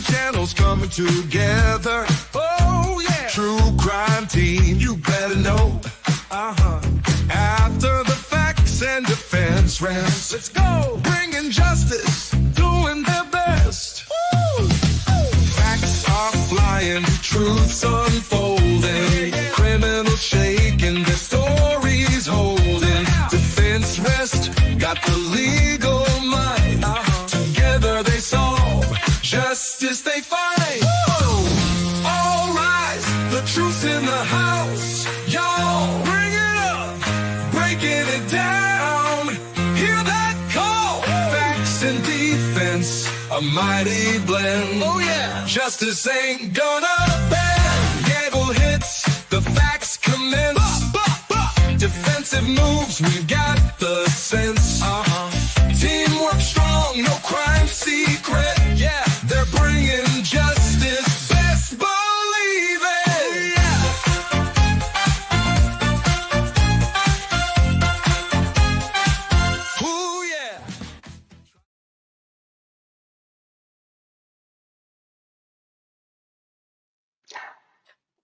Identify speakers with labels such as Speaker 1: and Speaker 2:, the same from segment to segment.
Speaker 1: Two channels coming together. Oh yeah. True crime team, you better know. After the facts and defense rest, let's go. Bringing justice, doing their best. Woo! Facts are flying, truths unfolding. Criminals shaking, their stories holding. Defense rest, got the legal mind. Together they solve, justice they find. All rise, the truth's in the house. Y'all bring it up, breaking it down. Hear that call? Facts and defense, a mighty blend. Oh yeah, justice ain't gonna bend. Gavel hits, the facts commence. Defensive moves, we've got the sense. Teamwork strong, no crime secret. Yeah, they're bringing justice. Best believe it. Ooh, yeah.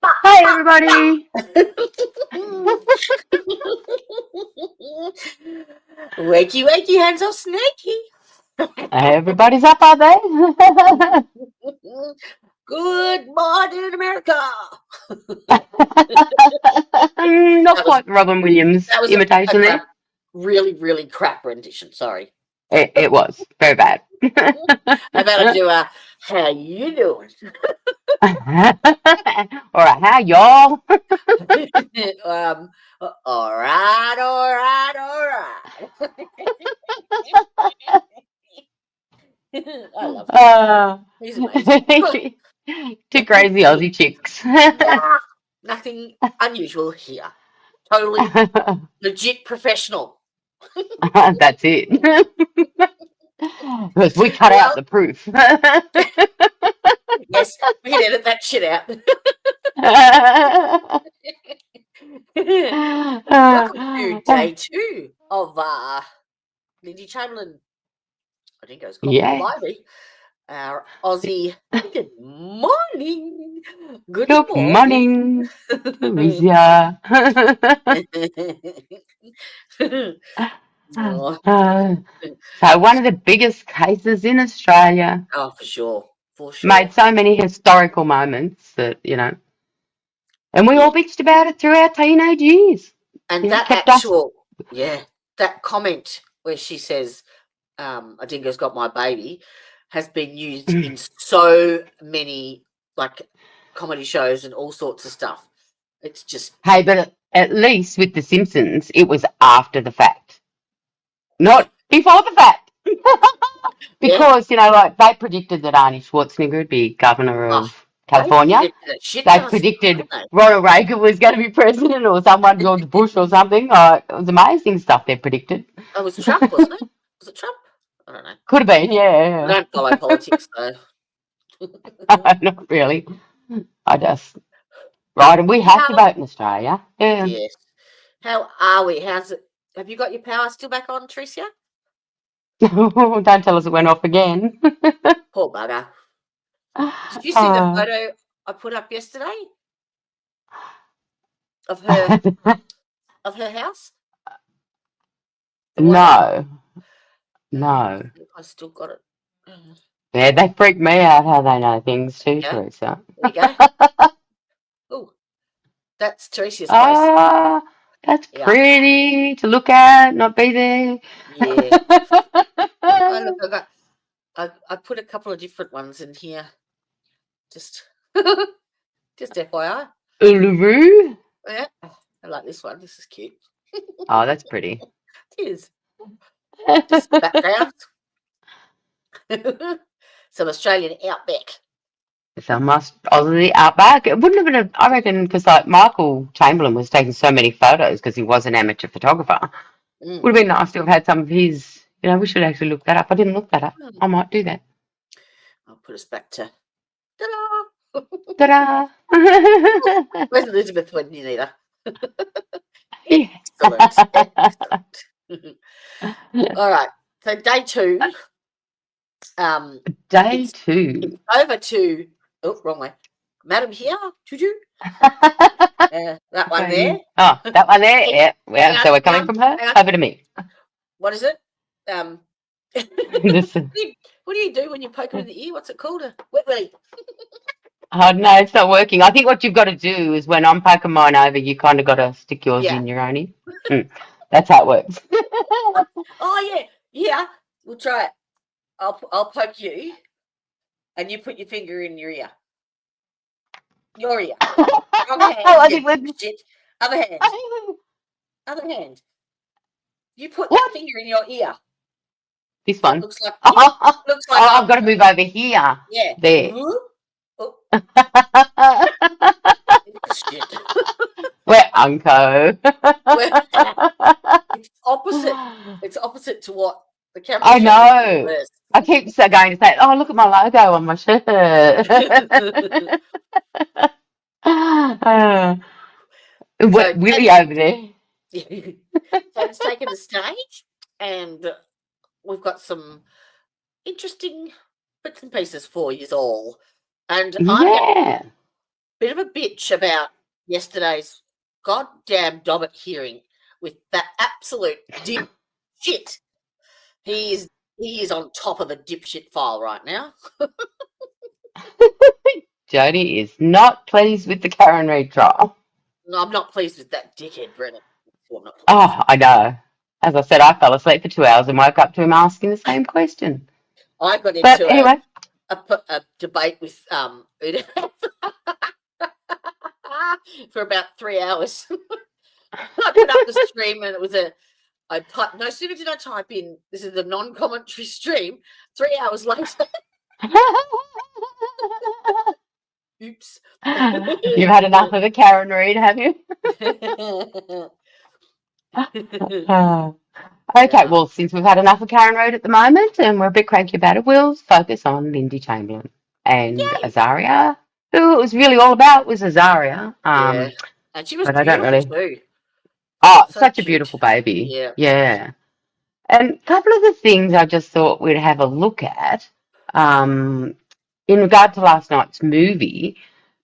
Speaker 2: Hi, everybody.
Speaker 3: Wakey, wakey, hands off, snaky.
Speaker 2: Everybody's up, are they?
Speaker 3: Good morning, America.
Speaker 2: Not quite Robin Williams
Speaker 3: That was
Speaker 2: imitation there.
Speaker 3: Really, really crap rendition. Sorry.
Speaker 2: It was very bad.
Speaker 3: How about I do a how you doing?
Speaker 2: All right, how y'all?
Speaker 3: All right. I love him. He's amazing.
Speaker 2: Two crazy Aussie chicks.
Speaker 3: Nothing unusual here. Totally legit professional.
Speaker 2: That's it. Because we cut out the proof.
Speaker 3: Yes, we can edit that shit out. Welcome to day 2 of Lindy Chamberlain. I think it was called Lively. Our Aussie. Good morning. Good
Speaker 2: morning. Teresa. So one of the biggest cases in Australia.
Speaker 3: Oh, for sure.
Speaker 2: Made so many historical moments that, and we all bitched about it through our teenage years.
Speaker 3: And that that comment where she says, a dingo's got my baby, has been used in so many comedy shows and all sorts of stuff. It's just...
Speaker 2: Hey, but at least with The Simpsons, it was after the fact. Not before the fact. Because, they predicted that Arnie Schwarzenegger would be governor of California. They predicted Ronald Reagan was going to be president or someone, George Bush or something. It was amazing stuff they predicted.
Speaker 3: It was Trump, wasn't it? Was it Trump? I don't know.
Speaker 2: Could have been, yeah.
Speaker 3: I don't follow politics, though.
Speaker 2: Not really. I just... Right, and we have to vote in Australia. Yeah.
Speaker 3: Yes. How are we? How's it? Have you got your power still back on, Tricia?
Speaker 2: Don't tell us it went off again.
Speaker 3: Poor bugger. Did you see the photo I put up yesterday of her house?
Speaker 2: No.
Speaker 3: I still got it.
Speaker 2: Yeah, they freak me out how they know things too, Teresa.
Speaker 3: There you go. Oh, that's Teresia's place.
Speaker 2: That's pretty to look at, not be there.
Speaker 3: Yeah. Look, I put a couple of different ones in here. Just FYI.
Speaker 2: Uluru.
Speaker 3: Yeah, I like this one. This is cute.
Speaker 2: Oh, that's pretty.
Speaker 3: It is. Just background. Some Australian outback.
Speaker 2: Some Aussie outback. It wouldn't have been, I reckon, because Michael Chamberlain was taking so many photos because he was an amateur photographer. Would have been nice to have had some of his. We should actually look that up. I didn't look that up. I might do that.
Speaker 3: I'll put us back to ta-da.
Speaker 2: Ta-da.
Speaker 3: Where's Elizabeth when you need her?
Speaker 2: Yeah.
Speaker 3: Excellent. All right. So day 2
Speaker 2: Day
Speaker 3: It's
Speaker 2: 2.
Speaker 3: over to wrong way. Madam here, choo-choo. That one there.
Speaker 2: Oh, that one there. Yeah.
Speaker 3: Hang
Speaker 2: Well,
Speaker 3: on,
Speaker 2: so we're
Speaker 3: hang
Speaker 2: coming
Speaker 3: on,
Speaker 2: from her
Speaker 3: hang on.
Speaker 2: over to me.
Speaker 3: What is it?
Speaker 2: This,
Speaker 3: what do you do when you poke them in the ear? What's it called? A wet willy.
Speaker 2: oh no, it's not working. I think what you've got to do is when I'm poking mine over, you kind of got to stick yours
Speaker 3: Yeah.
Speaker 2: in your own ear. That's how it works.
Speaker 3: Oh yeah, yeah. We'll try it. I'll poke you, and you put your finger in your ear. Your ear. Wrong hand.
Speaker 2: I
Speaker 3: You
Speaker 2: think we're.
Speaker 3: shit. Other hand. Other hand. You put that
Speaker 2: What?
Speaker 3: finger in your ear.
Speaker 2: This
Speaker 3: So it
Speaker 2: one?
Speaker 3: looks like
Speaker 2: Oh,
Speaker 3: looks like
Speaker 2: I've got to move over here.
Speaker 3: yeah.
Speaker 2: There.
Speaker 3: Oh, shit.
Speaker 2: We're unco.
Speaker 3: Well, it's opposite. It's opposite to what the camera
Speaker 2: I
Speaker 3: showed
Speaker 2: know.
Speaker 3: first.
Speaker 2: I keep going to say, oh, look at my logo on my shirt.
Speaker 3: So
Speaker 2: Willie over there.
Speaker 3: Ted's taken the stage, and we've got some interesting bits and pieces for you all. And I'm going to be
Speaker 2: Yeah.
Speaker 3: a bit of a bitch about yesterday's goddamn Dobbit hearing with that absolute dipshit. He is on top of the dipshit file right now.
Speaker 2: Jodie is not pleased with the Karen Reid trial.
Speaker 3: No, I'm not pleased with that dickhead, Brennan. I'm not pleased.
Speaker 2: Oh, I know. As I said, I fell asleep for 2 hours and woke up to him asking the same question.
Speaker 3: I got
Speaker 2: But
Speaker 3: into
Speaker 2: anyway.
Speaker 3: a debate with Uda for about 3 hours. I put up the stream and it was no sooner did I type in, this is a non-commentary stream, 3 hours later. Oops.
Speaker 2: You've had enough of the Karen Reid, have you? Okay, well, since we've had enough of Karen Reid at the moment and we're a bit cranky about it, we'll focus on Lindy Chamberlain and
Speaker 3: Yay.
Speaker 2: Azaria. Who it was really all about was Azaria.
Speaker 3: Yeah. And she was
Speaker 2: But I don't
Speaker 3: beautiful
Speaker 2: really.
Speaker 3: too.
Speaker 2: Oh,
Speaker 3: So
Speaker 2: such a
Speaker 3: cute.
Speaker 2: beautiful baby.
Speaker 3: Yeah.
Speaker 2: Yeah. And a couple of the things I just thought we'd have a look at in regard to last night's movie,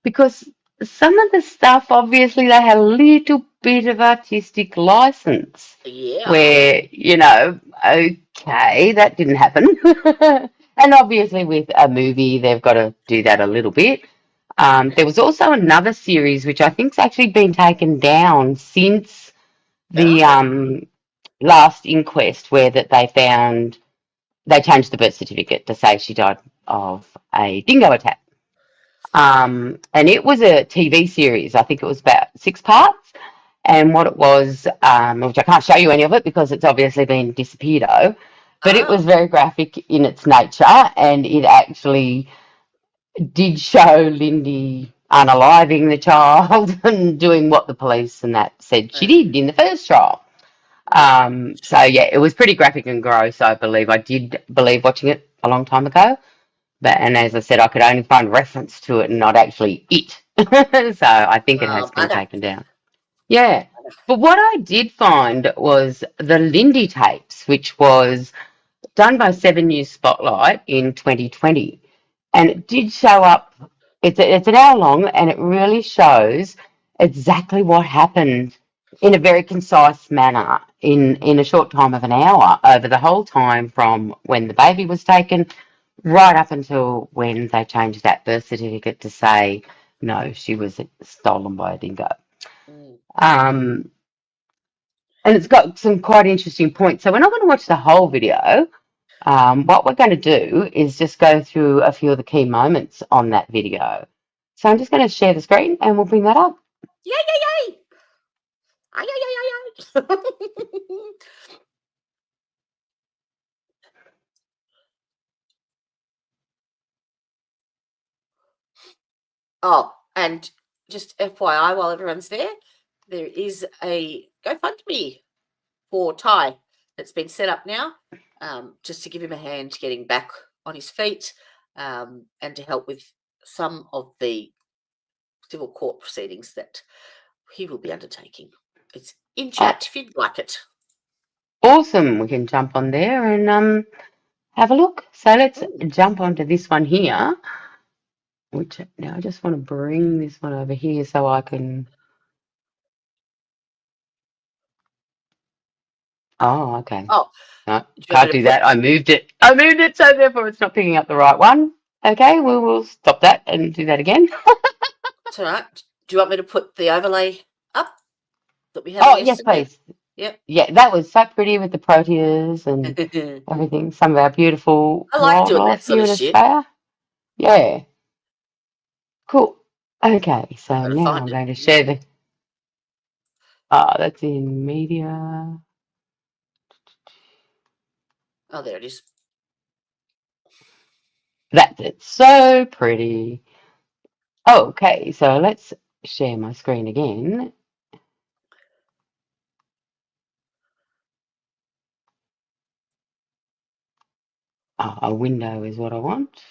Speaker 2: because some of the stuff, obviously, they had a little bit of artistic license
Speaker 3: Yeah.
Speaker 2: where, okay, that didn't happen. And obviously, with a movie, they've got to do that a little bit. There was also another series which I think's actually been taken down since the last inquest, where that they changed the birth certificate to say she died of a dingo attack. And it was a TV series. I think it was about 6 parts. And what it was, which I can't show you any of it because it's obviously been disappeared, but it was very graphic in its nature, and it actually did show Lindy unaliving the child and doing what the police and that said she did in the first trial. So yeah, it was pretty graphic and gross, I believe. I did believe watching it a long time ago. And as I said, I could only find reference to it and not actually it. So I think it has been taken down. Yeah. But what I did find was the Lindy tapes, which was done by 7 News Spotlight in 2020. And it did show up, it's an hour long, and it really shows exactly what happened in a very concise manner in a short time of an hour over the whole time from when the baby was taken right up until when they changed that birth certificate to say, no, she was stolen by a dingo. And it's got some quite interesting points. So we're not going to watch the whole video. What we're going to do is just go through a few of the key moments on that video. So I'm just going to share the screen and we'll bring that up.
Speaker 3: Yay, yay, yay! Ay, ay, ay, ay, ay. Oh, and just FYI, while everyone's there is a GoFundMe for Ty that's been set up now, just to give him a hand getting back on his feet, and to help with some of the civil court proceedings that he will be undertaking. It's in chat if you'd like it.
Speaker 2: Awesome. We can jump on there and have a look. So let's
Speaker 3: Ooh.
Speaker 2: jump onto this one here, which now I just want to bring this one over here so I can. Oh, okay.
Speaker 3: Oh,
Speaker 2: No,
Speaker 3: do you want
Speaker 2: can't
Speaker 3: me to
Speaker 2: do
Speaker 3: put?
Speaker 2: that. I moved it. I moved it, so therefore it's not picking up the right one. Okay, we will stop that and do that again.
Speaker 3: It's all right. Do you want me to put the overlay up that we had
Speaker 2: Oh,
Speaker 3: on
Speaker 2: yes,
Speaker 3: yesterday?
Speaker 2: please.
Speaker 3: Yep.
Speaker 2: Yeah, that was so pretty with the proteas and everything. Some of our beautiful
Speaker 3: I like doing
Speaker 2: wildlife
Speaker 3: that sort
Speaker 2: here
Speaker 3: of
Speaker 2: in
Speaker 3: shit.
Speaker 2: Australia. Yeah, cool. Okay, so
Speaker 3: Gotta
Speaker 2: now
Speaker 3: find
Speaker 2: I'm
Speaker 3: it.
Speaker 2: going to share the. Oh, that's in media.
Speaker 3: Oh, there it is.
Speaker 2: That's it. So pretty. Okay, so let's share my screen again. Oh, a window is what I want.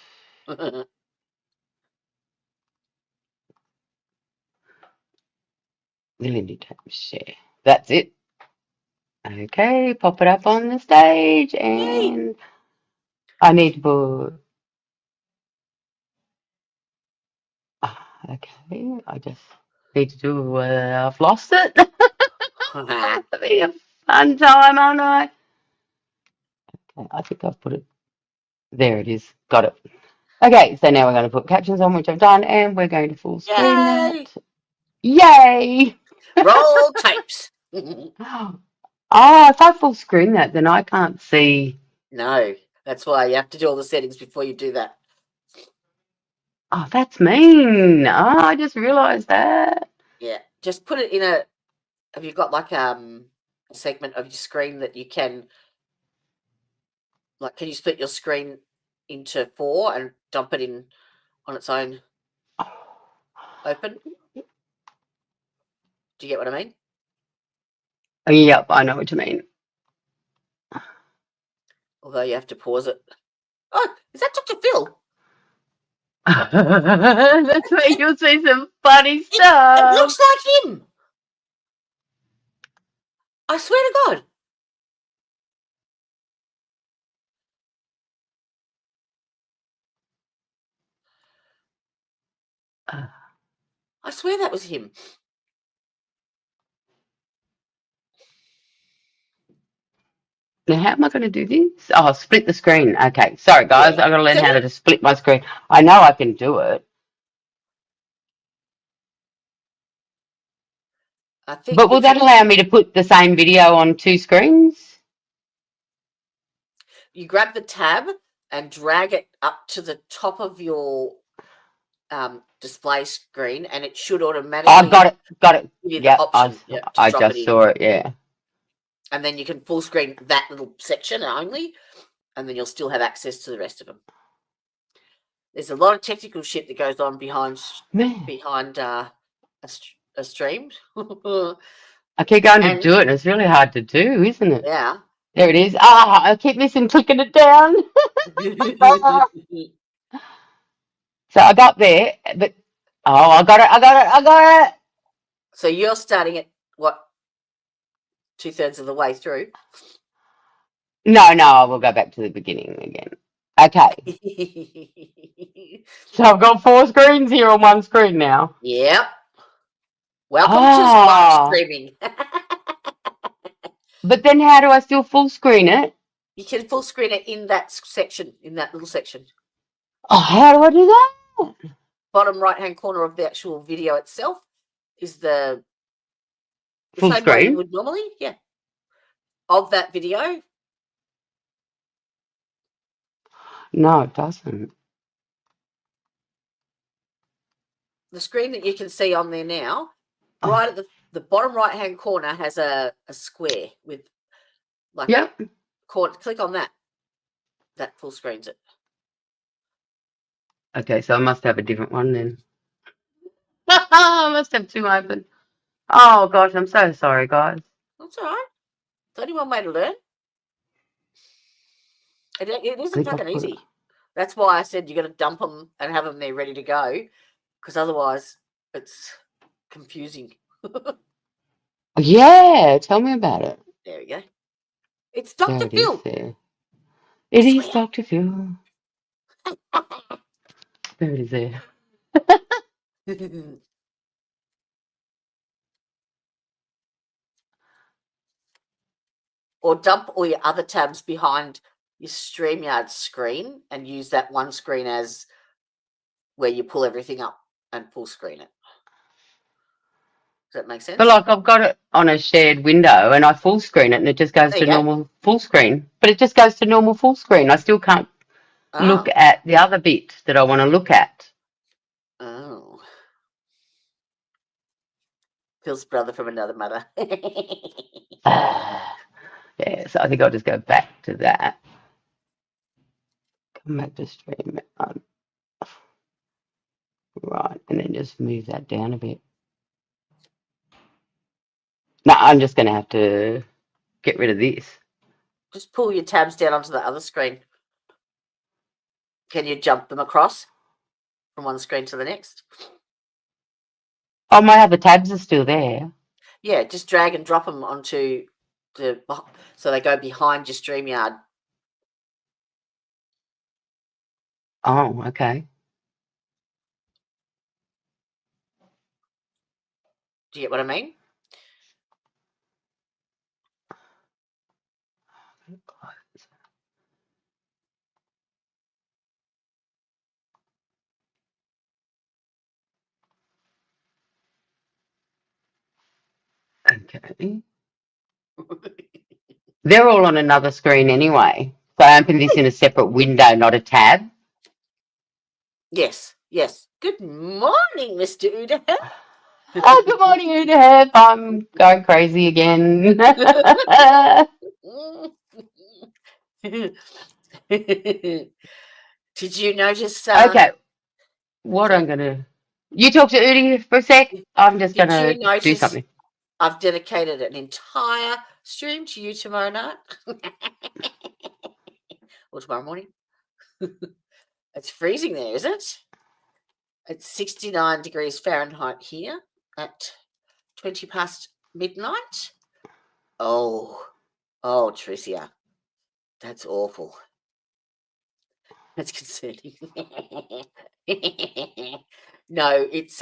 Speaker 2: The Lindy Chamberlain share. That's it. Okay, pop it up on the stage,
Speaker 3: Yay!
Speaker 2: and I need to put. Okay, I just need to do. I've lost it. That'll be a fun time, aren't I? Okay, I think I've put it. There it is. Got it. Okay, so now we're going to put captions on, which I've done, and we're going to full screen
Speaker 3: Yay!
Speaker 2: that. Yay!
Speaker 3: Roll tapes.
Speaker 2: Oh, if I full screen that, then I can't see.
Speaker 3: No, that's why you have to do all the settings before you do that.
Speaker 2: Oh, that's mean. Oh, I just realised that.
Speaker 3: Yeah, just put it in a. Have you got like a segment of your screen that you can can you split your screen into 4 and dump it in on its own open? Do you get what I mean?
Speaker 2: Yep, I know what you mean.
Speaker 3: Although you have to pause it. Oh, is that Dr. Phil?
Speaker 2: That's where you'll see some funny
Speaker 3: It
Speaker 2: stuff.
Speaker 3: looks like him. I swear to God. I swear that was him.
Speaker 2: Now, how am I going to do this? Oh, split the screen. Okay, sorry guys,
Speaker 3: Yeah.
Speaker 2: I've got to learn
Speaker 3: So
Speaker 2: how to split my screen. I know I can do it,
Speaker 3: I think
Speaker 2: but will
Speaker 3: if you
Speaker 2: that allow me to put the same video on two screens?
Speaker 3: grab the tab and drag it up to the top of your display screen, and it should
Speaker 2: I've
Speaker 3: automatically
Speaker 2: got it. Got it.
Speaker 3: give you the
Speaker 2: Yep,
Speaker 3: option to
Speaker 2: I
Speaker 3: drop it
Speaker 2: just
Speaker 3: in.
Speaker 2: saw it. Yeah.
Speaker 3: And then you can full screen that little section only, and then you'll still have access to the rest of them. There's a lot of technical shit that goes on behind
Speaker 2: Man,
Speaker 3: a stream.
Speaker 2: I keep going to
Speaker 3: And
Speaker 2: do it, and it's really hard to do, isn't it?
Speaker 3: yeah.
Speaker 2: There it is. Ah, I keep missing clicking it down. So I got there, but oh, I got it. I got it. I got it.
Speaker 3: So you're starting at what, 2/3 of the way through?
Speaker 2: No, no, I will go back to the beginning again. Okay. So I've got four screens here on one screen now.
Speaker 3: Yep. Welcome to live
Speaker 2: Oh,
Speaker 3: streaming.
Speaker 2: but then how do I still full screen it?
Speaker 3: You can full screen it in that section, in that little section.
Speaker 2: Oh, how do I do that?
Speaker 3: Bottom right-hand corner of the actual video itself is the
Speaker 2: Full
Speaker 3: same way you
Speaker 2: screen?
Speaker 3: would normally, yeah, of that video.
Speaker 2: No, it doesn't.
Speaker 3: The screen that you can see on there now,
Speaker 2: Oh,
Speaker 3: right at the bottom right-hand corner has a square with like
Speaker 2: yep.
Speaker 3: click on that. That full screens it.
Speaker 2: Okay, so I must have a different one then. I must have two open. Oh gosh, I'm so sorry, guys.
Speaker 3: That's all right. It's only one way to learn. It
Speaker 2: I
Speaker 3: isn't
Speaker 2: think
Speaker 3: fucking
Speaker 2: I've put it.
Speaker 3: easy. That's why I said you got to dump them and have them there ready to go, because otherwise it's confusing.
Speaker 2: Yeah, tell me about it.
Speaker 3: There we go. It's
Speaker 2: There
Speaker 3: Dr.
Speaker 2: it is
Speaker 3: Phil.
Speaker 2: there. It is
Speaker 3: Swear.
Speaker 2: Dr. Phil. There it is there.
Speaker 3: Or dump all your other tabs behind your StreamYard screen and use that one screen as where you pull everything up and full screen it. Does that make sense?
Speaker 2: But like I've got it on a shared window and I full screen it and it just goes
Speaker 3: There
Speaker 2: to
Speaker 3: you go.
Speaker 2: normal full screen. But it just goes to normal full screen. I still can't look
Speaker 3: Oh.
Speaker 2: at the other bit that I want to look at.
Speaker 3: Oh. Phil's brother from another mother.
Speaker 2: Yeah, so I think I'll just go back to that. Come back to stream. Right, and then just move that down a bit. No, I'm just going to have to get rid of this.
Speaker 3: Just pull your tabs down onto the other screen. Can you jump them across from one screen to the next?
Speaker 2: Oh, my other tabs are still there.
Speaker 3: Yeah, just drag and drop them onto so they go behind your StreamYard.
Speaker 2: Oh, okay.
Speaker 3: Do you get what I mean?
Speaker 2: Okay. They're all on another screen anyway. So I open this in a separate window, not a tab.
Speaker 3: Yes, yes. Good morning, Mr. Uda.
Speaker 2: Oh, good morning, Udahep. I'm going crazy again.
Speaker 3: Did you notice?
Speaker 2: Okay, what
Speaker 3: Sorry.
Speaker 2: I'm going to... You talk to Udi for a sec. I'm just going
Speaker 3: Did you
Speaker 2: to do
Speaker 3: notice
Speaker 2: something.
Speaker 3: I've dedicated an entire stream to you tomorrow night? Or tomorrow morning? It's freezing there, isn't it? It's 69 degrees Fahrenheit here at 20 past midnight. Oh, Tricia, that's awful. That's concerning. No, it's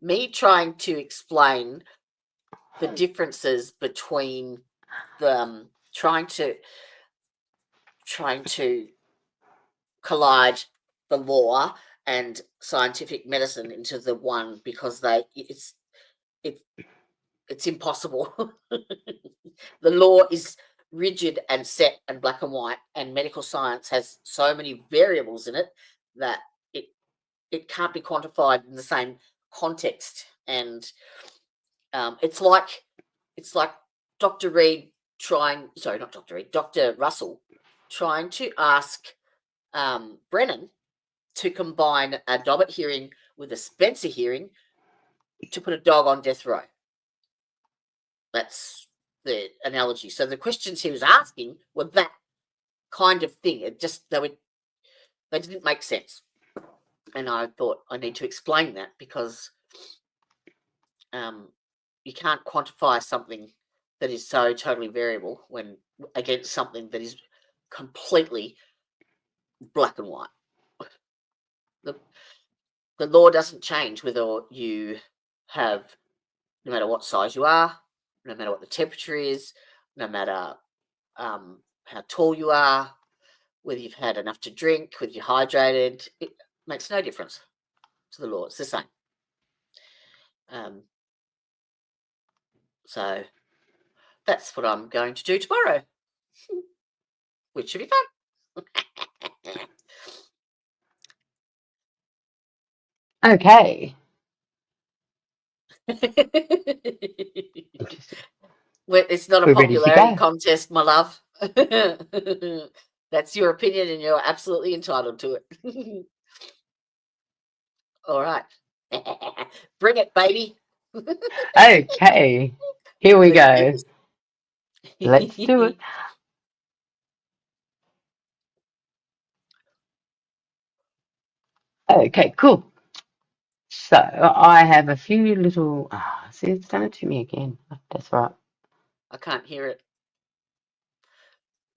Speaker 3: me trying to explain the differences between the trying to collide the law and scientific medicine into the one because it's impossible. The law is rigid and set and black and white, and medical science has so many variables in it that it can't be quantified in the same context. And it's like Dr. Reed Dr. Russell trying to ask Brennan to combine a Dobbit hearing with a Spencer hearing to put a dog on death row. That's the analogy. So the questions he was asking were that kind of thing. It just they didn't make sense, and I thought I need to explain that because you can't quantify something that is so totally variable when against something that is completely black and white. The law doesn't change whether you have, no matter what size you are, no matter what the temperature is, no matter how tall you are, whether you've had enough to drink, whether you're hydrated. It makes no difference to the law. It's the same. So that's what I'm going to do tomorrow, which should be fun.
Speaker 2: Okay.
Speaker 3: Well, it's not a
Speaker 2: We're ready to
Speaker 3: popularity
Speaker 2: go.
Speaker 3: contest, my love. That's your opinion, and you're absolutely entitled to it. All right. Bring it, baby.
Speaker 2: Okay. Here we
Speaker 3: Let's do
Speaker 2: go.
Speaker 3: this.
Speaker 2: Let's do it. Okay, cool. So I have a few little... see, it's done it to me again. That's right.
Speaker 3: I can't hear it.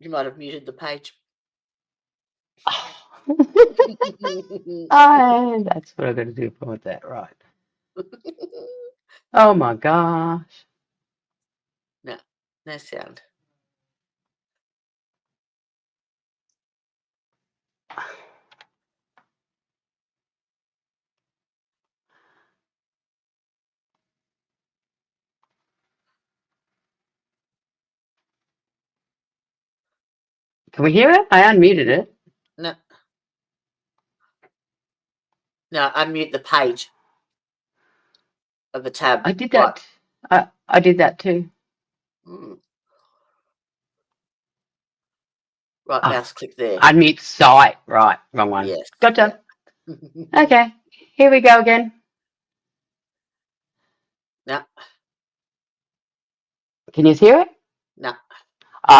Speaker 3: You might have muted the page.
Speaker 2: Oh, that's what I've got to do for that, right? Oh my gosh.
Speaker 3: No, no sound.
Speaker 2: Can we hear it? I unmuted it.
Speaker 3: No. No, unmute the page of the tab.
Speaker 2: I did
Speaker 3: Right.
Speaker 2: that. I did that too.
Speaker 3: Right,
Speaker 2: Oh,
Speaker 3: mouse click there.
Speaker 2: unmute site. Right, wrong one.
Speaker 3: Yes.
Speaker 2: Gotcha.
Speaker 3: Yeah.
Speaker 2: Okay, here we go again.
Speaker 3: No.
Speaker 2: Can you hear it?
Speaker 3: No.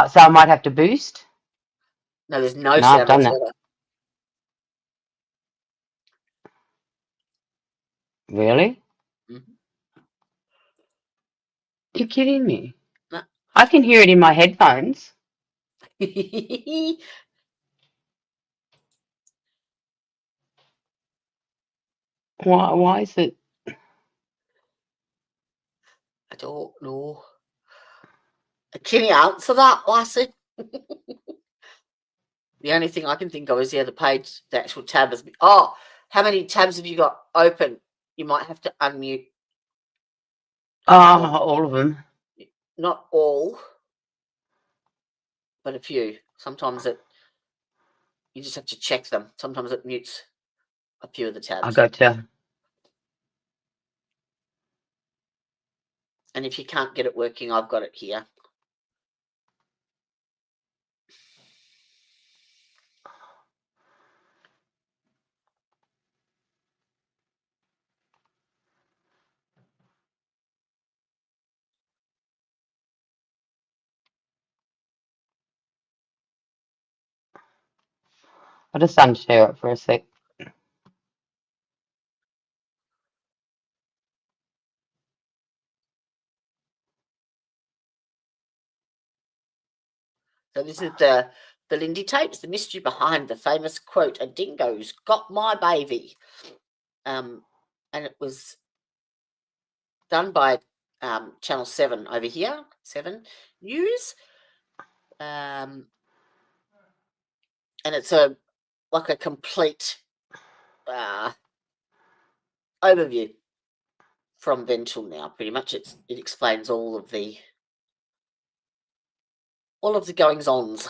Speaker 2: So I might have to boost.
Speaker 3: No, there's no
Speaker 2: No, I've
Speaker 3: sound
Speaker 2: done that.
Speaker 3: whatsoever.
Speaker 2: Really?
Speaker 3: Mhm.
Speaker 2: You're kidding me.
Speaker 3: No.
Speaker 2: I can hear it in my headphones. Why is it?
Speaker 3: I don't know. Can you answer that, Lassie? The only thing I can think of is the page, the actual tab has been. Oh, how many tabs have you got open? You might have to unmute a couple.
Speaker 2: All of them.
Speaker 3: Not all, but a few. Sometimes you just have to check them. Sometimes it mutes a few of the tabs.
Speaker 2: I gotcha.
Speaker 3: And if you can't get it working, I've got it here.
Speaker 2: I'll just unshare it for a sec.
Speaker 3: So this is the Lindy tapes, the mystery behind the famous quote, "A dingo's got my baby." And it was done by Channel 7 over here, 7 News. And it's a complete overview from then till now. Pretty much, it explains all of the goings-ons.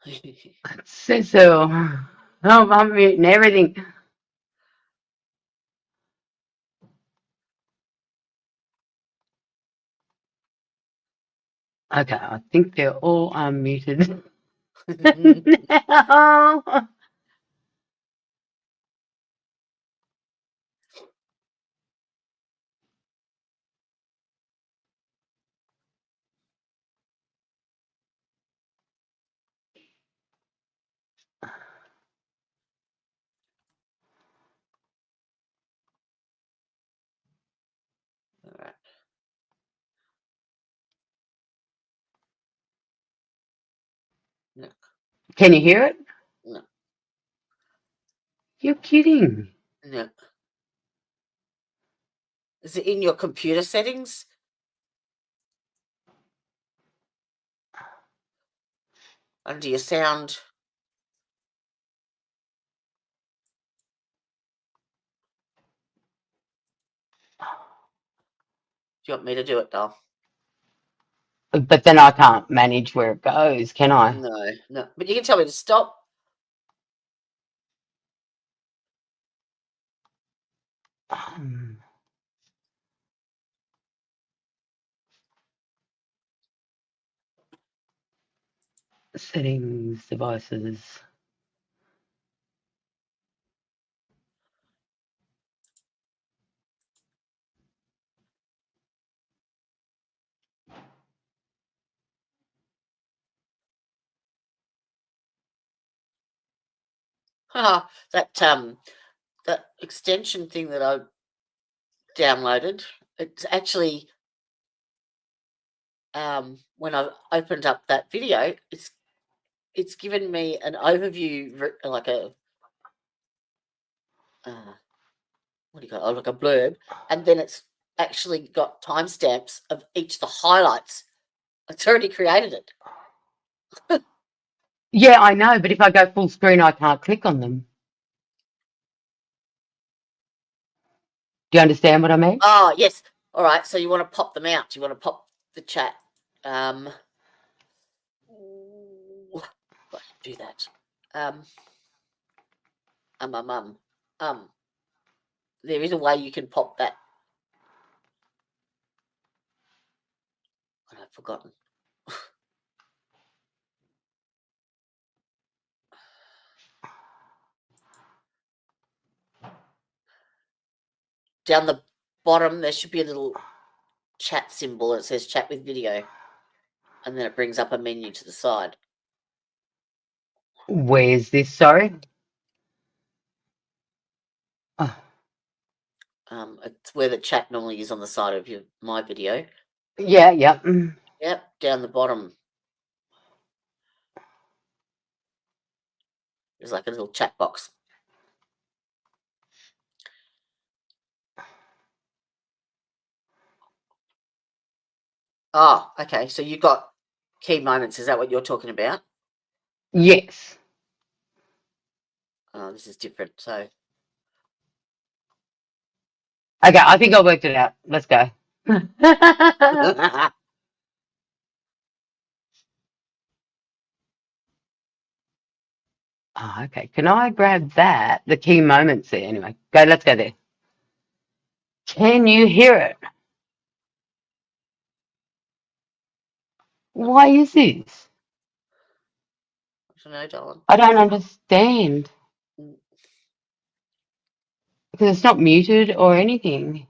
Speaker 2: It says so. Oh, I'm muting everything. Okay, I think they're all unmuted now.
Speaker 3: All right. No.
Speaker 2: Can you hear it?
Speaker 3: No.
Speaker 2: You're kidding.
Speaker 3: No. Is it in your computer settings? Under your sound? Do you want me to do it, doll?
Speaker 2: But then I can't manage where it goes, can I?
Speaker 3: No, no. But you can tell me to stop.
Speaker 2: Settings, devices.
Speaker 3: that extension thing that I downloaded, it's actually when I opened up that video, it's given me an overview, like a what do you call it? Like a blurb, and then it's actually got timestamps of each of the highlights. It's already created it.
Speaker 2: Yeah, I know, but if I go full screen, I can't click on them. Do you understand what I mean?
Speaker 3: Oh, yes. All right. So you want to pop them out. You want to pop the chat. Do that. There is a way you can pop that. I've forgotten. Down the bottom, there should be a little chat symbol. It says chat with video. And then it brings up a menu to the side.
Speaker 2: Where's this? Sorry. Oh.
Speaker 3: It's where the chat normally is on the side of my video.
Speaker 2: Yeah, yeah.
Speaker 3: Yep, down the bottom. There's like a little chat box. Oh, okay. So you got key moments. Is that what you're talking about?
Speaker 2: Yes.
Speaker 3: Oh, this is different. So.
Speaker 2: Okay, I think I worked it out. Let's go. Oh, okay. Can I grab that? The key moments there. Anyway, go. Let's go there. Can you hear it? Why is this?
Speaker 3: I don't know, darling.
Speaker 2: I don't understand. Because it's not muted or anything.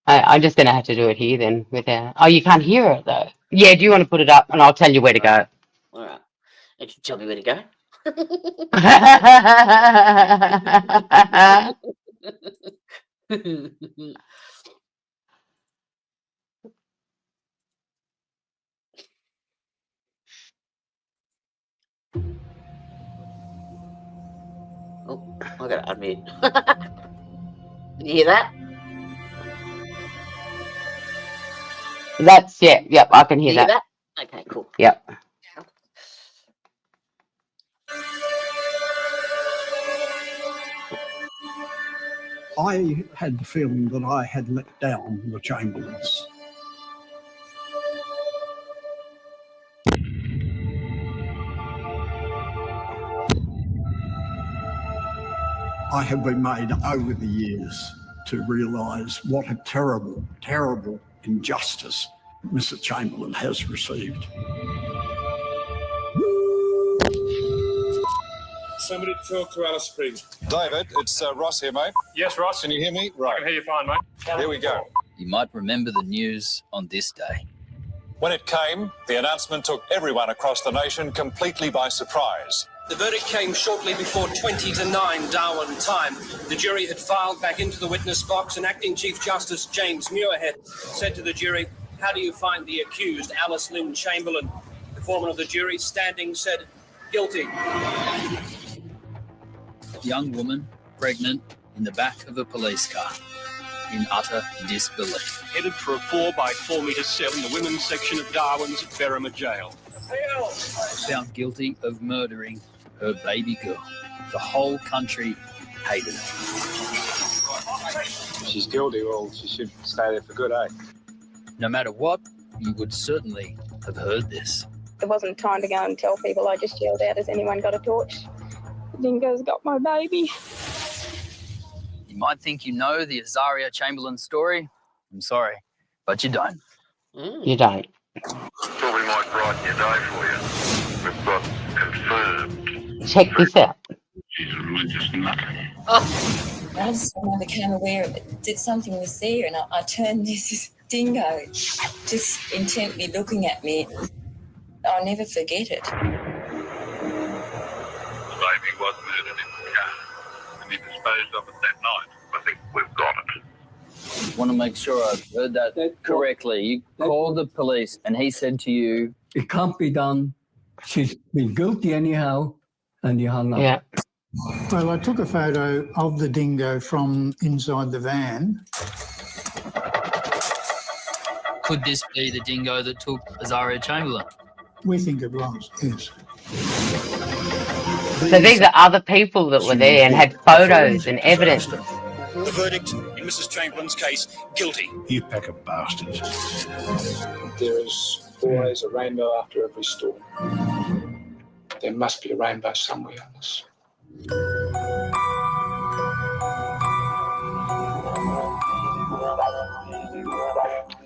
Speaker 2: I'm just going to have to do it here then without... Oh, you can't hear it though. Yeah, do you want to put it up and I'll tell you where to go?
Speaker 3: All right. You can tell me where to go. Oh, I got to unmute. Can you hear that?
Speaker 2: That's, yeah, yep, I can hear
Speaker 3: You hear
Speaker 2: that.
Speaker 3: that? Okay, cool.
Speaker 2: Yep.
Speaker 4: I had the feeling that I had let down the Chamberlains. I have been made over the years to realise what a terrible, terrible injustice Mr. Chamberlain has received.
Speaker 5: Somebody talk to Alice Springs.
Speaker 6: David, it's Ross here, mate.
Speaker 5: Yes, Ross.
Speaker 6: Can you hear me?
Speaker 5: I
Speaker 6: Right.
Speaker 5: can hear you fine, mate.
Speaker 6: Here we go.
Speaker 7: You might remember the news on this day.
Speaker 6: When it came, the announcement took everyone across the nation completely by surprise.
Speaker 8: The verdict came shortly before 20 to 9 Darwin time. The jury had filed back into the witness box, and Acting Chief Justice James Muirhead said to the jury, "How do you find the accused, Alice Lynn Chamberlain?" The foreman of the jury, standing, said, "Guilty."
Speaker 7: Young woman, pregnant, in the back of a police car, in utter disbelief.
Speaker 5: Headed for a 4x4 metre cell in the women's section of Darwin's Berrima Jail.
Speaker 7: Found guilty of murdering her baby girl. The whole country hated her.
Speaker 9: She's guilty, well, she should stay there for good, eh?
Speaker 7: No matter what, you would certainly have heard this.
Speaker 10: There wasn't time to go and tell people. I just yelled out, "Has anyone got a torch?" Dingo's got my baby.
Speaker 7: You might think you know the Azaria Chamberlain story. I'm sorry, but you don't.
Speaker 2: You don't.
Speaker 11: Thought we might brighten your day for you. We've got confirmed.
Speaker 2: Check this out.
Speaker 11: She's a religious nut.
Speaker 10: I just became aware that something was there, and I turned this Dingo just intently looking at me. I'll never forget it.
Speaker 11: was murdered in the car, and he disposed of it that night. I think we've got it.
Speaker 7: Want to make sure I've heard that correctly. You called the police and he said to you,
Speaker 12: it can't be done. She's been guilty anyhow, and you hung up.
Speaker 2: Yeah.
Speaker 13: Well, I took a photo of the dingo from inside the van.
Speaker 7: could this be the dingo that took Azaria Chamberlain?
Speaker 13: We think it was, yes.
Speaker 2: So these are other people that were there and had photos and evidence.
Speaker 5: The verdict in Mrs. Chamberlain's case, guilty.
Speaker 14: You pack of bastards.
Speaker 9: There is always a rainbow after every storm. There must be a rainbow somewhere on this.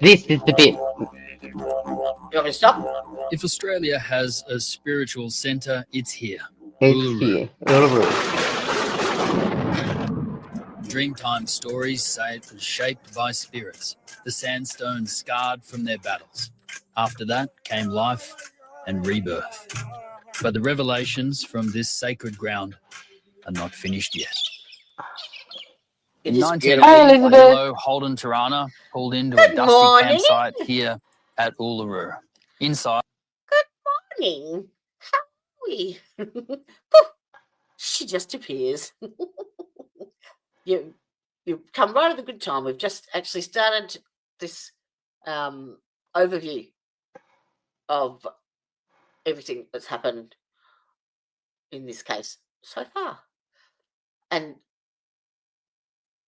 Speaker 2: This is the bit.
Speaker 3: You want me to stop?
Speaker 7: If Australia has a spiritual centre, it's here.
Speaker 2: It's
Speaker 7: Uluru.
Speaker 2: here. Uluru.
Speaker 7: Dreamtime stories say it was shaped by spirits, the sandstone scarred from their battles. After that came life and rebirth. But the revelations from this sacred ground are not finished yet. In 1980, a yellow Holden Tirana pulled into a dusty campsite here at Uluru. Inside.
Speaker 3: Good morning. How are we? She just appears. You come right at the good time. We've just actually started this overview of everything that's happened in this case so far. And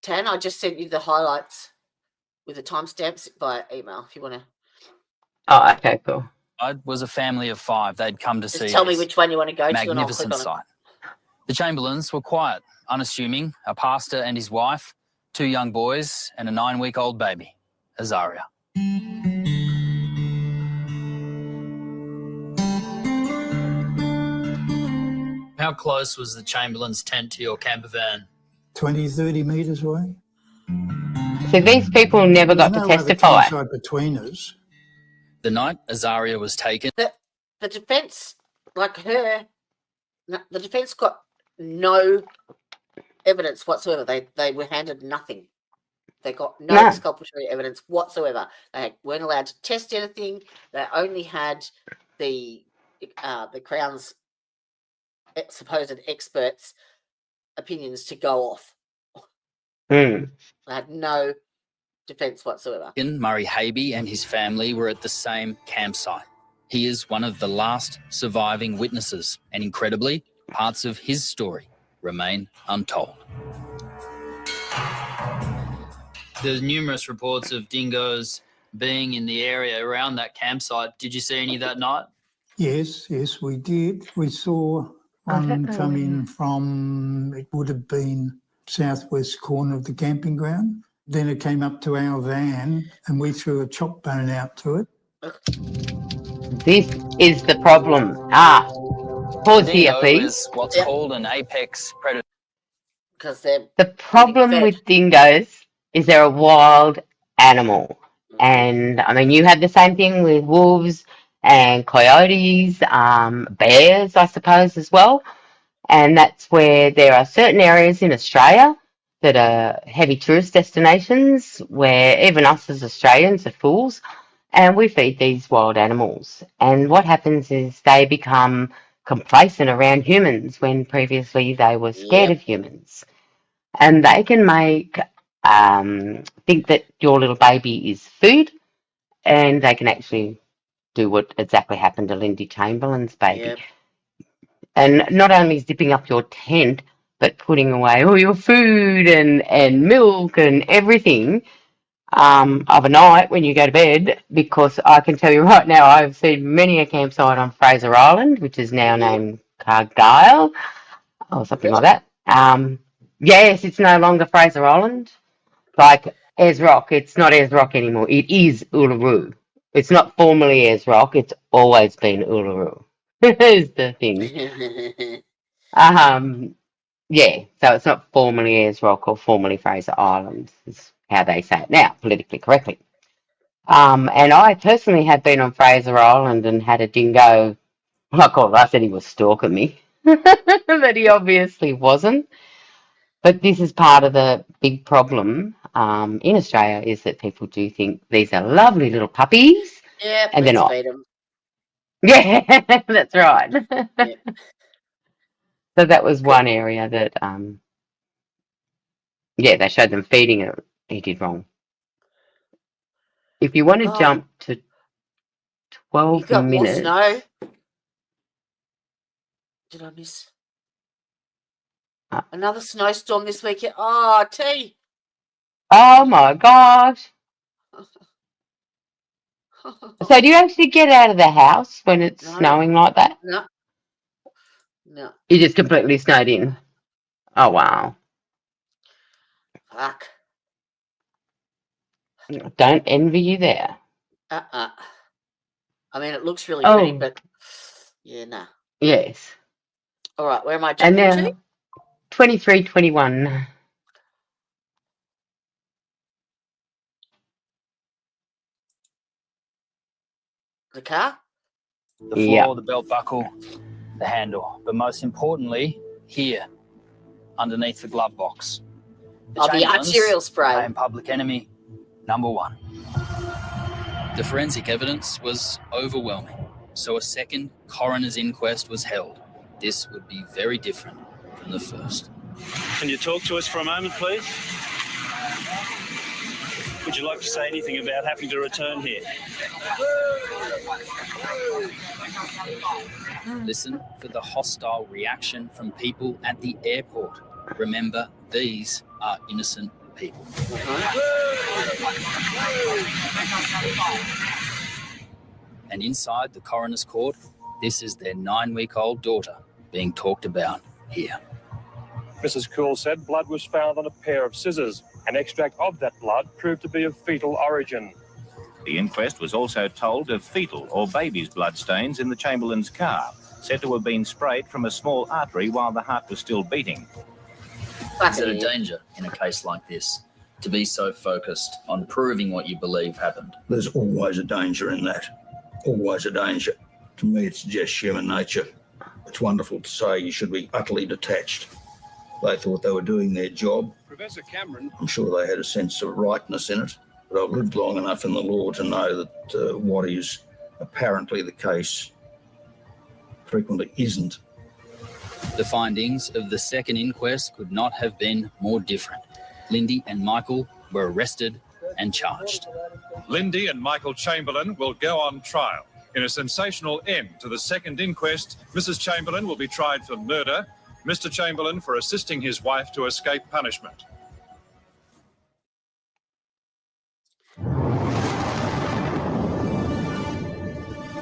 Speaker 3: Tan, I just sent you the highlights with the timestamps via email if you want to.
Speaker 2: Oh, okay, cool.
Speaker 7: It was a family of 5. They'd come to see
Speaker 3: Just tell me which one you want to go to.
Speaker 7: Magnificent
Speaker 3: and I'll click
Speaker 7: sight. The Chamberlains were quiet, unassuming, a pastor and his wife, 2 young boys, and a 9-week-old baby, Azaria. How close was the Chamberlains' tent to your camper van?
Speaker 13: 20, 30 metres away.
Speaker 2: So these people never got to testify.
Speaker 13: Between us.
Speaker 7: The night Azaria was taken.
Speaker 3: The defence, like her, the defence got no evidence whatsoever. They were handed nothing. They got no exculpatory evidence whatsoever. They weren't allowed to test anything. They only had the Crown's supposed experts' opinions to go off. They had no defence whatsoever.
Speaker 7: Murray Haby and his family were at the same campsite. He is one of the last surviving witnesses, and incredibly, parts of his story remain untold. There's numerous reports of dingoes being in the area around that campsite. Did you see any that night?
Speaker 13: Yes, we did. We saw one come in from, it would have been southwest corner of the camping ground. Then it came up to our van and we threw a chop bone out to it.
Speaker 2: This is the problem. Pause here, please.
Speaker 7: Is what's called an apex predator.
Speaker 3: Because they're
Speaker 2: the problem with dingoes is they're a wild animal. And, I mean, you have the same thing with wolves and coyotes, bears, I suppose, as well. And that's where there are certain areas in Australia that are heavy tourist destinations where even us as Australians are fools and we feed these wild animals. And what happens is they become complacent around humans when previously they were scared of humans. And they can make think that your little baby is food, and they can actually do what exactly happened to Lindy Chamberlain's baby.
Speaker 3: Yep.
Speaker 2: And not only zipping up your tent, but putting away all your food and milk and everything of a night when you go to bed, because I can tell you right now, I've seen many a campsite on Fraser Island, which is now named Cargyle, or something like that. Yes, it's no longer Fraser Island. Like Ayers Rock, it's not Ayers Rock anymore. It is Uluru. It's not formerly Ayers Rock. It's always been Uluru. Is the thing. Yeah, so it's not formerly Ayers Rock or formerly Fraser Island, is how they say it now, politically correctly. And I personally have been on Fraser Island and had a dingo, I said he was stalking me. but he obviously wasn't. But this is part of the big problem in Australia is that people do think these are lovely little puppies,
Speaker 3: Yeah,
Speaker 2: and they're
Speaker 3: let's
Speaker 2: not.
Speaker 3: feed them.
Speaker 2: Yeah, that's right.
Speaker 3: Yeah.
Speaker 2: So that was one area that, yeah, they showed them feeding it. He did wrong. If you want to
Speaker 3: Oh,
Speaker 2: jump to
Speaker 3: you
Speaker 2: 12
Speaker 3: got more
Speaker 2: minutes,
Speaker 3: snow. Did I miss another snowstorm this weekend? Oh, T.
Speaker 2: oh my gosh. So do you actually get out of the house when it's
Speaker 3: No,
Speaker 2: snowing like that?
Speaker 3: no, no.
Speaker 2: You just completely snowed in. Oh, wow.
Speaker 3: Fuck.
Speaker 2: Don't envy you there.
Speaker 3: I mean, it looks really pretty, but yeah, nah.
Speaker 2: Yes.
Speaker 3: All right, where am I
Speaker 2: And
Speaker 3: jumping to?
Speaker 2: now 23, 21.
Speaker 3: The car?
Speaker 7: The floor, the belt buckle, the handle, but most importantly, here, underneath the glove box.
Speaker 3: The arterial spray.
Speaker 7: Became public enemy number 1. The forensic evidence was overwhelming, so a second coroner's inquest was held. This would be very different from the first.
Speaker 5: Can you talk to us for a moment, please? Would you like to say anything about having to return here?
Speaker 7: Listen for the hostile reaction from people at the airport. Remember, these are innocent people. And inside the coroner's court, this is their 9-week-old daughter being talked about here.
Speaker 14: Mrs. Cool said blood was found on a pair of scissors. An extract of that blood proved to be of fetal origin.
Speaker 15: The inquest was also told of fetal or baby's bloodstains in the Chamberlain's car, said to have been sprayed from a small artery while the heart was still beating.
Speaker 7: Is it a danger in a case like this to be so focused on proving what you believe happened?
Speaker 16: There's always a danger in that. Always a danger. To me, it's just human nature. It's wonderful to say you should be utterly detached. They thought they were doing their job.
Speaker 5: Professor Cameron.
Speaker 16: I'm sure they had a sense of rightness in it, but I've lived long enough in the law to know that what is apparently the case frequently isn't.
Speaker 7: The findings of the second inquest could not have been more different. Lindy and Michael were arrested and charged.
Speaker 6: Lindy and Michael Chamberlain will go on trial. In a sensational end to the second inquest, Mrs. Chamberlain will be tried for murder, Mr. Chamberlain for assisting his wife to escape punishment.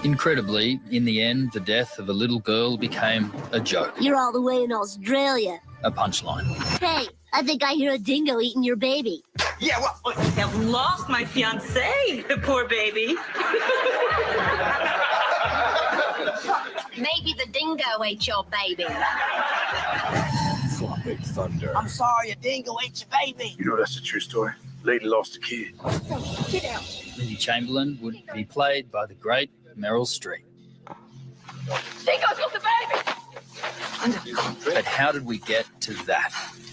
Speaker 7: Incredibly, in the end, the death of a little girl became a joke,
Speaker 17: You're all the way in Australia.
Speaker 7: a punchline.
Speaker 17: Hey, I think I hear a dingo eating your baby.
Speaker 18: Yeah, well, I have lost my fiancé, the poor baby.
Speaker 17: Maybe the dingo ate your baby.
Speaker 16: Big thunder.
Speaker 18: I'm sorry, a dingo ate your baby.
Speaker 16: You know that's a true story. Lady lost a kid.
Speaker 17: Get out.
Speaker 7: Lindy Chamberlain would be played by the great Meryl Streep.
Speaker 18: Dingo's got the baby.
Speaker 7: But how did we get to that?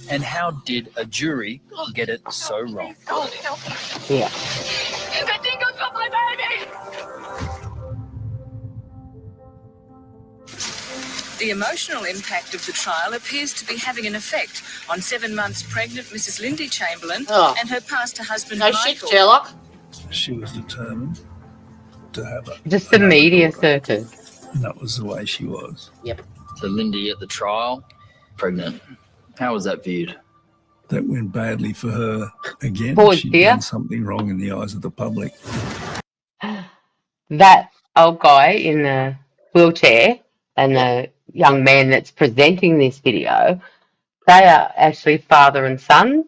Speaker 7: And how did a jury get it so wrong?
Speaker 2: Yeah.
Speaker 18: The dingo's got my baby.
Speaker 19: The emotional impact of the trial appears to be having an effect on 7 months pregnant Mrs. Lindy Chamberlain and her pastor husband
Speaker 3: No
Speaker 19: Michael.
Speaker 3: shit, Sherlock.
Speaker 20: She was determined to have a...
Speaker 2: Just the media circus.
Speaker 20: And that was the way she was.
Speaker 3: Yep.
Speaker 7: So Lindy at the trial, pregnant. How was that viewed?
Speaker 20: That went badly for her again.
Speaker 2: Pause
Speaker 20: She'd
Speaker 2: here.
Speaker 20: done something wrong in the eyes of the public.
Speaker 2: That old guy in the wheelchair and the young man that's presenting this video, they are actually father and son.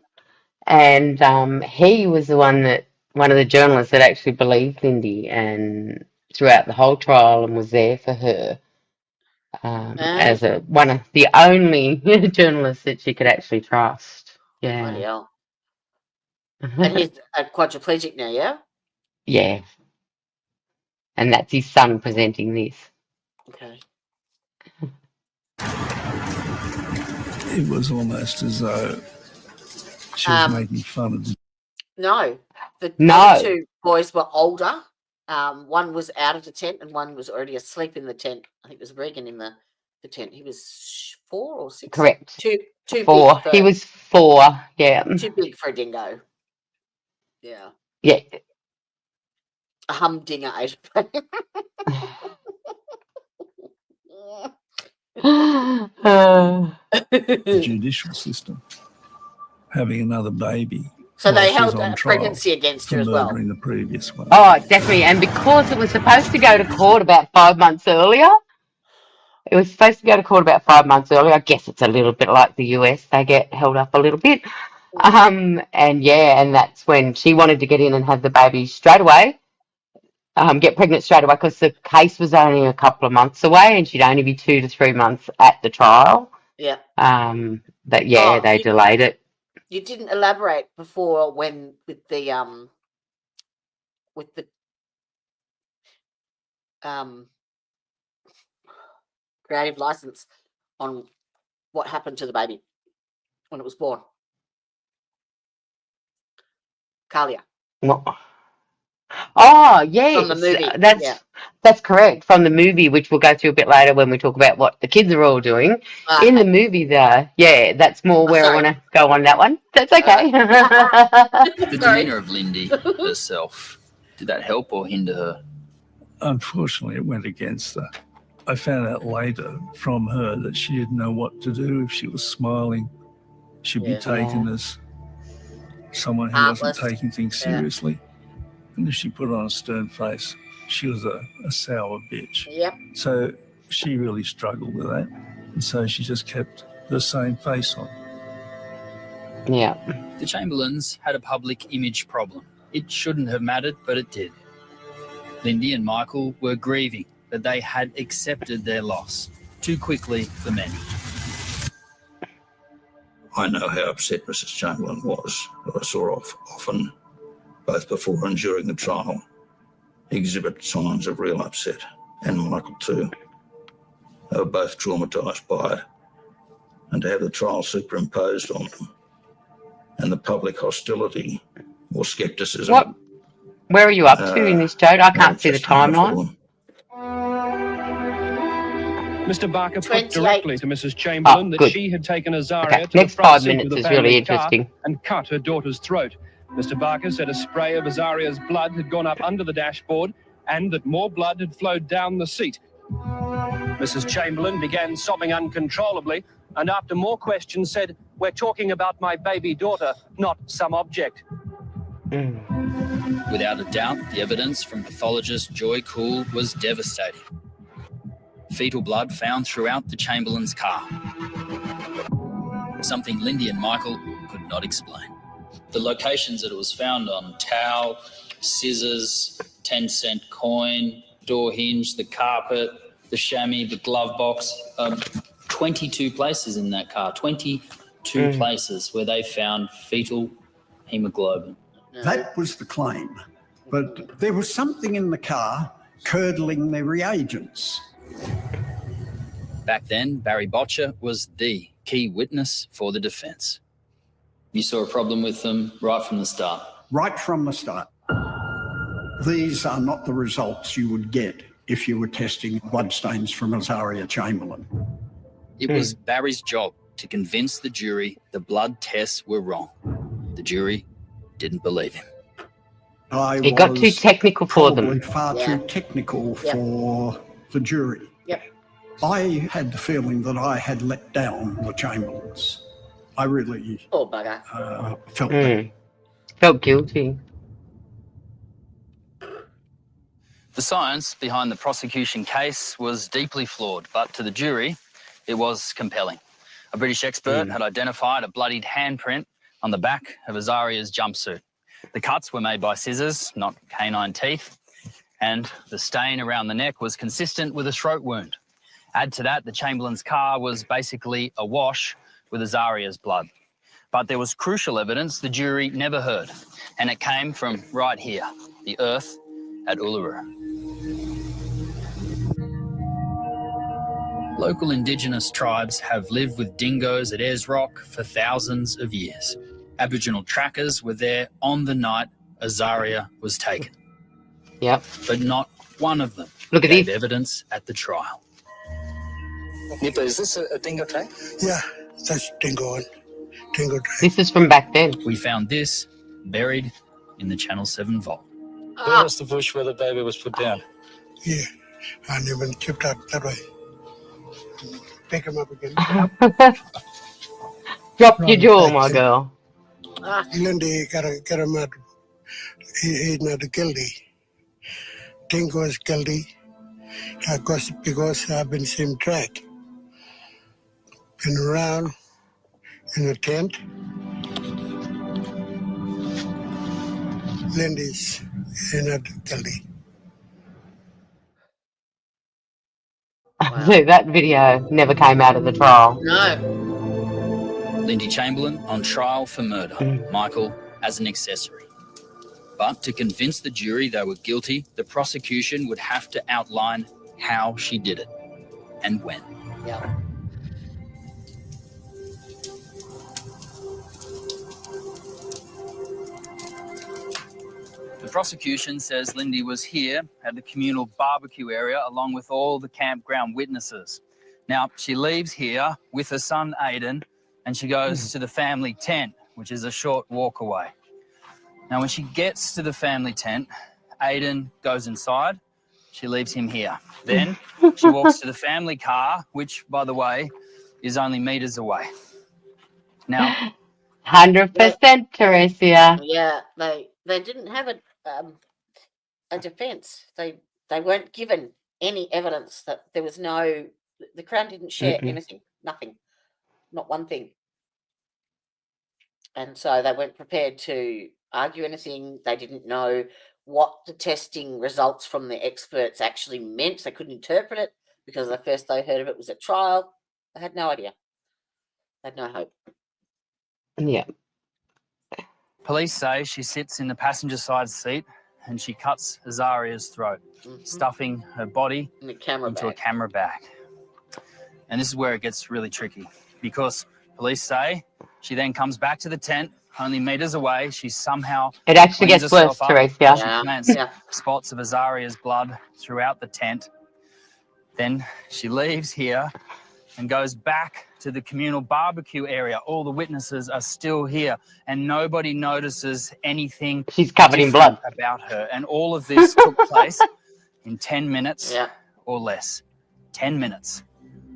Speaker 2: And he was one of the journalists that actually believed Lindy and throughout the whole trial and was there for her as one of the only journalists that she could actually trust.
Speaker 3: Bloody
Speaker 2: Yeah.
Speaker 3: hell. And he's a quadriplegic now, yeah?
Speaker 2: Yeah. And that's his son presenting this.
Speaker 3: Okay.
Speaker 20: It was almost as though she was making fun of the...
Speaker 3: No, the
Speaker 2: No.
Speaker 3: other two boys were older. One was out of the tent and one was already asleep in the tent. I think it was Regan in the tent. He was 4 or 6.
Speaker 2: Correct.
Speaker 3: Too
Speaker 2: 4.
Speaker 3: big for,
Speaker 2: He was 4. Yeah.
Speaker 3: too big for a dingo. Yeah.
Speaker 2: Yeah.
Speaker 3: A humdinger.
Speaker 20: the judicial system, having another baby.
Speaker 3: So they
Speaker 20: while she's
Speaker 3: held
Speaker 20: on
Speaker 3: a
Speaker 20: trial
Speaker 3: pregnancy against
Speaker 20: for
Speaker 3: her as well.
Speaker 20: murdering the previous one.
Speaker 2: Oh, definitely. And because it was supposed to go to court about 5 months earlier, I guess it's a little bit like the US. They get held up a little bit. And that's when she wanted to get in and have the baby straight away, get pregnant straight away, because the case was only a couple of months away and she'd only be 2 to 3 months at the trial.
Speaker 3: Yeah.
Speaker 2: But they delayed it.
Speaker 3: You didn't elaborate before when with the creative license on what happened to the baby when it was born. Kalia.
Speaker 2: What? Oh, yes.
Speaker 3: From the movie.
Speaker 2: That's correct. From the movie, which we'll go through a bit later when we talk about what the kids are all doing. In the movie, though, that's more where I want to go on that one. That's okay.
Speaker 7: The demeanour of Lindy herself, did that help or hinder her?
Speaker 20: Unfortunately, it went against her. I found out later from her that she didn't know what to do. If she was smiling, she'd be taken as someone who wasn't taking things seriously. And if she put on a stern face, she was a sour bitch.
Speaker 3: Yep.
Speaker 20: So she really struggled with that. And so she just kept the same face on.
Speaker 2: Yeah.
Speaker 7: The Chamberlains had a public image problem. It shouldn't have mattered, but it did. Lindy and Michael were grieving that they had accepted their loss too quickly for many.
Speaker 16: I know how upset Mrs. Chamberlain was. I saw her often, both before and during the trial, exhibit signs of real upset, and Michael too. They were both traumatised by it, and to have the trial superimposed on them, and the public hostility or scepticism.
Speaker 2: Where are you up to in this, Jode? I can't see the timeline.
Speaker 5: Mr. Barker put directly to Mrs. Chamberlain that she had taken Azaria to the
Speaker 2: Next
Speaker 5: front
Speaker 2: 5
Speaker 5: seat
Speaker 2: minutes
Speaker 5: of the
Speaker 2: is
Speaker 5: family
Speaker 2: really
Speaker 5: car
Speaker 2: interesting.
Speaker 5: and cut her daughter's throat. Mr. Barker said a spray of Azaria's blood had gone up under the dashboard and that more blood had flowed down the seat. Mrs. Chamberlain began sobbing uncontrollably and after more questions said, "We're talking about my baby daughter, not some object."
Speaker 7: Without a doubt, the evidence from pathologist Joy Cool was devastating. Fetal blood found throughout the Chamberlain's car. Something Lindy and Michael could not explain. The locations that it was found on: towel, scissors, 10-cent coin, door hinge, the carpet, the chamois, the glove box. 22 places in that car, 22 places where they found fetal hemoglobin.
Speaker 4: That was the claim. But there was something in the car curdling the reagents.
Speaker 7: Back then, Barry Botcher was the key witness for the defence. You saw a problem with them right from the start?
Speaker 4: Right from the start. These are not the results you would get if you were testing bloodstains from Azaria Chamberlain.
Speaker 7: It was Barry's job to convince the jury the blood tests were wrong. The jury didn't believe him.
Speaker 2: It got too technical for them.
Speaker 4: Probably far too technical for the jury.
Speaker 3: Yep.
Speaker 4: I had the feeling that I had let down the Chamberlains. I really felt that.
Speaker 2: Felt guilty.
Speaker 7: The science behind the prosecution case was deeply flawed, but to the jury, it was compelling. A British expert had identified a bloodied handprint on the back of Azaria's jumpsuit. The cuts were made by scissors, not canine teeth, and the stain around the neck was consistent with a throat wound. Add to that, the Chamberlain's car was basically awash with Azaria's blood. But there was crucial evidence the jury never heard, and it came from right here, the earth at Uluru. Local Indigenous tribes have lived with dingoes at Ayers Rock for thousands of years. Aboriginal trackers were there on the night Azaria was taken.
Speaker 2: Yep.
Speaker 7: But not one of them
Speaker 2: Look at
Speaker 7: gave
Speaker 2: this.
Speaker 7: evidence at the trial.
Speaker 21: Nipper, is this a dingo track?
Speaker 22: Yeah, that's dingo track.
Speaker 2: This is from back then.
Speaker 7: We found this buried in the Channel 7 vault.
Speaker 21: Where was the bush where the baby was put down?
Speaker 22: Yeah, and even kept out that way. Pick him up again.
Speaker 2: Drop your jaw, my girl.
Speaker 22: Lindy got him out. He's not guilty. Dingo is guilty. Because I've been same track. Been around in a tent. Lindy's not guilty.
Speaker 2: So that video never came out of the trial.
Speaker 3: No.
Speaker 7: Lindy Chamberlain on trial for murder. Michael as an accessory. But to convince the jury they were guilty, the prosecution would have to outline how she did it and when.
Speaker 3: Yeah.
Speaker 7: The prosecution says Lindy was here at the communal barbecue area along with all the campground witnesses. Now, she leaves here with her son Aidan and she goes to the family tent, which is a short walk away. Now, when she gets to the family tent, Aidan goes inside. She leaves him here. Then she walks to the family car, which, by the way, is only meters away. Now,
Speaker 2: 100% Teresia.
Speaker 3: Yeah, they didn't have a defence. They weren't given any evidence that there was no. The Crown didn't share anything, nothing, not one thing, and so they weren't prepared to argue anything. They didn't know what the testing results from the experts actually meant. They couldn't interpret it because the first they heard of it was at trial. They had no idea. They had no hope.
Speaker 2: Yeah.
Speaker 7: police say she sits in the passenger side seat and she cuts Azaria's throat, stuffing her body into a camera bag. And this is where it gets really tricky because police say she then comes back to the tent, only meters away. She somehow
Speaker 2: It actually gets worse, Teresia.
Speaker 7: She plants spots of Azaria's blood throughout the tent. Then she leaves here and goes back to the communal barbecue area. All the witnesses are still here and nobody notices anything
Speaker 2: She's covered in blood
Speaker 7: about her. And all of this took place in 10 minutes or less. 10 minutes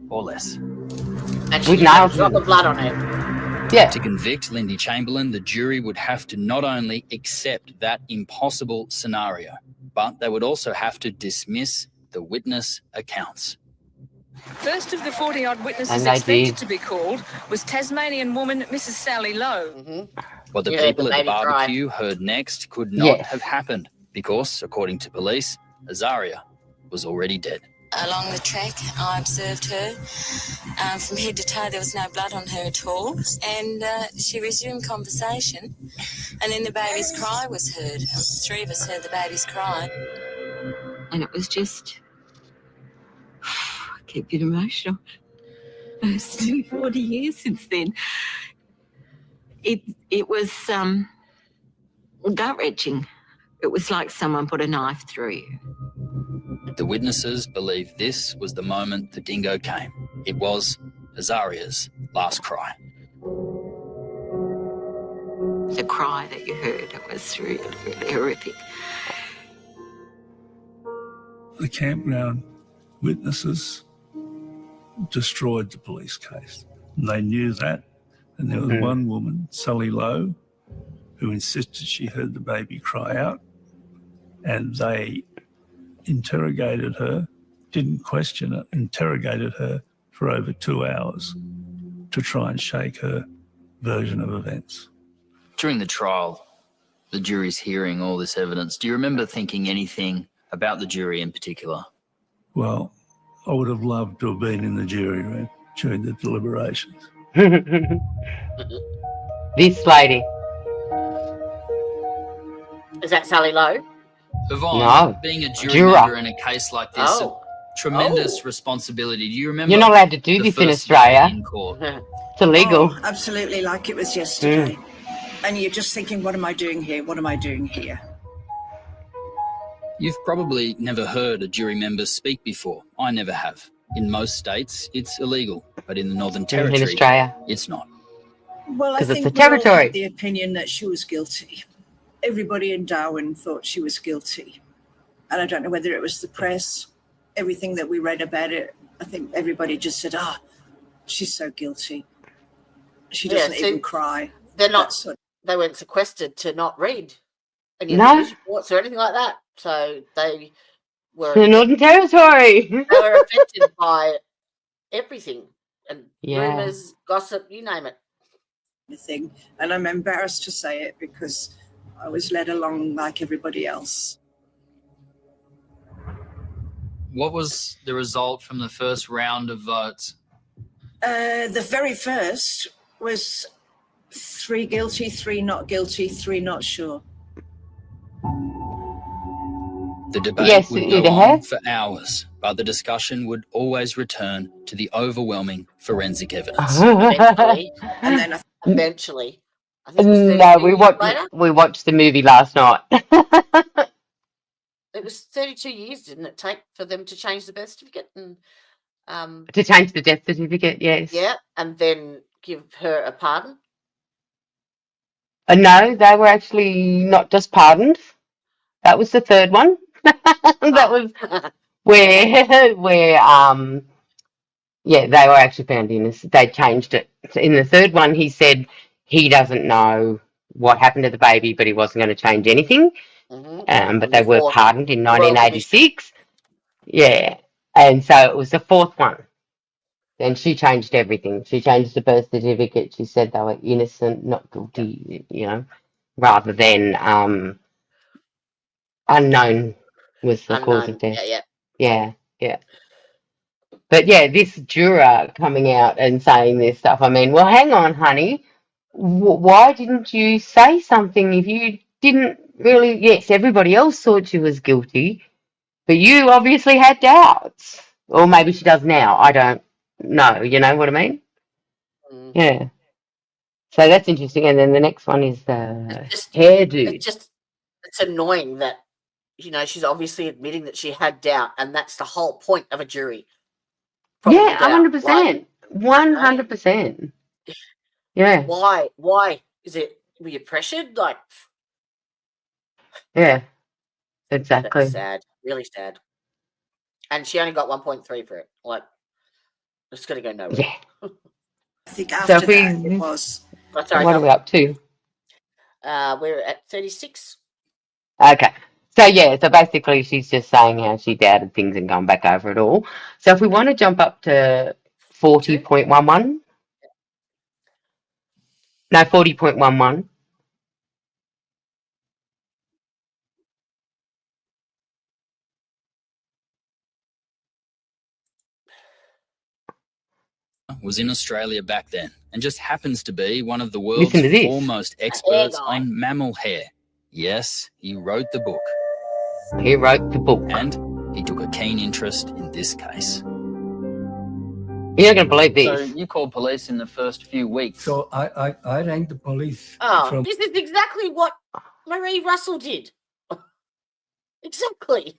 Speaker 7: or less.
Speaker 3: And she didn't have a drop of blood on her.
Speaker 2: Yeah.
Speaker 7: To convict Lindy Chamberlain, the jury would have to not only accept that impossible scenario, but they would also have to dismiss the witness accounts.
Speaker 19: First of the 40-odd witnesses
Speaker 7: And they
Speaker 19: expected
Speaker 7: did.
Speaker 19: to be called was Tasmanian woman Mrs. Sally Lowe.
Speaker 7: What the
Speaker 19: You heard
Speaker 7: people
Speaker 19: the
Speaker 7: at the
Speaker 19: baby cry.
Speaker 7: barbecue heard next could not have happened because, according to police, Azaria was already dead.
Speaker 10: Along the track, I observed her. From head to toe, there was no blood on her at all. And she resumed conversation. And then the baby's cry was heard. The three of us heard the baby's cry. And it was just... I keep getting emotional. It's been 40 years since then. It was gut-wrenching. It was like someone put a knife through you.
Speaker 7: The witnesses believe this was the moment the dingo came. It was Azaria's last cry.
Speaker 10: The cry that you heard, it was really, really horrific.
Speaker 20: The campground witnesses destroyed the police case. And they knew that. And there was one woman, Sally Lowe, who insisted she heard the baby cry out. And they interrogated her, didn't question it, interrogated her for over 2 hours to try and shake her version of events.
Speaker 7: During the trial, the jury's hearing all this evidence. Do you remember thinking anything about the jury in particular?
Speaker 20: Well, I would have loved to have been in the jury room during the deliberations.
Speaker 2: This lady.
Speaker 3: Is that Sally Lowe?
Speaker 7: Yvonne,
Speaker 2: No.
Speaker 7: being a jury
Speaker 2: Juror.
Speaker 7: member in a case like this, Tremendous responsibility. Do you remember?
Speaker 2: You're not allowed to do
Speaker 7: the
Speaker 2: this in
Speaker 7: first night
Speaker 2: Australia.
Speaker 7: in court?
Speaker 2: It's illegal.
Speaker 1: Oh, absolutely, like it was yesterday. And you're just thinking, what am I doing here? What am I doing here?
Speaker 7: You've probably never heard a jury member speak before. I never have. In most states, it's illegal, but in the Northern Territory,
Speaker 2: in Australia,
Speaker 7: it's not.
Speaker 1: Well, I
Speaker 2: 'Cause it's
Speaker 1: think
Speaker 2: a
Speaker 1: we all
Speaker 2: territory.
Speaker 1: had the opinion that she was guilty. Everybody in Darwin thought she was guilty. And I don't know whether it was the press, everything that we read about it. I think everybody just said, she's so guilty. She doesn't even cry.
Speaker 3: They're not. They weren't sequestered to not read any of
Speaker 2: No.
Speaker 3: the news reports or anything like that. So they were
Speaker 2: The Northern Territory.
Speaker 3: they were affected by everything and
Speaker 2: Yeah.
Speaker 3: rumours, gossip, you name it.
Speaker 1: Thing. And I'm embarrassed to say it because I was led along like everybody else.
Speaker 7: What was the result from the first round of votes?
Speaker 1: The very first was 3 guilty, 3 not guilty, 3 not sure.
Speaker 7: The debate
Speaker 2: Yes,
Speaker 7: would
Speaker 2: it
Speaker 7: go on
Speaker 2: has.
Speaker 7: for hours, but the discussion would always return to the overwhelming forensic evidence.
Speaker 3: Eventually, and then eventually, I think it was 32
Speaker 2: No,
Speaker 3: years later.
Speaker 2: we watched the movie last night.
Speaker 3: It was 32 years, didn't it take for them to change the birth certificate and
Speaker 2: To change the death certificate, yes.
Speaker 3: yeah, and then give her a pardon?
Speaker 2: No, they were actually not just pardoned. That was the third one. That was where they were actually found innocent. They changed it. So in the third one, he said he doesn't know what happened to the baby, but he wasn't going to change anything. But they were pardoned in 1986. Yeah. And so it was the fourth one. Then she changed everything. She changed the birth certificate. She said they were innocent, not guilty, rather than unknown was the cause of death. Yeah. But yeah, this juror coming out and saying this stuff, I mean, well, hang on, honey. Why didn't you say something if you didn't really? Yes, everybody else thought she was guilty, but you obviously had doubts. Or maybe she does now. I don't know. You know what I mean? Yeah. So that's interesting. And then the next one is the hairdo.
Speaker 3: It's annoying that, she's obviously admitting that she had doubt, and that's the whole point of a jury.
Speaker 2: Yeah, 100%. 100%. Yeah.
Speaker 3: Why? Were you pressured? Like,
Speaker 2: yeah, exactly.
Speaker 3: that's sad. Really sad. And she only got 1.3 for it. Like, it's going to go nowhere.
Speaker 2: Yeah.
Speaker 1: I think after
Speaker 2: So
Speaker 1: that it was.
Speaker 3: Oh, sorry,
Speaker 2: what are we up to?
Speaker 3: We're at 36.
Speaker 2: Okay. So basically she's just saying how she doubted things and gone back over it all. So if we want to jump up to 40.11. No, 40.11.
Speaker 7: Was in Australia back then and just happens to be one of the world's
Speaker 2: Listen to this.
Speaker 7: foremost experts on mammal hair. Yes, he wrote the book.
Speaker 2: He wrote the book.
Speaker 7: And he took a keen interest in this case.
Speaker 2: You're not going to believe this.
Speaker 7: So you called police in the first few weeks.
Speaker 12: So I rang the police.
Speaker 3: Oh, this is exactly what Marie Russell did. Exactly.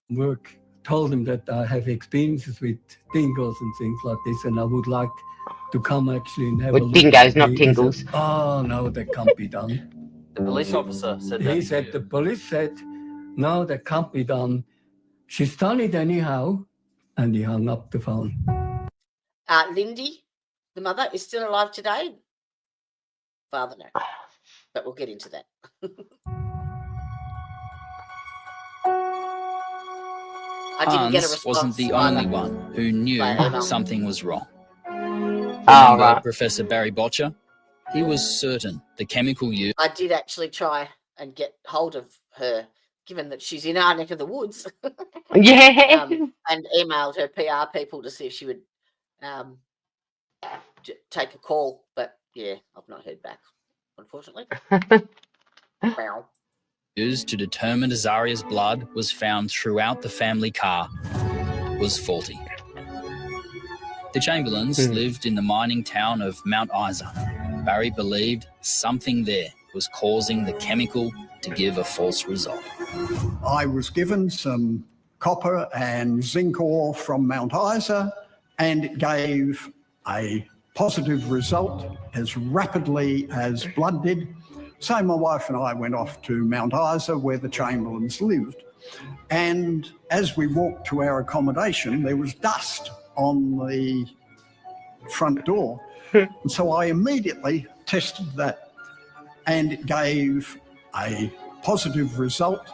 Speaker 12: Work told him that I have experiences with dingoes and things like this, and I would like to come actually and have a
Speaker 2: With
Speaker 12: look.
Speaker 2: dingoes, not
Speaker 12: He
Speaker 2: tingles.
Speaker 12: said, oh no, that can't be done.
Speaker 7: The police officer said that.
Speaker 12: He said the police said, no, that can't be done. She's done it anyhow, and he hung up the phone.
Speaker 3: Lindy, the mother, is still alive today. Father, no. But we'll get into that. I didn't get a
Speaker 7: Hans
Speaker 3: response.
Speaker 7: wasn't the only one who knew something was wrong.
Speaker 2: Oh,
Speaker 7: Remember Professor Barry Botcher? He was certain the chemical used.
Speaker 3: I did actually try and get hold of her, given that she's in our neck of the woods.
Speaker 2: Yeah.
Speaker 3: And emailed her PR people to see if she would take a call. But yeah, I've not heard back, unfortunately. Wow.
Speaker 7: used to determine Azaria's blood was found throughout the family car was faulty. The Chamberlains lived in the mining town of Mount Isa. Barry believed something there was causing the chemical to give a false result.
Speaker 4: I was given some copper and zinc ore from Mount Isa, and it gave a positive result as rapidly as blood did. So my wife and I went off to Mount Isa, where the Chamberlains lived. And as we walked to our accommodation, there was dust on the front door. And so I immediately tested that, and it gave a positive result.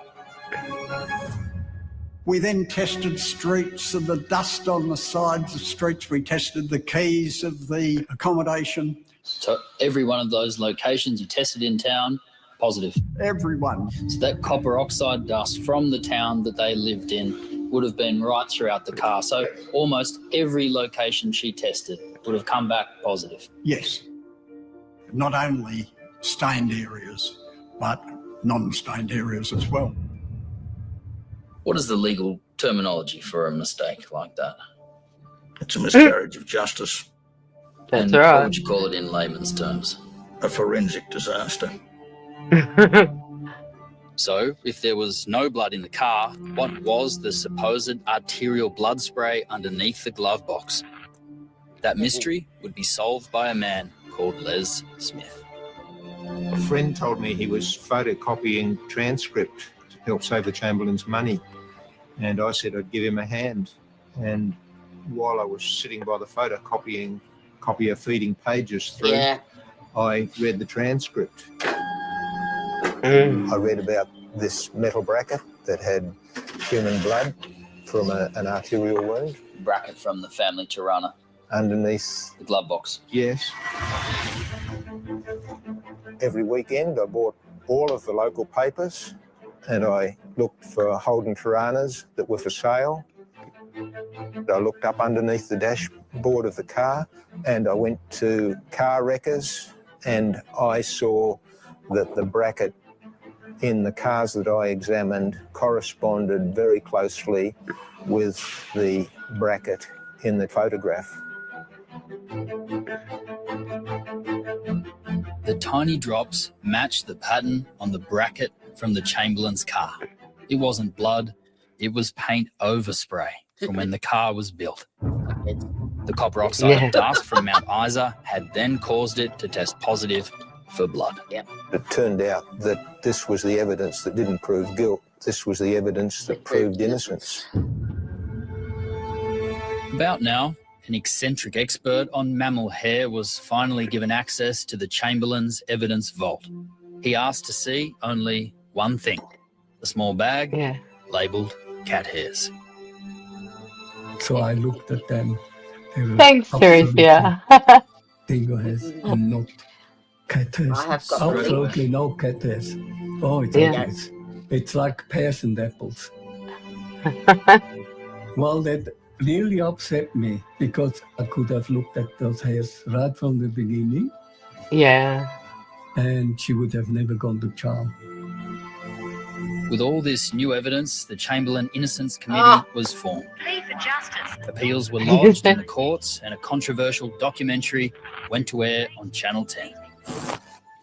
Speaker 4: We then tested streets and the dust on the sides of streets. We tested the keys of the accommodation.
Speaker 7: So every one of those locations you tested in town, positive?
Speaker 4: Everyone.
Speaker 7: So that copper oxide dust from the town that they lived in would have been right throughout the car. So almost every location she tested would have come back positive?
Speaker 4: Yes. Not only stained areas, but non-stained areas as well.
Speaker 7: What is the legal terminology for a mistake like that?
Speaker 16: It's a miscarriage of justice.
Speaker 7: That's right. What would you call it in layman's terms?
Speaker 16: A forensic disaster.
Speaker 7: So, if there was no blood in the car, what was the supposed arterial blood spray underneath the glove box? That mystery would be solved by a man called Les Smith.
Speaker 8: A friend told me he was photocopying transcript to help save the Chamberlains money. And I said I'd give him a hand. And while I was sitting by the copier feeding pages through, I read the transcript.
Speaker 11: I read about this metal bracket that had human blood from an arterial wound.
Speaker 7: Bracket from the family Tirana.
Speaker 11: Underneath
Speaker 7: the glove box.
Speaker 8: Yes.
Speaker 11: Every weekend I bought all of the local papers and I looked for Holden Tiranas that were for sale. I looked up underneath the dashboard of the car and I went to car wreckers and I saw that the bracket in the cars that I examined corresponded very closely with the bracket in the photograph.
Speaker 7: The tiny drops matched the pattern on the bracket from the Chamberlain's car. It wasn't blood, it was paint overspray from when the car was built. The copper oxide dust from Mount Isa had then caused it to test positive for blood.
Speaker 11: It turned out that this was the evidence that didn't prove guilt. This was the evidence that proved innocence.
Speaker 7: About now, an eccentric expert on mammal hair was finally given access to the Chamberlain's evidence vault. He asked to see only one thing, a small bag labelled cat hairs.
Speaker 12: So I looked at them.
Speaker 2: Thanks, Teresa.
Speaker 12: Dingo hairs and not cat hairs.
Speaker 3: I have got
Speaker 12: absolutely no cat hairs. Oh, it's like pears and apples. Well, that really upset me because I could have looked at those hairs right from the beginning.
Speaker 2: Yeah.
Speaker 12: And she would have never gone to trial.
Speaker 7: With all this new evidence, the Chamberlain Innocence Committee was formed.
Speaker 17: Plea for justice.
Speaker 7: Appeals were lodged in the courts and a controversial documentary went to air on Channel 10.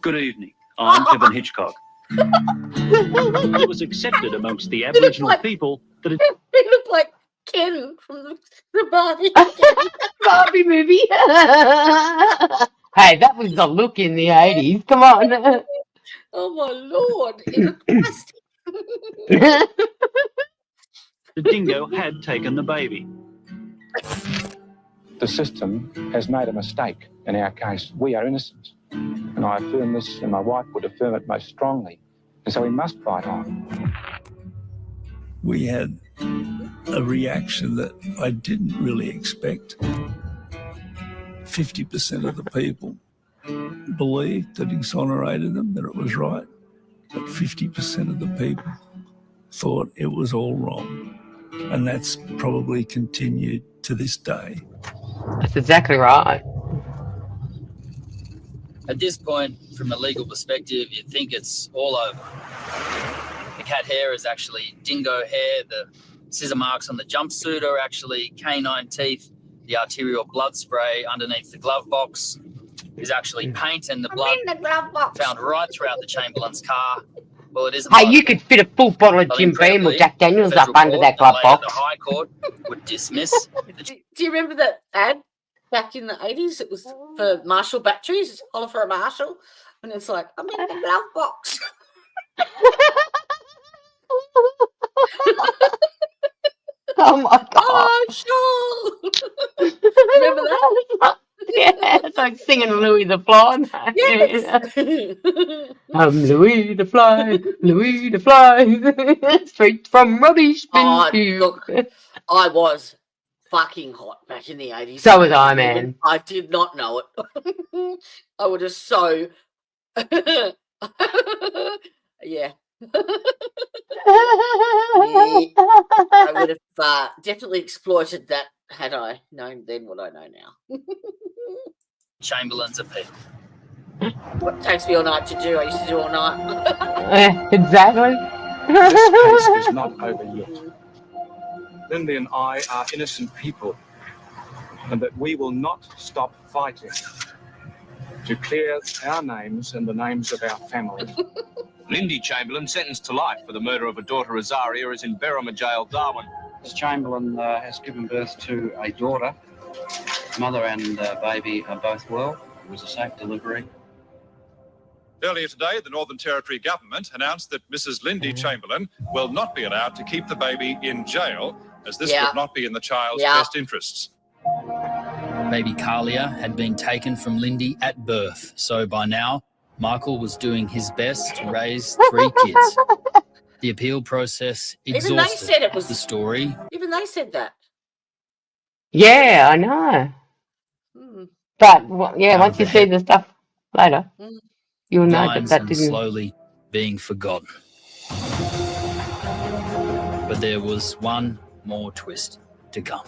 Speaker 23: Good evening. I'm Kevin Hitchcock. It was accepted amongst the Aboriginal people that it...
Speaker 3: They look like Ken from the Barbie.
Speaker 2: Barbie movie. Hey, that was the look in the 80s. Come on.
Speaker 3: Oh my Lord, it looked plastic.
Speaker 23: the dingo had taken the baby.
Speaker 9: The system has made a mistake in our case. We are innocent. And I affirm this, and my wife would affirm it most strongly. And so we must fight on.
Speaker 20: We had a reaction that I didn't really expect. 50% of the people believed that exonerated them, that it was right, but 50% of the people thought it was all wrong. And that's probably continued to this day.
Speaker 2: That's exactly right.
Speaker 7: At this point, from a legal perspective, you'd think it's all over. The cat hair is actually dingo hair. The scissor marks on the jumpsuit are actually canine teeth. The arterial blood spray underneath the glove box is actually paint, and the blood found right throughout the Chamberlain's car. Well, it isn't.
Speaker 2: Hey, you could fit a full bottle of Jim Beam or Jack Daniels up under that glove box.
Speaker 7: The High Court would dismiss.
Speaker 3: Do you remember that ad back in the 80s? It was for Marshall batteries, Oliver Marshall, and it's like, I'm in the glove box.
Speaker 2: Oh my god!
Speaker 3: Oh, sure. Remember that?
Speaker 2: Yeah, it's like singing Louis the Fly.
Speaker 3: Yes.
Speaker 2: I'm Louis the Fly, Louis the Fly, straight from rubbish bin.
Speaker 3: Look, I was fucking hot back in the 80s.
Speaker 2: So was I, man.
Speaker 3: I did not know it. I would have so... yeah. I would have definitely exploited that had I known then what I know now.
Speaker 7: Chamberlain's appeal.
Speaker 3: What takes me all night to do, I used to do all night.
Speaker 2: Exactly.
Speaker 9: This case is not over yet. Lindy and I are innocent people, and that we will not stop fighting to clear our names and the names of our family.
Speaker 5: Lindy Chamberlain, sentenced to life for the murder of a daughter, Azaria, is in Berrima Jail, Darwin.
Speaker 21: Miss Chamberlain has given birth to a daughter. Mother and baby are both well. It was a safe delivery.
Speaker 6: Earlier today, the Northern Territory government announced that Mrs. Lindy Chamberlain will not be allowed to keep the baby in jail, as this would not be in the child's best interests.
Speaker 7: Baby Carlia had been taken from Lindy at birth, so by now, Michael was doing his best to raise 3 kids. The appeal process exhausted
Speaker 3: Even they said it was
Speaker 7: the story.
Speaker 3: Even they said that.
Speaker 2: Yeah, I know. But once you see the stuff later, you'll know
Speaker 7: Lines
Speaker 2: that
Speaker 7: and
Speaker 2: didn't.
Speaker 7: slowly being forgotten. But there was one more twist to come.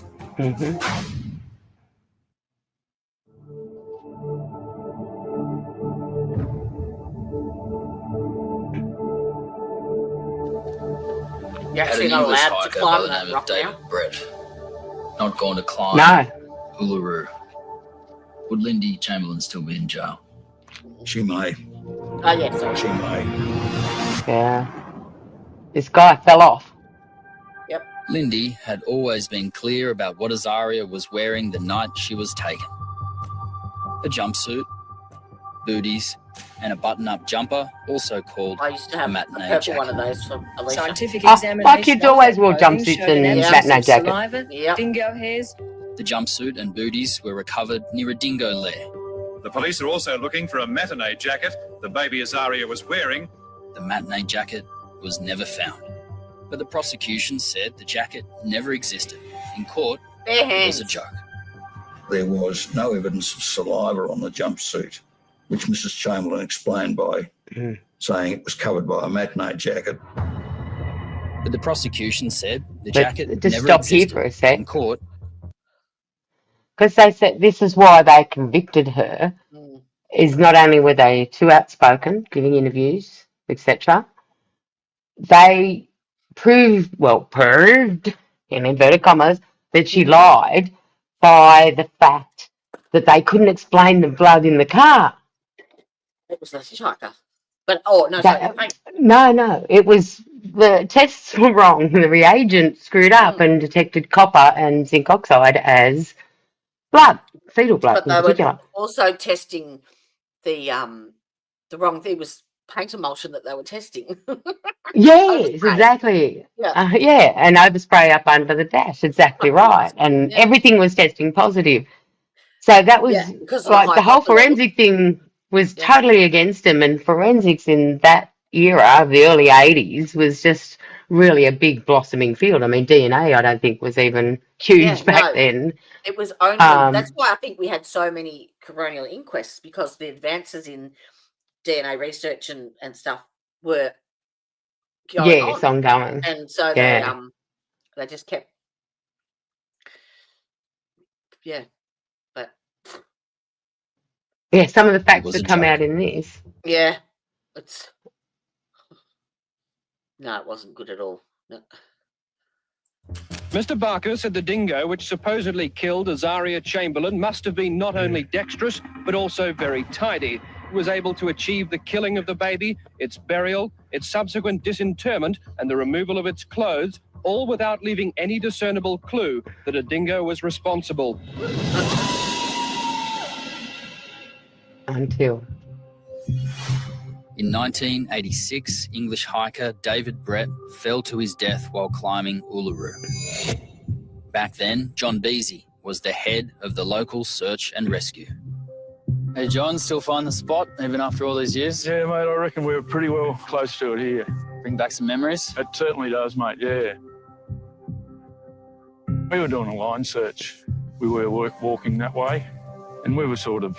Speaker 3: You're
Speaker 7: Had
Speaker 3: actually
Speaker 7: an
Speaker 3: not
Speaker 7: English
Speaker 3: allowed to
Speaker 7: hiker by
Speaker 3: climb
Speaker 7: the
Speaker 3: that
Speaker 7: name of
Speaker 3: rock
Speaker 7: David
Speaker 3: now.
Speaker 7: Brett. Not going to climb
Speaker 2: No.
Speaker 7: Uluru. Would Lindy Chamberlain still be in jail?
Speaker 16: She may.
Speaker 3: Oh, yeah, sorry.
Speaker 16: She may.
Speaker 2: Yeah. This guy fell off.
Speaker 3: Yep.
Speaker 7: Lindy had always been clear about what Azaria was wearing the night she was taken. A jumpsuit, booties, and a button-up jumper, also called
Speaker 3: I used to
Speaker 7: a
Speaker 3: have a
Speaker 7: matinee
Speaker 3: purple
Speaker 7: jacket.
Speaker 3: one of those from Alicia.
Speaker 19: Scientific
Speaker 2: Oh,
Speaker 19: examination.
Speaker 2: my kids
Speaker 19: of
Speaker 2: always
Speaker 19: her
Speaker 2: wore
Speaker 19: clothing
Speaker 2: jumpsuits
Speaker 19: showed
Speaker 2: and
Speaker 19: an absence
Speaker 2: matinee
Speaker 19: of
Speaker 2: jackets.
Speaker 19: Saliva, dingo hairs.
Speaker 7: The jumpsuit and booties were recovered near a dingo lair.
Speaker 6: The police are also looking for a matinee jacket the baby Azaria was wearing.
Speaker 7: The matinee jacket was never found, but the prosecution said the jacket never existed. In court, it was a joke.
Speaker 16: There was no evidence of saliva on the jumpsuit, which Mrs. Chamberlain explained by saying it was covered by a matinee jacket.
Speaker 7: But the prosecution said the
Speaker 2: But
Speaker 7: jacket
Speaker 2: just
Speaker 7: never
Speaker 2: stop here
Speaker 7: existed.
Speaker 2: for a sec.
Speaker 7: In court,
Speaker 2: Because they said this is why they convicted her, is not only were they too outspoken, giving interviews, etc., they proved, in inverted commas, that she lied by the fact that they couldn't explain the blood in the car.
Speaker 3: It was the hitchhiker. But, no,
Speaker 2: No, it was, the tests were wrong. The reagent screwed up and detected copper and zinc oxide as blood, fetal blood
Speaker 3: But
Speaker 2: in
Speaker 3: they
Speaker 2: particular.
Speaker 3: were also testing the wrong thing. Was paint emulsion that they were testing.
Speaker 2: Yes, exactly.
Speaker 3: Yeah.
Speaker 2: And overspray up under the dash. Exactly right. And everything was testing positive. So that was
Speaker 3: because of
Speaker 2: like
Speaker 3: high
Speaker 2: the whole
Speaker 3: copper level.
Speaker 2: forensic thing was totally against them. And forensics in that era of the early 80s was just really a big blossoming field. I mean, DNA, I don't think was even huge back then.
Speaker 3: It was only, that's why I think we had so many coronial inquests, because the advances in DNA research and stuff were going on.
Speaker 2: Ongoing.
Speaker 3: And so they just kept, but
Speaker 2: some of the facts that come out in this.
Speaker 3: yeah, it's No, it wasn't good at all. No.
Speaker 5: Mr. Barker said the dingo, which supposedly killed Azaria Chamberlain, must have been not only dexterous, but also very tidy. It was able to achieve the killing of the baby, its burial, its subsequent disinterment, and the removal of its clothes, all without leaving any discernible clue that a dingo was responsible.
Speaker 2: Until.
Speaker 7: In 1986, English hiker David Brett fell to his death while climbing Uluru. Back then, John Beasy was the head of the local search and rescue. Hey, John, still find the spot even after all these years?
Speaker 20: Yeah, mate, I reckon we're pretty well close to it here.
Speaker 7: Bring back some memories?
Speaker 20: It certainly does, mate, yeah. We were doing a line search. We were walking that way, and we were sort of,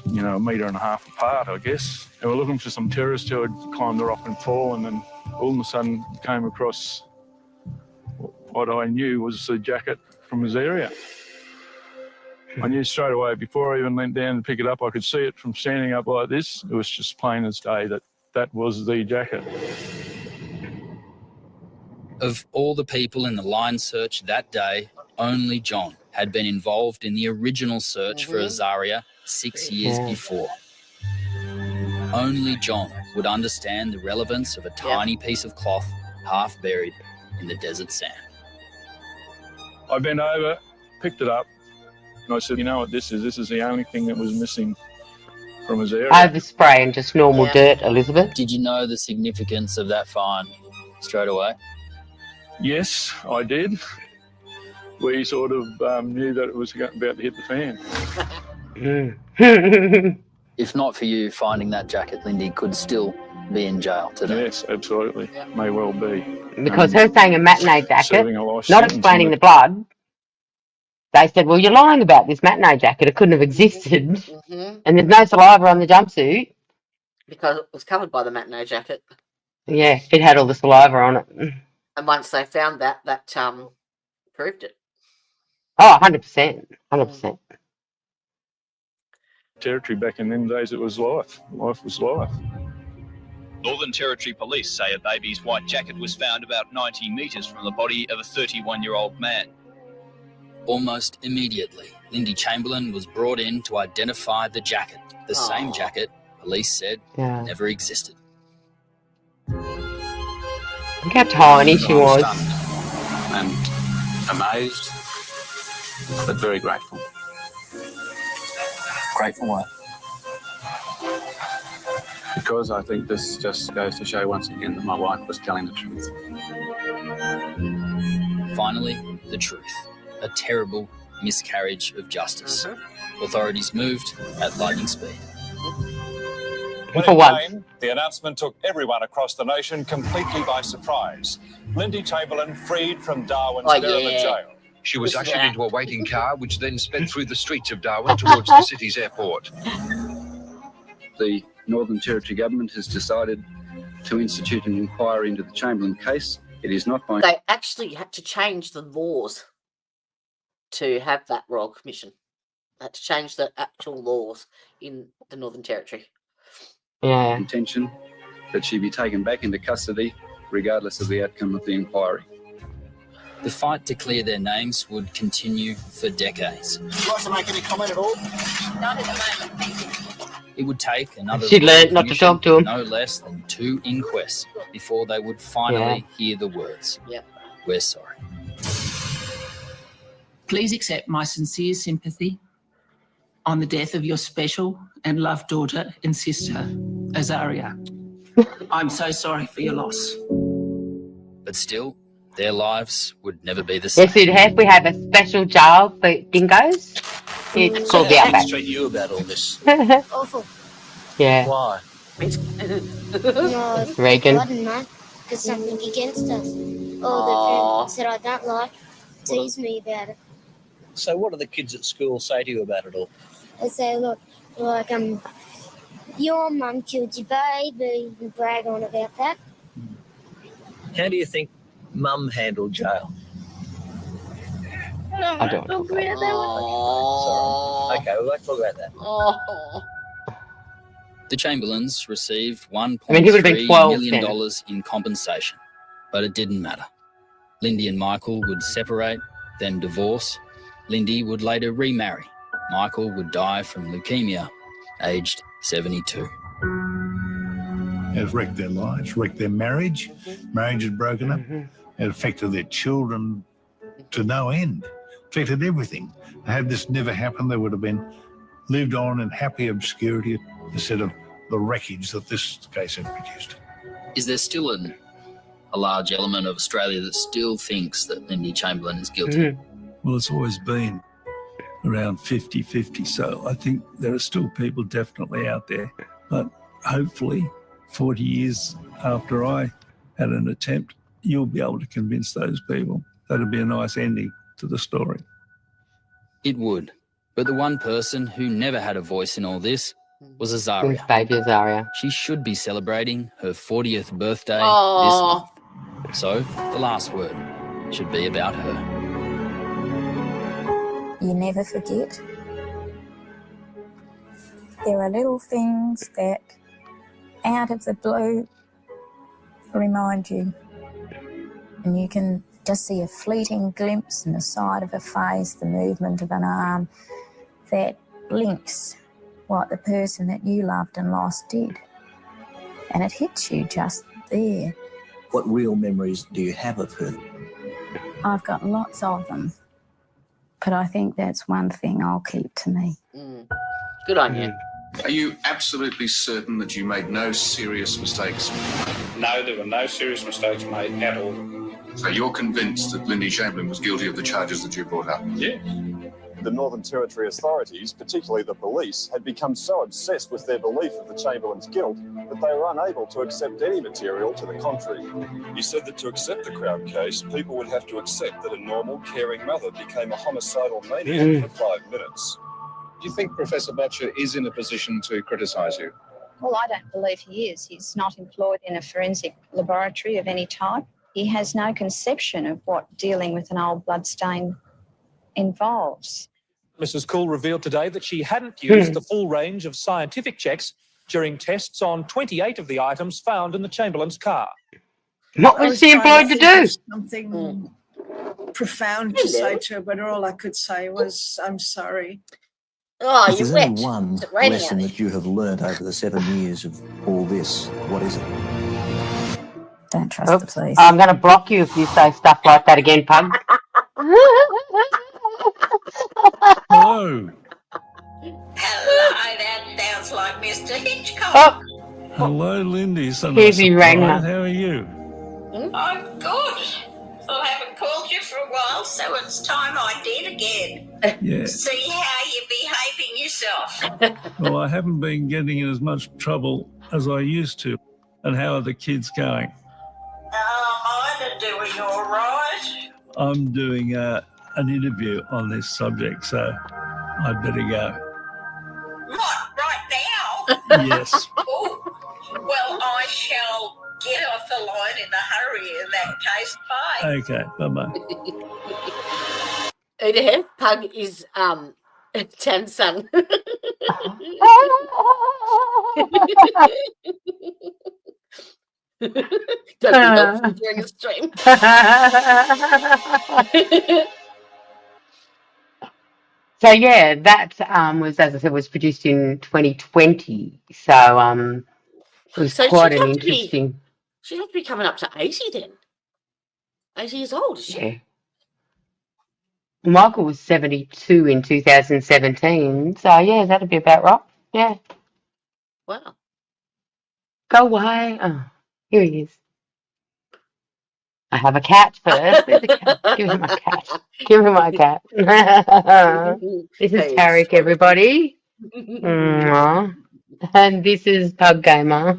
Speaker 20: you know, 1.5 meters apart, I guess. And we're looking for some terrorists who had climbed the rock and fallen, and all of a sudden came across what I knew was the jacket from his area. I knew straight away, before I even leant down to pick it up, I could see it from standing up like this. It was just plain as day that that was the jacket.
Speaker 7: Of all the people in the line search that day, only John had been involved in the original search for Azaria 6 years before. Only John would understand the relevance of a tiny piece of cloth half buried in the desert sand.
Speaker 20: I bent over, picked it up, and I said, you know what this is? This is the only thing that was missing from his area.
Speaker 2: Overspray and just normal dirt, Elizabeth.
Speaker 7: Did you know the significance of that find straight away?
Speaker 20: Yes, I did. We sort of knew that it was about to hit the fan.
Speaker 7: If not for you finding that jacket, Lindy could still be in jail today.
Speaker 20: Yes, absolutely. May well be.
Speaker 2: Because her saying a matinee jacket,
Speaker 20: serving a life
Speaker 2: not
Speaker 20: sentence
Speaker 2: explaining
Speaker 20: in
Speaker 2: the blood, they said, well, you're lying about this matinee jacket. It couldn't have existed. And there's no saliva on the jumpsuit.
Speaker 3: Because it was covered by the matinee jacket.
Speaker 2: Yeah, it had all the saliva on it.
Speaker 3: And once they found that proved it.
Speaker 2: Oh, 100%. 100%.
Speaker 20: Territory back in them days, it was life. Life was life.
Speaker 13: Northern Territory Police say a baby's white jacket was found about 90 metres from the body of a 31-year-old man.
Speaker 7: Almost immediately, Lindy Chamberlain was brought in to identify the jacket. The same jacket police said never existed.
Speaker 2: Look how tiny she was.
Speaker 21: And amazed, but very grateful. Grateful why? Because I think this just goes to show once again that my wife was telling the truth.
Speaker 7: Finally, the truth. A terrible miscarriage of justice. Authorities moved at lightning speed.
Speaker 6: When it came, the announcement took everyone across the nation completely by surprise. Lindy Chamberlain freed from Darwin's Berrimah jail.
Speaker 14: She was ushered into a waiting car, which then sped through the streets of Darwin towards the city's airport.
Speaker 21: The Northern Territory government has decided to institute an inquiry into the Chamberlain case. It is not by...
Speaker 3: They actually had to change the laws to have that Royal Commission. They had to change the actual laws in the Northern Territory.
Speaker 2: Yeah.
Speaker 21: Intention that she be taken back into custody regardless of the outcome of the inquiry.
Speaker 7: The fight to clear their names would continue for decades.
Speaker 15: Would you like to make any comment at all?
Speaker 18: Not at the moment, thank you.
Speaker 7: It would take another
Speaker 2: She learned not to talk to him.
Speaker 7: no less than 2 inquests before they would finally hear the words. We're sorry.
Speaker 24: Please accept my sincere sympathy on the death of your special and loved daughter and sister, Azaria. I'm so sorry for your loss.
Speaker 7: But still, their lives would never be the same.
Speaker 2: Yes, if we have a special jail for dingoes, it's called the Outback.
Speaker 21: Straight you about all this.
Speaker 17: Awful.
Speaker 2: Yeah.
Speaker 21: Why?
Speaker 17: No,
Speaker 2: Reagan.
Speaker 17: I don't know. Because something against us. All the friends that I don't like tease me about it.
Speaker 21: So what do the kids at school say to you about it all?
Speaker 17: They say, look, like, your mum killed your baby, and brag on about that.
Speaker 21: How do you think Mum handled jail?
Speaker 2: I don't know.
Speaker 21: Sorry. Okay, we'll talk about that.
Speaker 7: The Chamberlains received $1.3
Speaker 2: he would have been 12
Speaker 7: million
Speaker 2: then.
Speaker 7: in compensation. But it didn't matter. Lindy and Michael would separate, then divorce. Lindy would later remarry. Michael would die from leukemia, aged 72.
Speaker 20: It wrecked their lives, wrecked their marriage. Marriage had broken up. It affected their children to no end. Affected everything. Had this never happened, they would have been lived on in happy obscurity instead of the wreckage that this case had produced.
Speaker 7: Is there still a large element of Australia that still thinks that Lindy Chamberlain is guilty?
Speaker 20: Well, it's always been around 50-50, so I think there are still people definitely out there. But hopefully, 40 years after I had an attempt, you'll be able to convince those people. That'd be a nice ending to the story.
Speaker 7: It would. But the one person who never had a voice in all this was Azaria.
Speaker 2: With baby Azaria.
Speaker 7: She should be celebrating her 40th birthday this
Speaker 3: Oh,
Speaker 7: month. So the last word should be about her.
Speaker 1: You never forget. There are little things that, out of the blue, remind you. And you can just see a fleeting glimpse in the side of a face, the movement of an arm, that links what the person that you loved and lost did. And it hits you just there.
Speaker 10: What real memories do you have of her?
Speaker 1: I've got lots of them. But I think that's one thing I'll keep to me.
Speaker 3: good on you.
Speaker 15: Are you absolutely certain that you made no serious mistakes?
Speaker 9: No, there were no serious mistakes made at all.
Speaker 15: So you're convinced that Lindy Chamberlain was guilty of the charges that you brought up?
Speaker 9: Yeah.
Speaker 22: The Northern Territory authorities, particularly the police, had become so obsessed with their belief of the Chamberlain's guilt that they were unable to accept any material to the contrary.
Speaker 25: He said that to accept the Crown case, people would have to accept that a normal, caring mother became a homicidal maniac for 5 minutes.
Speaker 15: Do you think Professor Botcher is in a position to criticise you?
Speaker 1: Well, I don't believe he is. He's not employed in a forensic laboratory of any type. He has no conception of what dealing with an old bloodstain involves.
Speaker 5: Mrs. Cool revealed today that she hadn't used the full range of scientific checks during tests on 28 of the items found in the Chamberlain's car.
Speaker 2: What was she employed to do?
Speaker 26: Something profound to say to her, but all I could say was, I'm sorry.
Speaker 3: Oh,
Speaker 10: If there's only one lesson that you have learned over the 7 years of all this, what is it?
Speaker 1: Don't trust the police.
Speaker 2: I'm going to block you if you say stuff like that again, Pug.
Speaker 20: Hello.
Speaker 18: Hello, that sounds like Mr. Hitchcock.
Speaker 20: Hello, Lindy. So
Speaker 2: Here's
Speaker 20: nice
Speaker 2: he
Speaker 20: surprise.
Speaker 2: rang her.
Speaker 20: How are you?
Speaker 18: I'm good. I haven't called you for a while, so it's time I did again.
Speaker 20: Yeah.
Speaker 18: See how you're behaving yourself.
Speaker 20: Well, I haven't been getting in as much trouble as I used to. And how are the kids going?
Speaker 18: Mine are doing all right.
Speaker 20: I'm doing an interview on this subject, so I'd better go.
Speaker 18: What, right now?
Speaker 20: Yes.
Speaker 18: Oh, well, I shall get off the line in a hurry in that case. Bye.
Speaker 20: Okay, bye-bye.
Speaker 3: Yeah, Pug is Chan's son. Don't be helpful during a stream.
Speaker 2: So yeah, that was, as I said, was produced in 2020. So it was
Speaker 3: So
Speaker 2: quite
Speaker 3: she'd
Speaker 2: an
Speaker 3: have to be-
Speaker 2: interesting.
Speaker 3: She'd have to be coming up to 80 then. 80 years old, is she?
Speaker 2: Yeah. Michael was 72 in 2017. So yeah, that'd be about right. Yeah.
Speaker 3: Wow.
Speaker 2: Go away. Oh, here he is. I have a cat first. There's a cat. Give him my cat. Give him my cat. This is
Speaker 3: Hey,
Speaker 2: Tarek, everybody. Mwah. And this is Pug Gamer.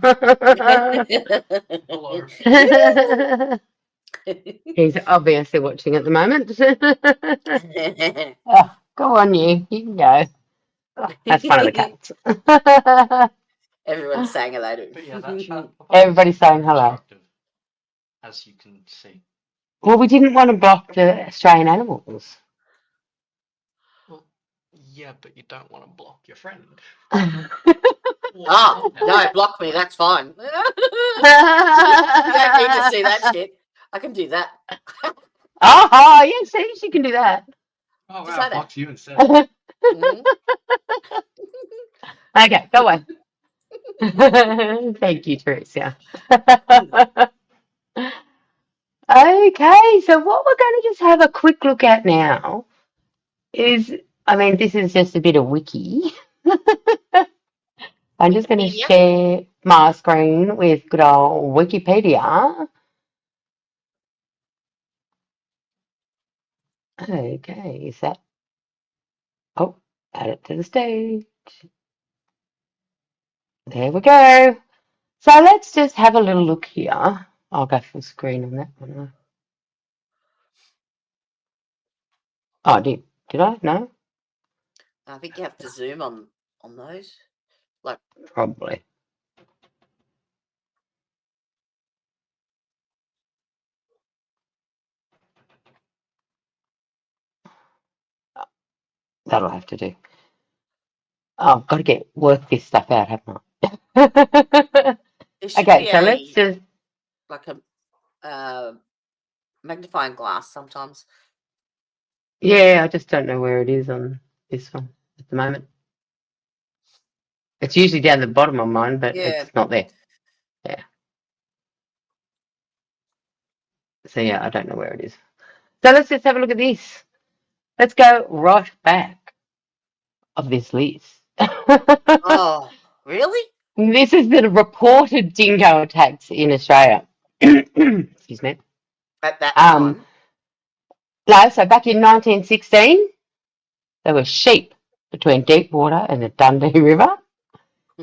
Speaker 2: He's obviously watching at the moment. Oh, go on, you. You can go. Oh, that's one of the cats.
Speaker 3: Everyone's saying hello to
Speaker 27: But yeah, that
Speaker 2: Everybody's saying hello.
Speaker 27: as you can see.
Speaker 2: Well, we didn't want to block the Australian animals.
Speaker 27: Yeah, but you don't want to block your friend.
Speaker 3: Oh, no, block me, that's fine. You don't need to see that shit. I can do that.
Speaker 2: Oh, yeah, see, she can do that.
Speaker 27: Oh,
Speaker 3: Just
Speaker 27: wow,
Speaker 3: like that.
Speaker 27: box you instead.
Speaker 3: Mhm.
Speaker 2: Okay, go on. Thank you, Teresa. Okay, so what we're going to just have a quick look at now is, I mean, this is just a bit of wiki. I'm just going to
Speaker 3: Wikipedia.
Speaker 2: share my screen with good old Wikipedia. Okay, is that? Oh, add it to the stage. There we go. So let's just have a little look here. I'll go full screen on that one. Oh, did I? No?
Speaker 3: I think you have to zoom on those. Like
Speaker 2: Probably. That'll have to do. Oh, I've got to work this stuff out, haven't I?
Speaker 3: there should
Speaker 2: Okay,
Speaker 3: be
Speaker 2: so let's just.
Speaker 3: like a magnifying glass sometimes.
Speaker 2: Yeah, I just don't know where it is on this one at the moment. It's usually down the bottom of mine, but
Speaker 3: Yeah.
Speaker 2: it's not there. Yeah. So yeah, I don't know where it is. So let's just have a look at this. Let's go right back of this list.
Speaker 3: Oh, really?
Speaker 2: This is the reported dingo attacks in Australia. Excuse me.
Speaker 3: At that time.
Speaker 2: No, so back in 1916, there were sheep between Deepwater and the Dundee River.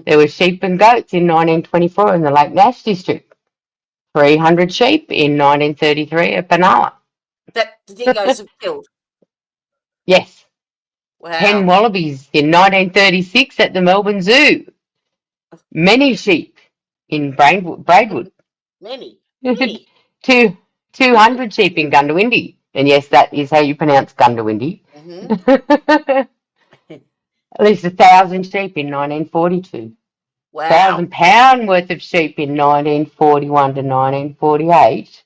Speaker 2: There were sheep and goats in 1924 in the Lake Nash district. 300 sheep in 1933 at Benalla.
Speaker 3: That the dingoes have killed.
Speaker 2: Yes.
Speaker 3: Wow.
Speaker 2: 10 wallabies in 1936 at the Melbourne Zoo. Many sheep in Braidwood.
Speaker 3: Many.
Speaker 2: 200 sheep in Gundawindi. And yes, that is how you pronounce Gundawindi.
Speaker 3: Mm-hmm.
Speaker 2: At least 1,000 sheep in 1942.
Speaker 3: Wow.
Speaker 2: 1,000 pound worth of sheep in 1941 to 1948.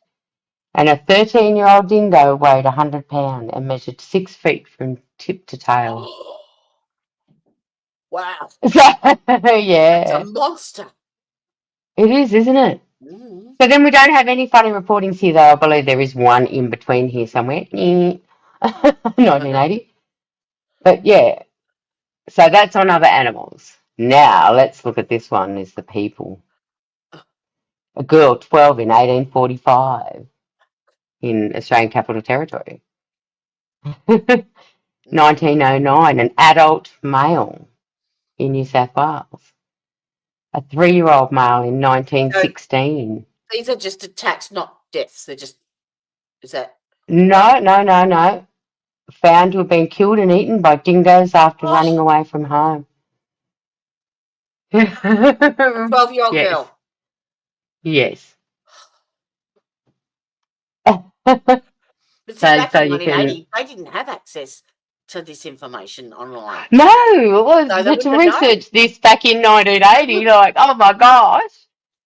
Speaker 2: And a 13-year-old dingo weighed 100 pound and measured 6 feet from tip to tail.
Speaker 3: Wow.
Speaker 2: Yeah.
Speaker 3: That's a monster.
Speaker 2: It is, isn't it?
Speaker 3: Mm-hmm.
Speaker 2: So then we don't have any funny reportings here, though. I believe there is one in between here somewhere. 1980. But yeah, so that's on other animals. Now let's look at this one, is the people. A girl, 12 in 1845 in Australian Capital Territory. 1909, an adult male in New South Wales. A 3-year-old male in 1916.
Speaker 3: These are just attacks, not deaths. They're just, is that?
Speaker 2: No. Found to have been killed and eaten by dingoes after running away from home.
Speaker 3: A 12-year-old girl.
Speaker 2: Yes.
Speaker 3: But see, back
Speaker 2: so
Speaker 3: in
Speaker 2: you
Speaker 3: 1980, they didn't have access to this information online.
Speaker 2: No, it was
Speaker 3: So
Speaker 2: to research this back in 1980. Like, oh my gosh.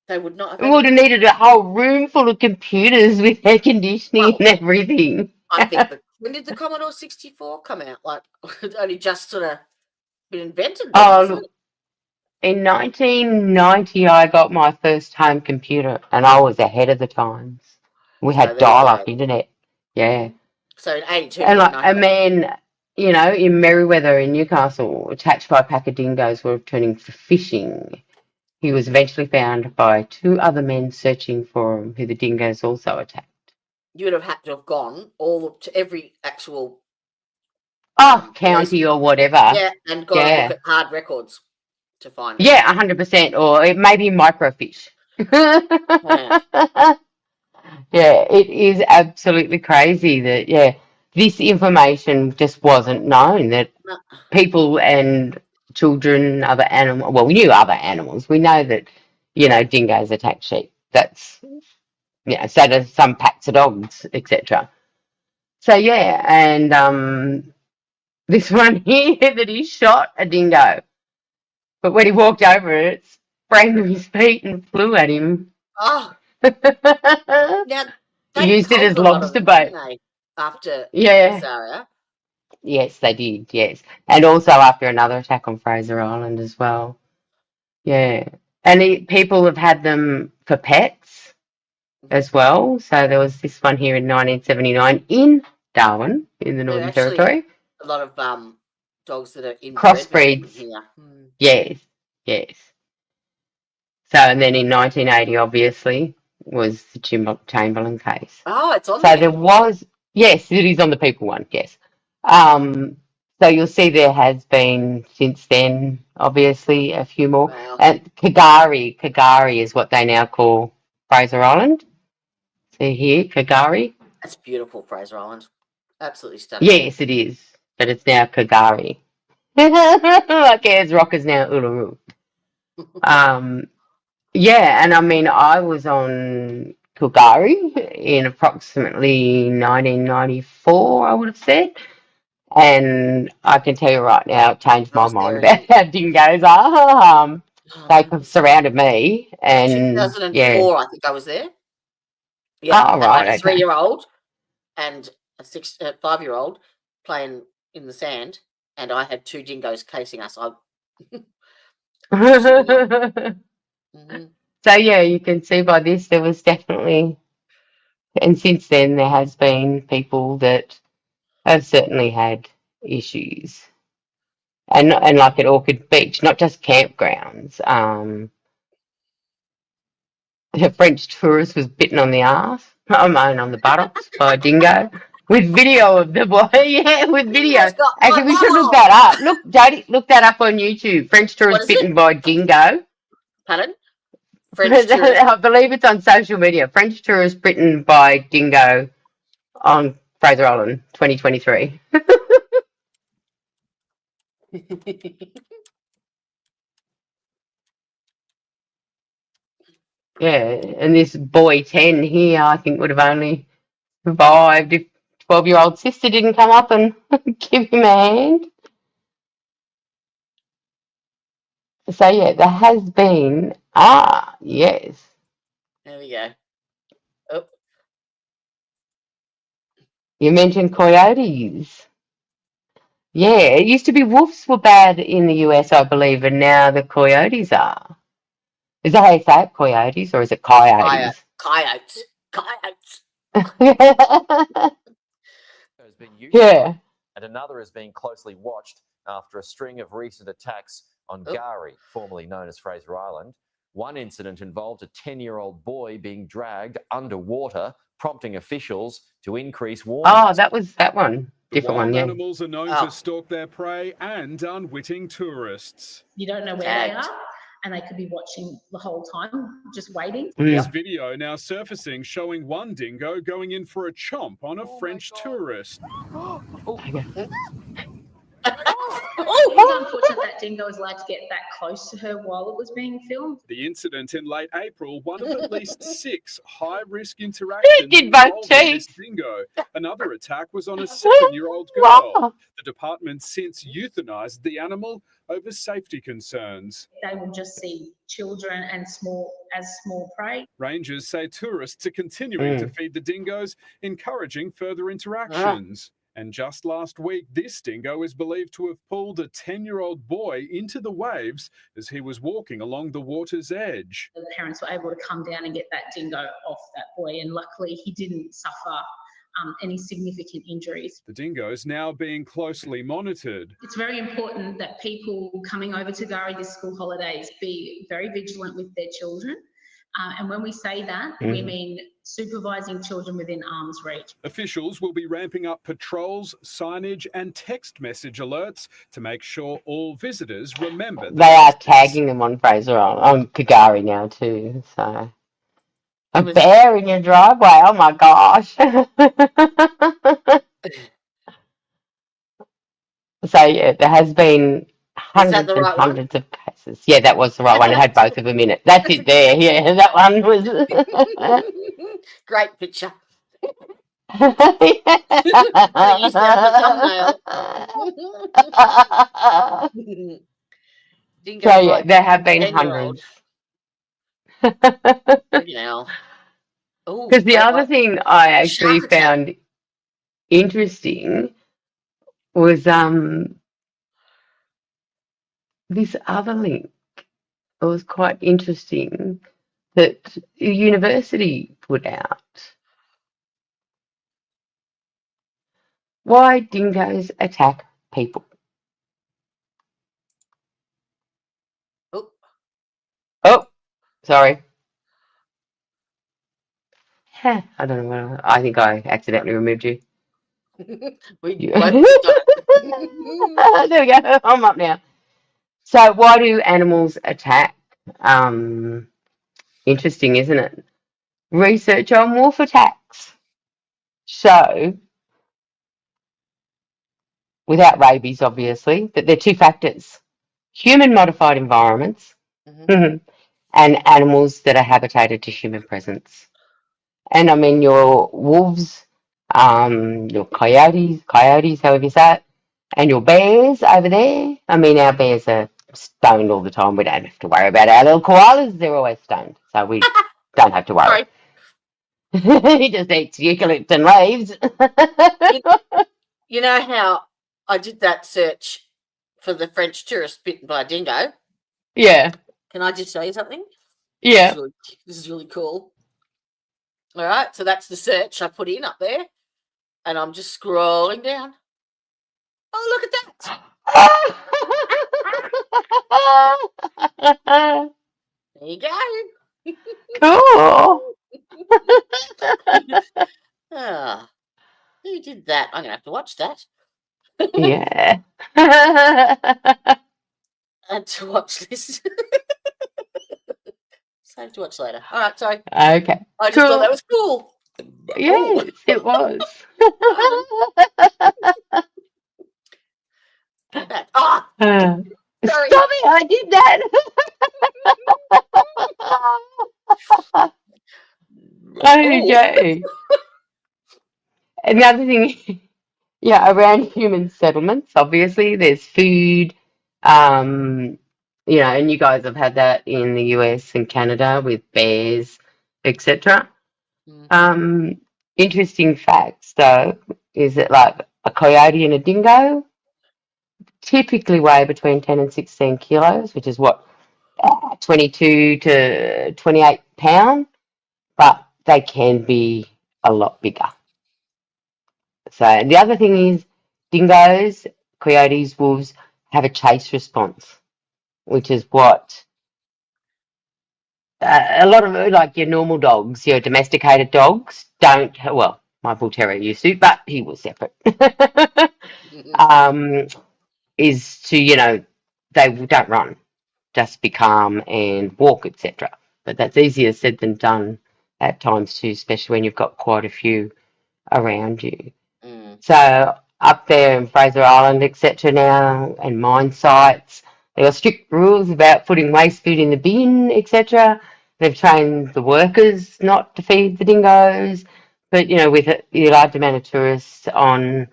Speaker 3: They would not have.
Speaker 2: We would have needed a whole room full of computers with air conditioning and everything.
Speaker 3: I think. When did the Commodore 64 come out? Like, it only just sort of been invented.
Speaker 2: Oh, in 1990, I got my first home computer, and I was ahead of the times. We had dial-up internet. Yeah.
Speaker 3: So in 82,
Speaker 2: and like a man, you know, in Merriweather in Newcastle, attached by a pack of dingoes, were returning for fishing. He was eventually found by 2 other men searching for him, who the dingoes also attacked.
Speaker 3: You would have had to have gone to every actual
Speaker 2: county or whatever.
Speaker 3: Yeah, and got to look at hard records to find it.
Speaker 2: Yeah, 100%, or it may be microfiche. Yeah, it is absolutely crazy that, this information just wasn't known, that people and children, other animals, well, we knew other animals. We know that, dingoes attack sheep. That's, so do some packs of dogs, etc. So, and this one here that he shot a dingo. But when he walked over it sprang to his feet and flew at him.
Speaker 3: Oh. Now, They
Speaker 2: used it
Speaker 3: culled
Speaker 2: as
Speaker 3: a lot of
Speaker 2: lobster
Speaker 3: them,
Speaker 2: bait.
Speaker 3: didn't they? After
Speaker 2: Yeah.
Speaker 3: Azaria.
Speaker 2: Yes, they did. Yes, and also after another attack on Fraser Island as well. Yeah, and people have had them for pets as well. So there was this one here in 1979 in Darwin, in the
Speaker 3: There are
Speaker 2: Northern
Speaker 3: actually
Speaker 2: Territory.
Speaker 3: a lot of dogs that are inbred
Speaker 2: Crossbreeds.
Speaker 3: here.
Speaker 2: Yes, yes. So, and then in 1980, obviously, was the Chamberlain case.
Speaker 3: Oh, it's on
Speaker 2: So
Speaker 3: there.
Speaker 2: there was, yes, it is on the people one, yes. So you'll see there has been since then, obviously, a few more.
Speaker 3: Wow.
Speaker 2: And Kagari is what they now call Fraser Island. See here, Kagari.
Speaker 3: That's beautiful, Fraser Island. Absolutely stunning.
Speaker 2: Yes, it is, but it's now Kagari. Like Ayers Rock is now Uluru. Yeah, and I mean, I was on Kagari in approximately 1994, I would have said. And I can tell you right now, it changed
Speaker 3: I
Speaker 2: my
Speaker 3: was
Speaker 2: mind
Speaker 3: there
Speaker 2: about how dingoes are. They surrounded me, and yeah.
Speaker 3: 2004, I think I was there. Yeah,
Speaker 2: Oh,
Speaker 3: and I had
Speaker 2: right,
Speaker 3: a
Speaker 2: okay.
Speaker 3: 3-year-old and a 5-year-old playing in the sand, and I had 2 dingoes casing us.
Speaker 2: So yeah, you can see by this there was definitely, and since then there has been people that have certainly had issues, and like at Orchid Beach, not just campgrounds. A French tourist was bitten on the arse, I mean on the buttocks by a dingo, with video of the boy. Yeah, with video.
Speaker 3: Dingo's got my
Speaker 2: Actually, we should look that up. Look, Jodie, look that up on YouTube. French
Speaker 3: What
Speaker 2: tourist
Speaker 3: is it?
Speaker 2: bitten by a dingo.
Speaker 3: Pardon? French tourist.
Speaker 2: I believe it's on social media. French tourist bitten by dingo on Fraser Island, 2023. Yeah, and this boy 10 here, I think, would have only survived if 12-year-old sister didn't come up and give him a hand. So yeah, there has been. Yes.
Speaker 3: There we go. Oh,
Speaker 2: You mentioned coyotes. Yeah, it used to be wolves were bad in the US, I believe, and now the coyotes are. Is that how you say it, coyotes, or is it coyotes?
Speaker 3: coyotes. Coyotes.
Speaker 4: Has been
Speaker 2: Yeah.
Speaker 4: and another is being closely watched after a string of recent attacks on Gari, formerly known as Fraser Island. One incident involved a 10-year-old boy being dragged underwater, prompting officials to increase warnings.
Speaker 2: Oh, that was that one. Different one, yeah.
Speaker 8: Animals are known to stalk their prey and unwitting tourists.
Speaker 11: You don't know where they are, and they could be watching the whole time, just waiting.
Speaker 8: There's video now surfacing showing one dingo going in for a chomp on a French tourist.
Speaker 11: It's unfortunate that dingo was allowed to get that close to her while it was being filmed.
Speaker 8: The incident in late April, one of at least 6 high-risk interactions
Speaker 2: did both
Speaker 8: involving this dingo. Another attack was on a 7-year-old girl. The department since euthanized the animal over safety concerns.
Speaker 11: They will just see children and small prey.
Speaker 8: Rangers say tourists are continuing to feed the dingoes, encouraging further interactions. And just last week, this dingo is believed to have pulled a 10-year-old boy into the waves as he was walking along the water's edge.
Speaker 11: The parents were able to come down and get that dingo off that boy, and luckily he didn't suffer any significant injuries.
Speaker 8: The dingo is now being closely monitored.
Speaker 11: It's very important that people coming over to Gari this school holidays be very vigilant with their children. And when we say that, we mean supervising children within arm's reach.
Speaker 8: Officials will be ramping up patrols, signage and text message alerts to make sure all visitors remember.
Speaker 2: They are tagging them on Fraser on Kagari now too. So a bear in your driveway. Oh my gosh. So yeah, there has been hundreds and hundreds of cases. Yeah, that was the right one. It had both of them in it. That's it there. Yeah, that one was.
Speaker 3: Great picture.
Speaker 2: So yeah, there have been hundreds.
Speaker 3: Oh,
Speaker 2: Because the
Speaker 3: don't
Speaker 2: other
Speaker 3: like
Speaker 2: thing I actually
Speaker 3: shark attack.
Speaker 2: found interesting was this other link. It was quite interesting that the university put out. Why dingoes attack people.
Speaker 3: Oh,
Speaker 2: Oh, sorry. I don't know what I think I accidentally removed you.
Speaker 3: we
Speaker 2: You-
Speaker 3: both clicked on it.
Speaker 2: There we go. I'm up now. So why do animals attack? Interesting, isn't it? Research on wolf attacks show, without rabies obviously, that there are two factors. Human modified environments and animals that are habitated to human presence. And I mean your wolves, your coyotes, however you say it, and your bears over there. I mean our bears are stoned all the time. We don't have to worry about our little koalas, they're always stoned. So we don't have to worry. He just eats eucalypt and leaves.
Speaker 3: You know how I did that search for the French tourist bitten by a dingo?
Speaker 2: Yeah.
Speaker 3: Can I just show you something?
Speaker 2: Yeah.
Speaker 3: This is really cool. All right, so that's the search I put in up there, and I'm just scrolling down. Oh, look at that! There you go.
Speaker 2: Cool.
Speaker 3: Ah, who did that? I'm gonna have to watch that.
Speaker 2: Yeah.
Speaker 3: And to watch this. Save to watch later. All right, sorry.
Speaker 2: Okay.
Speaker 3: I just thought that was cool.
Speaker 2: Yes, it was.
Speaker 3: Get back. Ah!
Speaker 2: Stop
Speaker 3: Sorry.
Speaker 2: it! I did that. Okay. And the other thing, yeah, around human settlements, obviously, there's food, and you guys have had that in the US and Canada with bears, etc. Interesting facts, though, is that like a coyote and a dingo typically weigh between 10 and 16 kilos, which is what, 22 to 28 pounds, but they can be a lot bigger. So and the other thing is dingoes, coyotes, wolves have a chase response, which is what a lot of like your normal dogs, your domesticated dogs don't. Well, my bull terrier used to, but he was separate. Is to they don't run, just be calm and walk, etc. But that's easier said than done at times too, especially when you've got quite a few around you. So up there in Fraser Island, etc. now, and mine sites, there are strict rules about putting waste food in the bin, etc. They've trained the workers not to feed the dingoes, but with the large amount of tourists on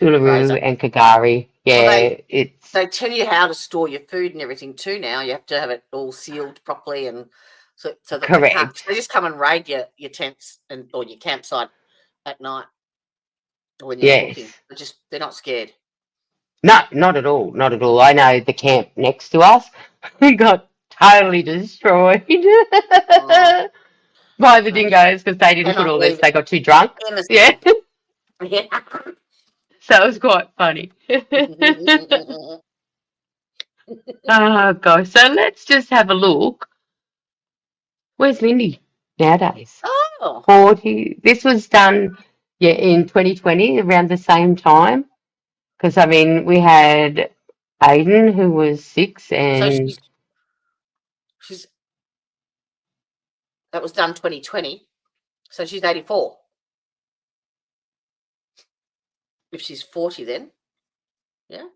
Speaker 2: Uluru and Kagari,
Speaker 3: They tell you how to store your food and everything too now. You have to have it all sealed properly, and so that
Speaker 2: correct.
Speaker 3: they just come and raid your tents or your campsite at night when you're looking. They're not scared.
Speaker 2: No, not at all. Not at all. I know the camp next to us got totally destroyed by the dingoes because they didn't put all this. They got too drunk. Yeah.
Speaker 3: Yeah.
Speaker 2: So it was quite funny. Oh gosh. So let's just have a look. Where's Lindy nowadays?
Speaker 3: Oh.
Speaker 2: 40. This was done in 2020 around the same time. Because we had Aiden who was 6 and
Speaker 3: So she's that was done 2020. So she's 84. If she's 40 then. Yeah.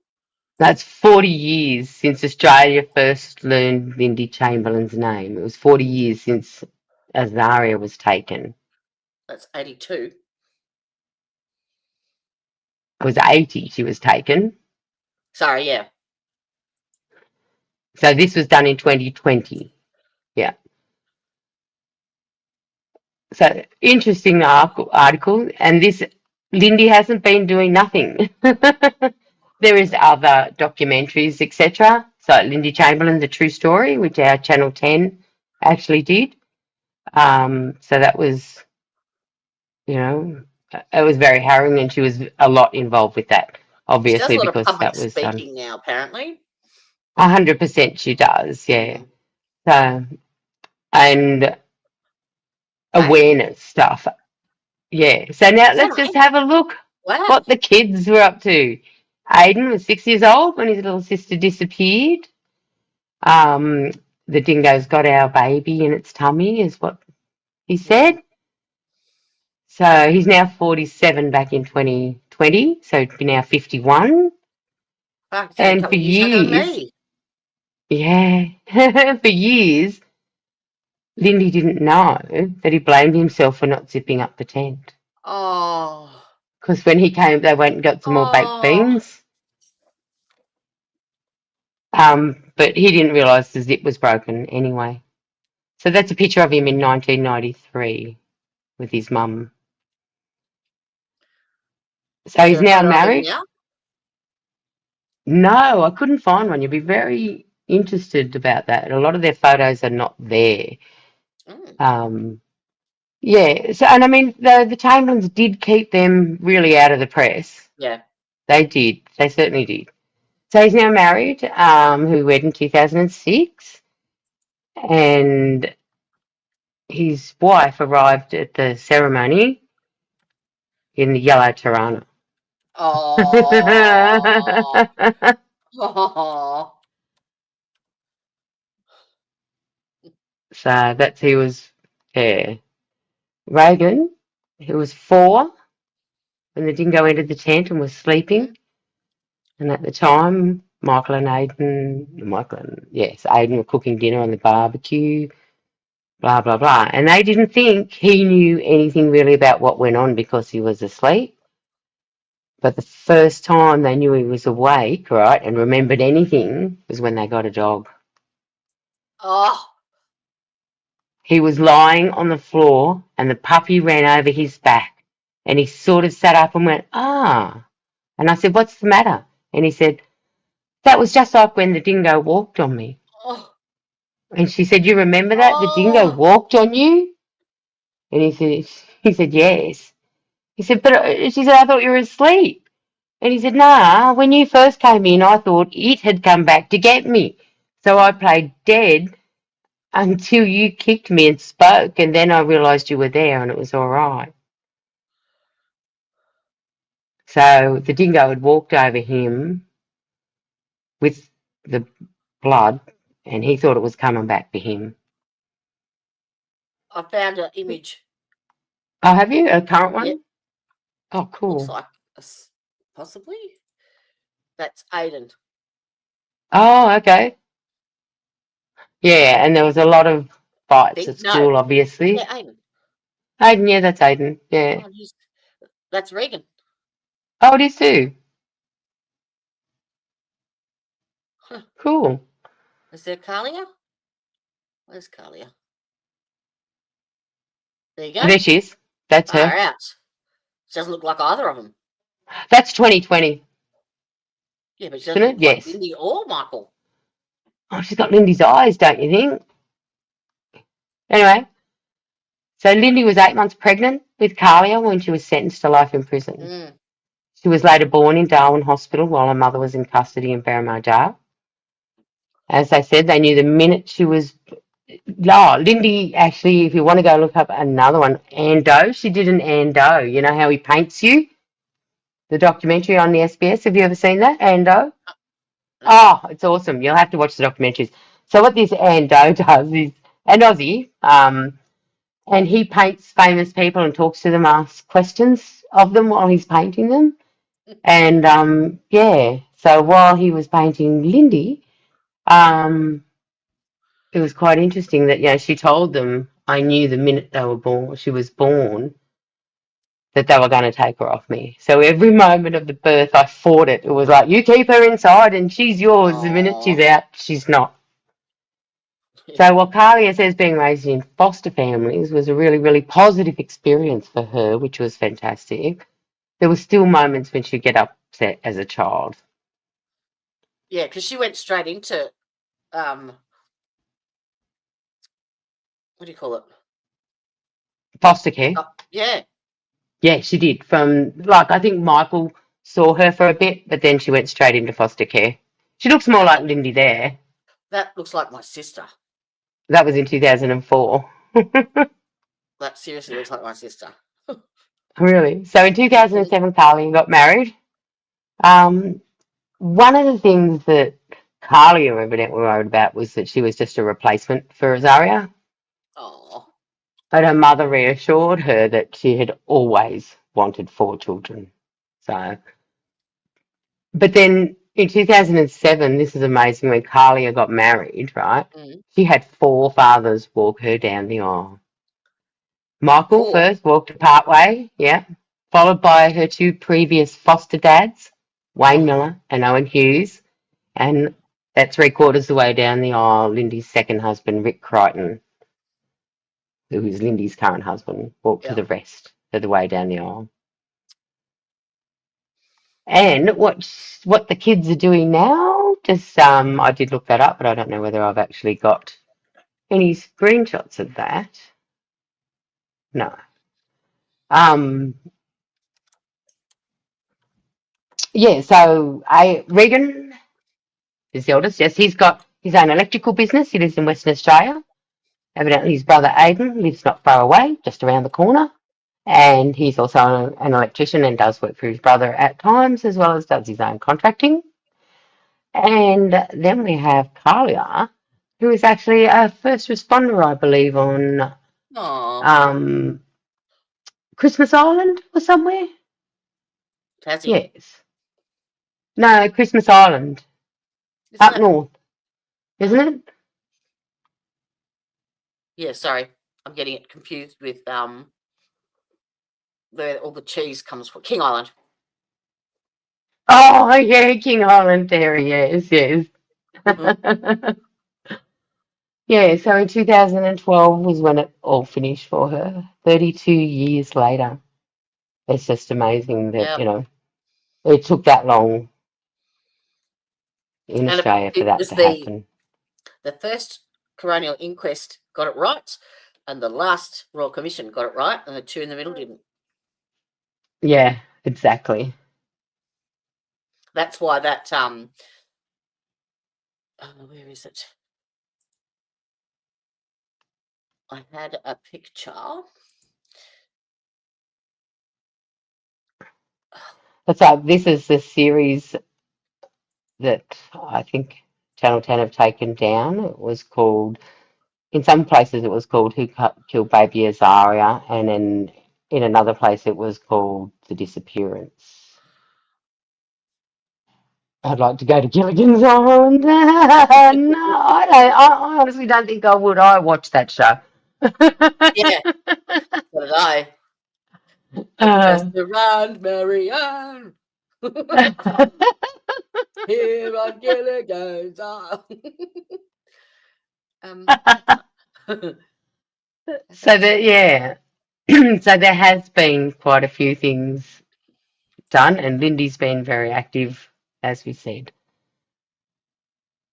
Speaker 2: that's 40 years since Australia first learned Lindy Chamberlain's name. It was 40 years since Azaria was taken.
Speaker 3: That's 82.
Speaker 2: It was 80 she was taken.
Speaker 3: Sorry, yeah.
Speaker 2: So this was done in 2020. Yeah. So interesting article, and this Lindy hasn't been doing nothing. There is other documentaries, etc. So Lindy Chamberlain, The True Story, which our Channel 10 actually did. So that was, it was very harrowing, and she was a lot involved with that,
Speaker 3: She does
Speaker 2: obviously,
Speaker 3: a lot of
Speaker 2: because
Speaker 3: public
Speaker 2: that was
Speaker 3: speaking now, apparently.
Speaker 2: 100% she does, yeah. So, and awareness stuff. Yeah. So now
Speaker 3: Is that
Speaker 2: let's just
Speaker 3: right?
Speaker 2: have a look
Speaker 3: Wow.
Speaker 2: what the kids were up to. Aiden was 6 years old when his little sister disappeared. The dingo's got our baby in its tummy, is what he said. So he's now 47 back in 2020, so he'd be now 51.
Speaker 3: Fuck, so a
Speaker 2: And
Speaker 3: couple
Speaker 2: for
Speaker 3: of years younger than
Speaker 2: years,
Speaker 3: me.
Speaker 2: yeah, for years, Lindy didn't know that he blamed himself for not zipping up the tent.
Speaker 3: Oh.
Speaker 2: Because when he came, they went and got some more baked beans. But he didn't realise the zip was broken anyway. So that's a picture of him in 1993 with his mum. So
Speaker 3: Is
Speaker 2: he's
Speaker 3: there a
Speaker 2: now
Speaker 3: photo of him
Speaker 2: married.
Speaker 3: now?
Speaker 2: No, I couldn't find one. You'd be very interested about that. A lot of their photos are not there. Yeah. So, and I mean, the Chamberlains did keep them really out of the press.
Speaker 3: Yeah.
Speaker 2: They did. They certainly did. So he's now married, who wed in 2006, and his wife arrived at the ceremony in the yellow Tirana.
Speaker 3: Oh. Oh.
Speaker 2: So that's he was. Yeah. Reagan, who was 4 when the dingo entered the tent and was sleeping, and at the time, Aiden were cooking dinner on the barbecue. Blah, blah, blah. And they didn't think he knew anything really about what went on because he was asleep. But the first time they knew he was awake, right, and remembered anything was when they got a dog.
Speaker 3: Oh.
Speaker 2: He was lying on the floor and the puppy ran over his back and he sort of sat up and went, ah. And I said, what's the matter? And he said, that was just like when the dingo walked on me.
Speaker 3: Oh.
Speaker 2: And she said, you remember that? The dingo walked on you? And he said, yes. He said, but she said, I thought you were asleep. And he said, nah, when you first came in, I thought it had come back to get me. So I played dead until you kicked me and spoke, and then I realised you were there and it was all right. So the dingo had walked over him with the blood, and he thought it was coming back to him.
Speaker 3: I found an image.
Speaker 2: Oh, have you? A current one?
Speaker 3: Yep.
Speaker 2: Oh, cool.
Speaker 3: Looks like possibly. That's Aiden.
Speaker 2: Oh, okay. Yeah, and there was a lot of fights at school, obviously.
Speaker 3: Yeah, Aiden.
Speaker 2: Aiden, yeah, that's Aiden. Yeah.
Speaker 3: Oh, that's Regan.
Speaker 2: Oh, it is too.
Speaker 3: Huh.
Speaker 2: Cool.
Speaker 3: Is there Kalia? Where's Kalia? There you go.
Speaker 2: There she is. That's her.
Speaker 3: Far out. Doesn't look like either of them.
Speaker 2: That's 2020.
Speaker 3: Yeah, but she doesn't look like Lindy or Michael.
Speaker 2: Oh, she's got Lindy's eyes, don't you think? Anyway, so Lindy was 8 months pregnant with Kalia when she was sentenced to life in prison. She was later born in Darwin Hospital while her mother was in custody in Berrimah Jail. As I said, they knew the minute she was... Oh, Lindy, actually, if you want to go look up another one, Ando, she did an Ando. You know how he paints you? The documentary on the SBS. Have you ever seen that, Ando? Oh, it's awesome. You'll have to watch the documentaries. So what this Ando does is, an Aussie, and he paints famous people and talks to them, asks questions of them while he's painting them. And, yeah, so while he was painting Lindy, it was quite interesting that, she told them, I knew the minute she was born, that they were going to take her off me. So every moment of the birth, I fought it. It was like, you keep her inside and she's yours. The minute she's out, she's not. So what Carlia says being raised in foster families was a really, really positive experience for her, which was fantastic. There were still moments when she'd get upset as a child.
Speaker 3: Yeah, because she went straight into what do you call it?
Speaker 2: Foster care.
Speaker 3: Yeah.
Speaker 2: Yeah, she did. From, like, I think Michael saw her for a bit, but then she went straight into foster care. She looks more like Lindy there.
Speaker 3: That looks like my sister.
Speaker 2: That was in 2004.
Speaker 3: That seriously looks like my sister.
Speaker 2: Really? So in 2007, Carly got married. One of the things that Carly evidently worried about was that she was just a replacement for Rosaria.
Speaker 3: Oh.
Speaker 2: But her mother reassured her that she had always wanted 4 children. So, but then in 2007, this is amazing, when Carlia got married, right? She had 4 fathers walk her down the aisle. Michael first walked part way, yeah, followed by her 2 previous foster dads, Wayne Miller and Owen Hughes, and at 3/4 the way down the aisle, Lindy's second husband, Rick Crichton, who is Lindy's current husband, walked to the rest of the way down the aisle. And what the kids are doing now, just I did look that up, but I don't know whether I've actually got any screenshots of that. No. Yeah, so Regan is the oldest. Yes, he's got his own electrical business. He lives in Western Australia. Evidently his brother Aidan lives not far away, just around the corner. And he's also an electrician and does work for his brother at times, as well as does his own contracting. And then we have Carlia, who is actually a first responder, I believe, on Christmas Island or somewhere.
Speaker 3: Tassie.
Speaker 2: Yes. No, Christmas Island. Up north. Isn't it?
Speaker 3: Yeah, sorry. I'm getting it confused with where all the cheese comes from. King Island.
Speaker 2: Oh, yeah, King Island there, yes. Yeah, so in 2012 was when it all finished for her. 32 years later. It's just amazing that, it took that long in Australia for that to happen.
Speaker 3: The first coronial inquest got it right, and the last Royal Commission got it right, and the 2 in the middle didn't.
Speaker 2: Yeah, exactly.
Speaker 3: That's why that where is it? I had a picture.
Speaker 2: So this is the series that I think Channel 10 have taken down. It was called, in some places it was called Who Killed Baby Azaria, and then in another place it was called The Disappearance. I'd like to go to Gilligan's Island. No, I don't. I honestly don't think I would. I watched that show.
Speaker 3: Yeah, so did I. Just around Marianne. Here on Gilligan's Island.
Speaker 2: So so there has been quite a few things done, and Lindy's been very active, as we said.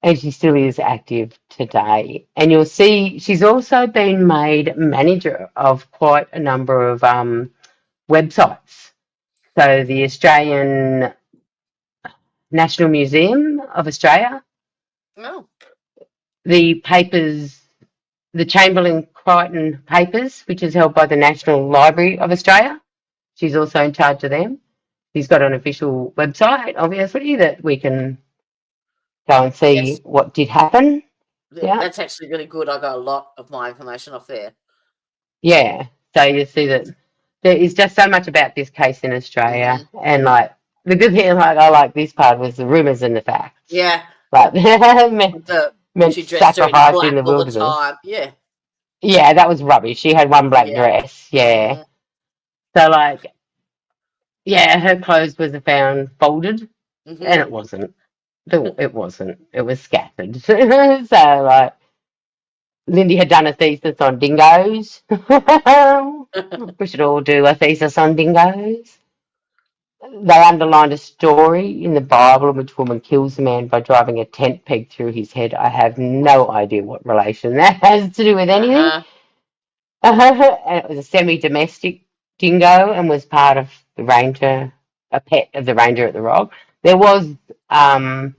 Speaker 2: And she still is active today. And you'll see she's also been made manager of quite a number of websites. So the Australian National Museum of Australia, the papers, the Chamberlain Crichton papers, which is held by the National Library of Australia. She's also in charge of them. She's got an official website, obviously, that we can go and see what did happen. Yeah.
Speaker 3: That's actually really good. I got a lot of my information off there.
Speaker 2: Yeah. So you see that there is just so much about this case in Australia. And like the good thing I like this part was the rumours and the facts.
Speaker 3: Yeah.
Speaker 2: Like meant
Speaker 3: she dressed her in
Speaker 2: sacrifice
Speaker 3: black
Speaker 2: in the
Speaker 3: all the
Speaker 2: wilderness.
Speaker 3: time. Yeah.
Speaker 2: Yeah, that was rubbish. She had one black dress. Yeah. So like, yeah, her clothes was found folded, and it wasn't. It wasn't. It was scattered. So like, Lindy had done a thesis on dingoes. We should all do a thesis on dingoes. They underlined a story in the Bible in which a woman kills a man by driving a tent peg through his head. I have no idea what relation that has to do with anything. And it was a semi-domestic dingo and was part of the ranger, a pet of the ranger at the Rock. There was a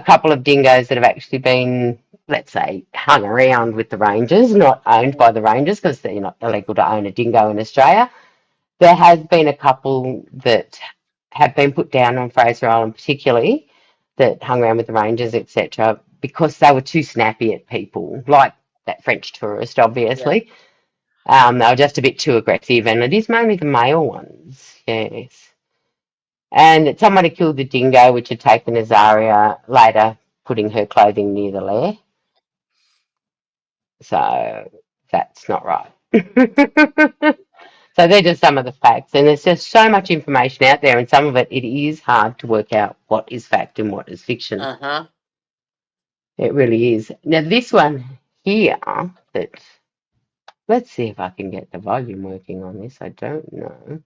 Speaker 2: couple of dingoes that have actually been, let's say, hung around with the rangers, not owned by the rangers because they're not illegal to own a dingo in Australia. There has been a couple that have been put down on Fraser Island particularly that hung around with the rangers, etc., because they were too snappy at people, like that French tourist, obviously. They were just a bit too aggressive, and it is mainly the male ones, yes. And someone had killed the dingo, which had taken Azaria, later putting her clothing near the lair. So that's not right. So they're just some of the facts, and there's just so much information out there, and some of it is hard to work out what is fact and what is fiction. It really is. Now this one here, that let's see if I can get the volume working on this. I don't know.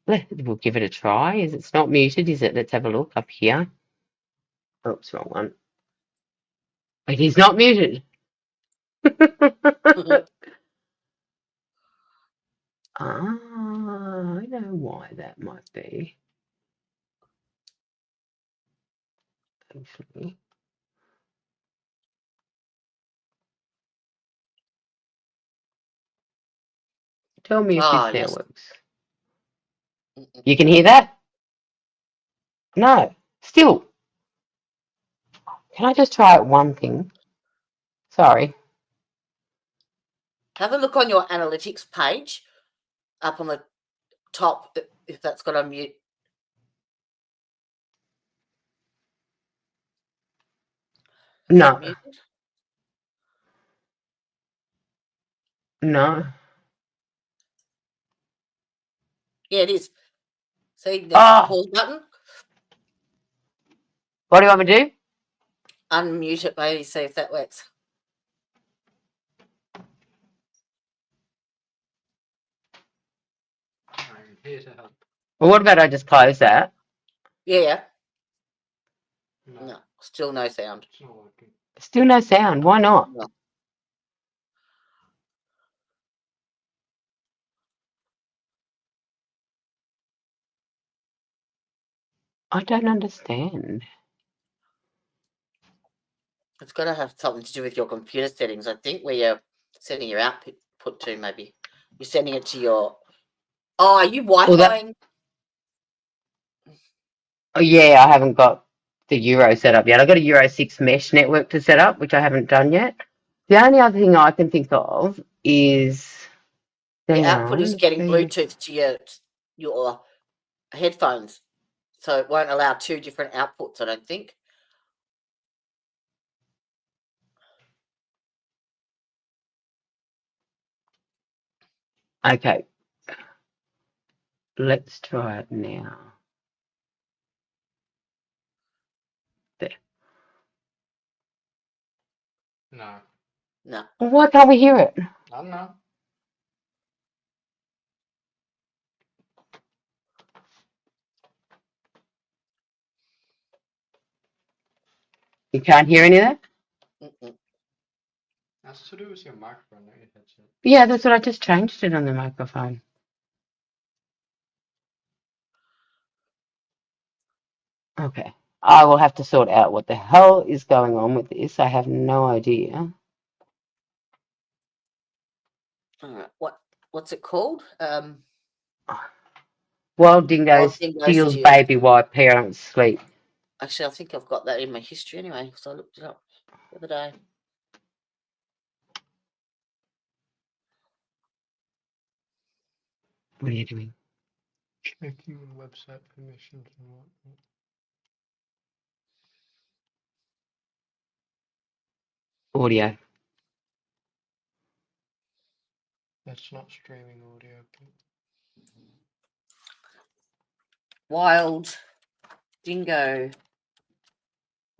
Speaker 2: We'll give it a try. It's not muted, is it? Let's have a look up here. Oops, wrong one. It is not muted. I know why that might be. Actually. Tell me if this now works. You can hear that? No. Still. Can I just try one thing? Sorry.
Speaker 3: Have a look on your analytics page up on the top if that's got on mute.
Speaker 2: No. No.
Speaker 3: Yeah, it is. See, there's the pause button.
Speaker 2: What do you want me to do?
Speaker 3: Unmute it, maybe, see if that works.
Speaker 27: I'm here to help.
Speaker 2: Well, what about I just close that?
Speaker 3: Yeah. No, still no sound.
Speaker 27: It's not working.
Speaker 2: Still no sound. Why not?
Speaker 3: No.
Speaker 2: I don't understand.
Speaker 3: It's got to have something to do with your computer settings, I think, where you're sending your output to, maybe. You're sending it to your... Oh, are you Wi-Fi?
Speaker 2: Oh, yeah, I haven't got the Euro set up yet. I've got a Euro 6 mesh network to set up, which I haven't done yet. The only other thing I can think of is...
Speaker 3: Your output is getting Bluetooth to your headphones, so it won't allow two different outputs, I don't think.
Speaker 2: Okay. Let's try it now. There.
Speaker 27: No.
Speaker 3: No.
Speaker 2: Well, why can't we hear it?
Speaker 27: I don't know.
Speaker 2: You can't hear any of that?
Speaker 27: That's to do with your microphone, not your headset.
Speaker 2: Yeah, that's what I just changed it on the microphone. Okay. I will have to sort out what the hell is going on with this. I have no idea.
Speaker 3: What's it called?
Speaker 2: Wild dingo steals baby while parents sleep.
Speaker 3: Actually, I think I've got that in my history anyway, because I looked it up the other day.
Speaker 2: What are you doing?
Speaker 27: Checking website permissions and whatnot.
Speaker 2: Audio.
Speaker 27: That's not streaming audio.
Speaker 3: Wild dingo.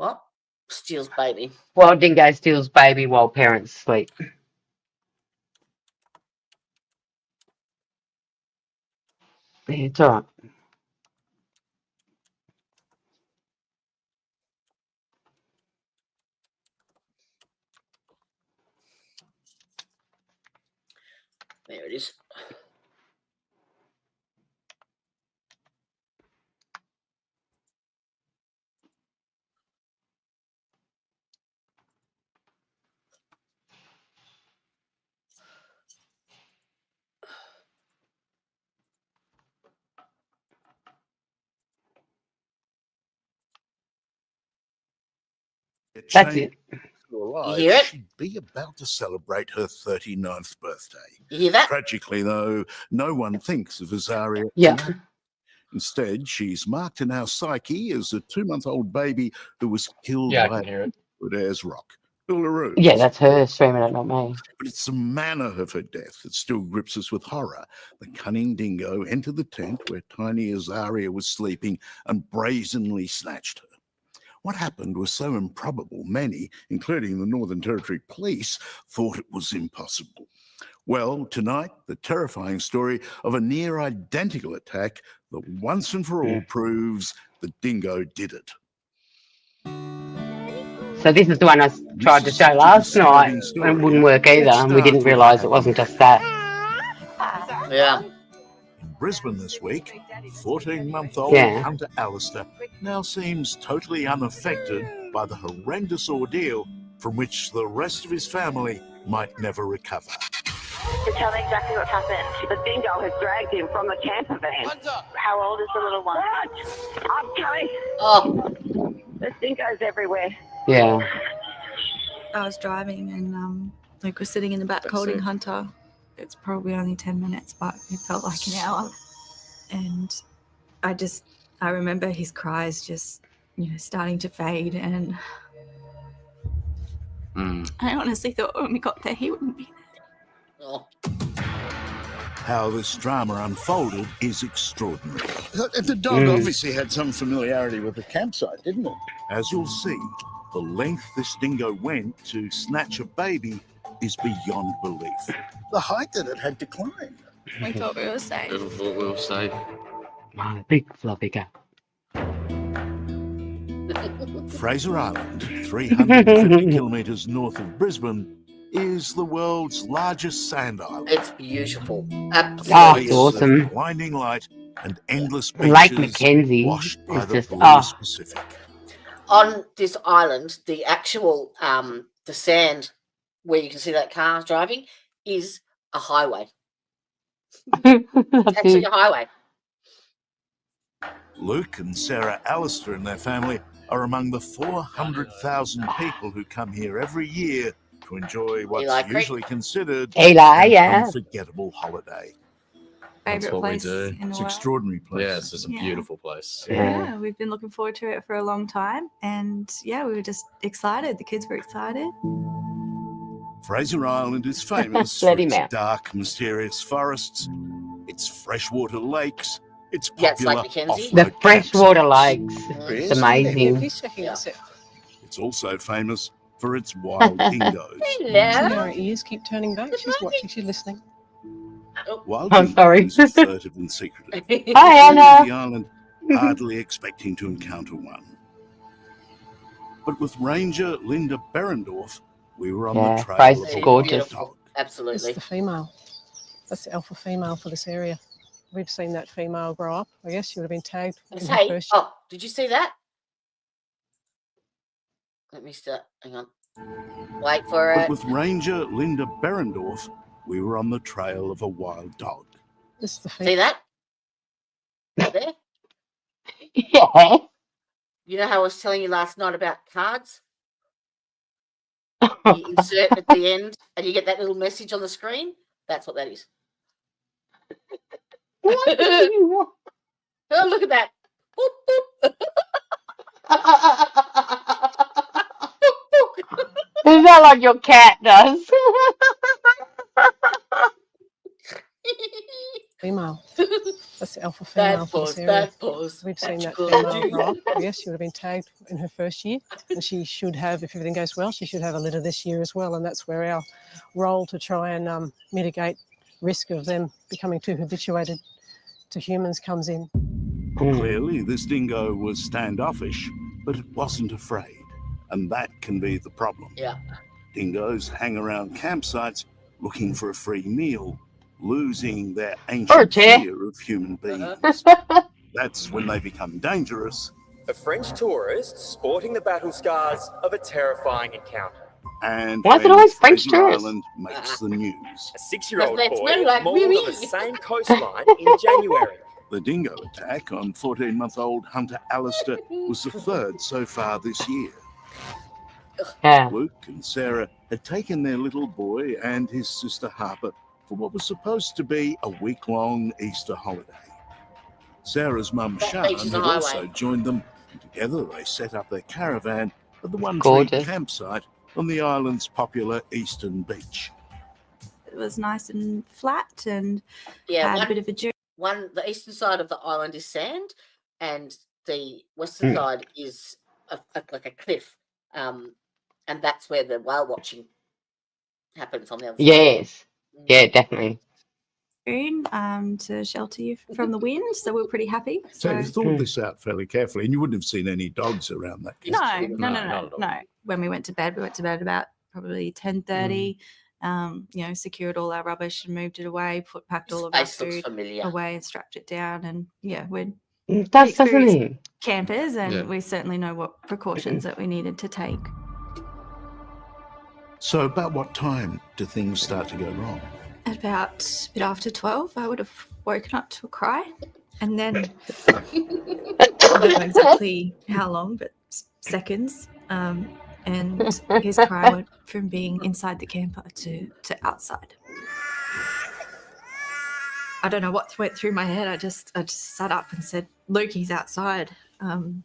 Speaker 3: What? Steals baby.
Speaker 2: Wild dingo steals baby while parents sleep. Yeah, it's all right.
Speaker 3: There it is.
Speaker 2: That's it.
Speaker 3: You hear it?
Speaker 6: She'd be about to celebrate her 39th birthday.
Speaker 3: You hear that?
Speaker 6: Tragically, though, no one thinks of Azaria.
Speaker 2: Yeah.
Speaker 6: Instead, she's marked in our psyche as a 2-month-old baby who was killed
Speaker 27: Yeah, I
Speaker 6: by
Speaker 27: can hear it.
Speaker 6: Ayers Rock. Uluru.
Speaker 2: Yeah, that's her screaming it, not me.
Speaker 6: But it's the manner of her death that still grips us with horror. The cunning dingo entered the tent where tiny Azaria was sleeping and brazenly snatched her. What happened was so improbable, many, including the Northern Territory Police, thought it was impossible. Well, tonight, the terrifying story of a near-identical attack that once and for all proves the dingo did it.
Speaker 2: So this is the one I tried to show last night, and it wouldn't work either, and we didn't realise it wasn't just that.
Speaker 3: Yeah.
Speaker 6: In Brisbane this week, 14-month-old Hunter Alistair now seems totally unaffected by the horrendous ordeal from which the rest of his family might never recover.
Speaker 12: To tell me exactly what's happened. The dingo has dragged him from the camper van. How old is the little one? I'm coming.
Speaker 3: Oh.
Speaker 12: There's dingoes everywhere.
Speaker 2: Yeah.
Speaker 13: I was driving and Luke was sitting in the back holding Hunter. It's probably only 10 minutes, but it felt like an hour. And I remember his cries just, starting to fade. And I honestly thought when we got there, he wouldn't be there.
Speaker 3: Oh.
Speaker 6: How this drama unfolded is extraordinary.
Speaker 14: The dog obviously had some familiarity with the campsite, didn't it?
Speaker 6: As you'll see, the length this dingo went to snatch a baby is beyond belief.
Speaker 14: The height that it had to climb.
Speaker 13: We thought we were safe.
Speaker 27: We thought we were safe.
Speaker 2: My big fluffy cat.
Speaker 6: Fraser Island, 350 kilometres north of Brisbane, is the world's largest sand island.
Speaker 3: It's beautiful. Absolutely.
Speaker 2: Oh, it's awesome.
Speaker 6: Blinding light and endless beaches
Speaker 2: Lake Mackenzie
Speaker 6: washed by
Speaker 2: is
Speaker 6: the
Speaker 2: just
Speaker 6: blue Pacific.
Speaker 3: On this island, the actual the sand where you can see that car driving is a highway. Actually, a highway.
Speaker 6: Luke and Sarah Alistair and their family are among the 400,000 people who come here every year to enjoy what's usually considered an unforgettable holiday.
Speaker 13: Favourite place in the
Speaker 6: It's
Speaker 13: world.
Speaker 6: an extraordinary place.
Speaker 27: Yeah, it's just a beautiful place.
Speaker 13: Yeah, we've been looking forward to it for a long time. And we were just excited. The kids were excited.
Speaker 6: Fraser Island is famous for its dark, mysterious forests, its freshwater lakes, its popular off-road
Speaker 2: The freshwater lakes.
Speaker 6: campsites.
Speaker 2: It's amazing.
Speaker 6: It's also famous for its wild dingoes.
Speaker 16: Her ears keep turning back. She's watching. She's listening.
Speaker 6: Wild
Speaker 2: I'm sorry.
Speaker 6: dingoes are furtive and secretive.
Speaker 2: Hi, Anna.
Speaker 6: The island, hardly expecting to encounter one. But with Ranger Linda Berendorf, we were on the trail
Speaker 2: Fraser's
Speaker 6: of a
Speaker 2: gorgeous.
Speaker 6: wild dog.
Speaker 3: Absolutely.
Speaker 16: That's the female. That's the alpha female for this area. We've seen that female grow up. I guess she would have been tagged in the
Speaker 3: Hey,
Speaker 16: first.
Speaker 3: oh, did you see that? Let me start. Hang on. Wait for
Speaker 6: But
Speaker 3: it.
Speaker 6: with Ranger Linda Berendorf, we were on the trail of a wild dog.
Speaker 16: This is the
Speaker 3: See that? Right there?
Speaker 2: Yeah.
Speaker 3: You know how I was telling you last night about cards? You insert at the end and you get that little message on the screen? That's what that is. Oh, look at that. Boop,
Speaker 2: Is that like your cat does?
Speaker 16: Female. That's the alpha female for this area.
Speaker 3: Bad pause.
Speaker 16: We've seen
Speaker 3: That's
Speaker 16: that
Speaker 3: good.
Speaker 16: female grow up. Yes, she would have been tagged in her first year, and she should have, if everything goes well, she should have a litter this year as well, and that's where our role to try and mitigate risk of them becoming too habituated to humans comes in.
Speaker 6: Clearly, this dingo was standoffish, but it wasn't afraid, and that can be the problem.
Speaker 3: Yeah.
Speaker 6: Dingoes hang around campsites looking for a free meal, losing their
Speaker 2: Or a
Speaker 6: ancient
Speaker 2: chair.
Speaker 6: fear of human beings. That's when they become dangerous.
Speaker 7: A French tourist sporting the battle scars of a terrifying encounter.
Speaker 6: And
Speaker 2: Why is it
Speaker 6: when
Speaker 2: always French
Speaker 6: Fraser
Speaker 2: tourists?
Speaker 6: Island makes the news.
Speaker 7: A 6-year-old
Speaker 3: That's
Speaker 7: boy
Speaker 3: very like
Speaker 7: mauled on
Speaker 3: Willy.
Speaker 7: the same coastline in January.
Speaker 6: The dingo attack on 14-month-old Hunter Alistair was the third so far this year.
Speaker 2: Yeah.
Speaker 6: Luke and Sarah had taken their little boy and his sister Harper for what was supposed to be a week-long Easter holiday. Sarah's mum
Speaker 3: That
Speaker 6: Sharon
Speaker 3: beach is a
Speaker 6: had also
Speaker 3: highway.
Speaker 6: joined them, and together they set up their caravan at the One
Speaker 2: Gorgeous.
Speaker 6: Tree campsite on the island's popular eastern beach.
Speaker 13: It was nice and flat and
Speaker 3: Yeah,
Speaker 13: had a bit of a journey.
Speaker 3: the eastern side of the island is sand, and the western side is like a cliff, and that's where the whale watching happens on the other side.
Speaker 2: Yes. Yeah, definitely.
Speaker 13: To shelter you from the wind, so we're pretty happy.
Speaker 6: So you thought this out fairly carefully, and you wouldn't have seen any dogs around that campsite.
Speaker 13: No. When we went to bed at about probably 10:30. Secured all our rubbish and moved it away, packed all of our
Speaker 3: Space looks
Speaker 13: food
Speaker 3: familiar.
Speaker 13: away and strapped it down. And we're
Speaker 2: It does, doesn't
Speaker 13: experienced
Speaker 2: it?
Speaker 13: campers, and
Speaker 27: Yeah.
Speaker 13: we certainly know what precautions that we needed to take.
Speaker 6: So about what time do things start to go wrong?
Speaker 13: At about a bit after 12, I would have woken up to a cry, and then I don't know exactly how long, but seconds. And his cry went from being inside the camper to outside. I don't know what went through my head. I just sat up and said, "Luke, he's outside." And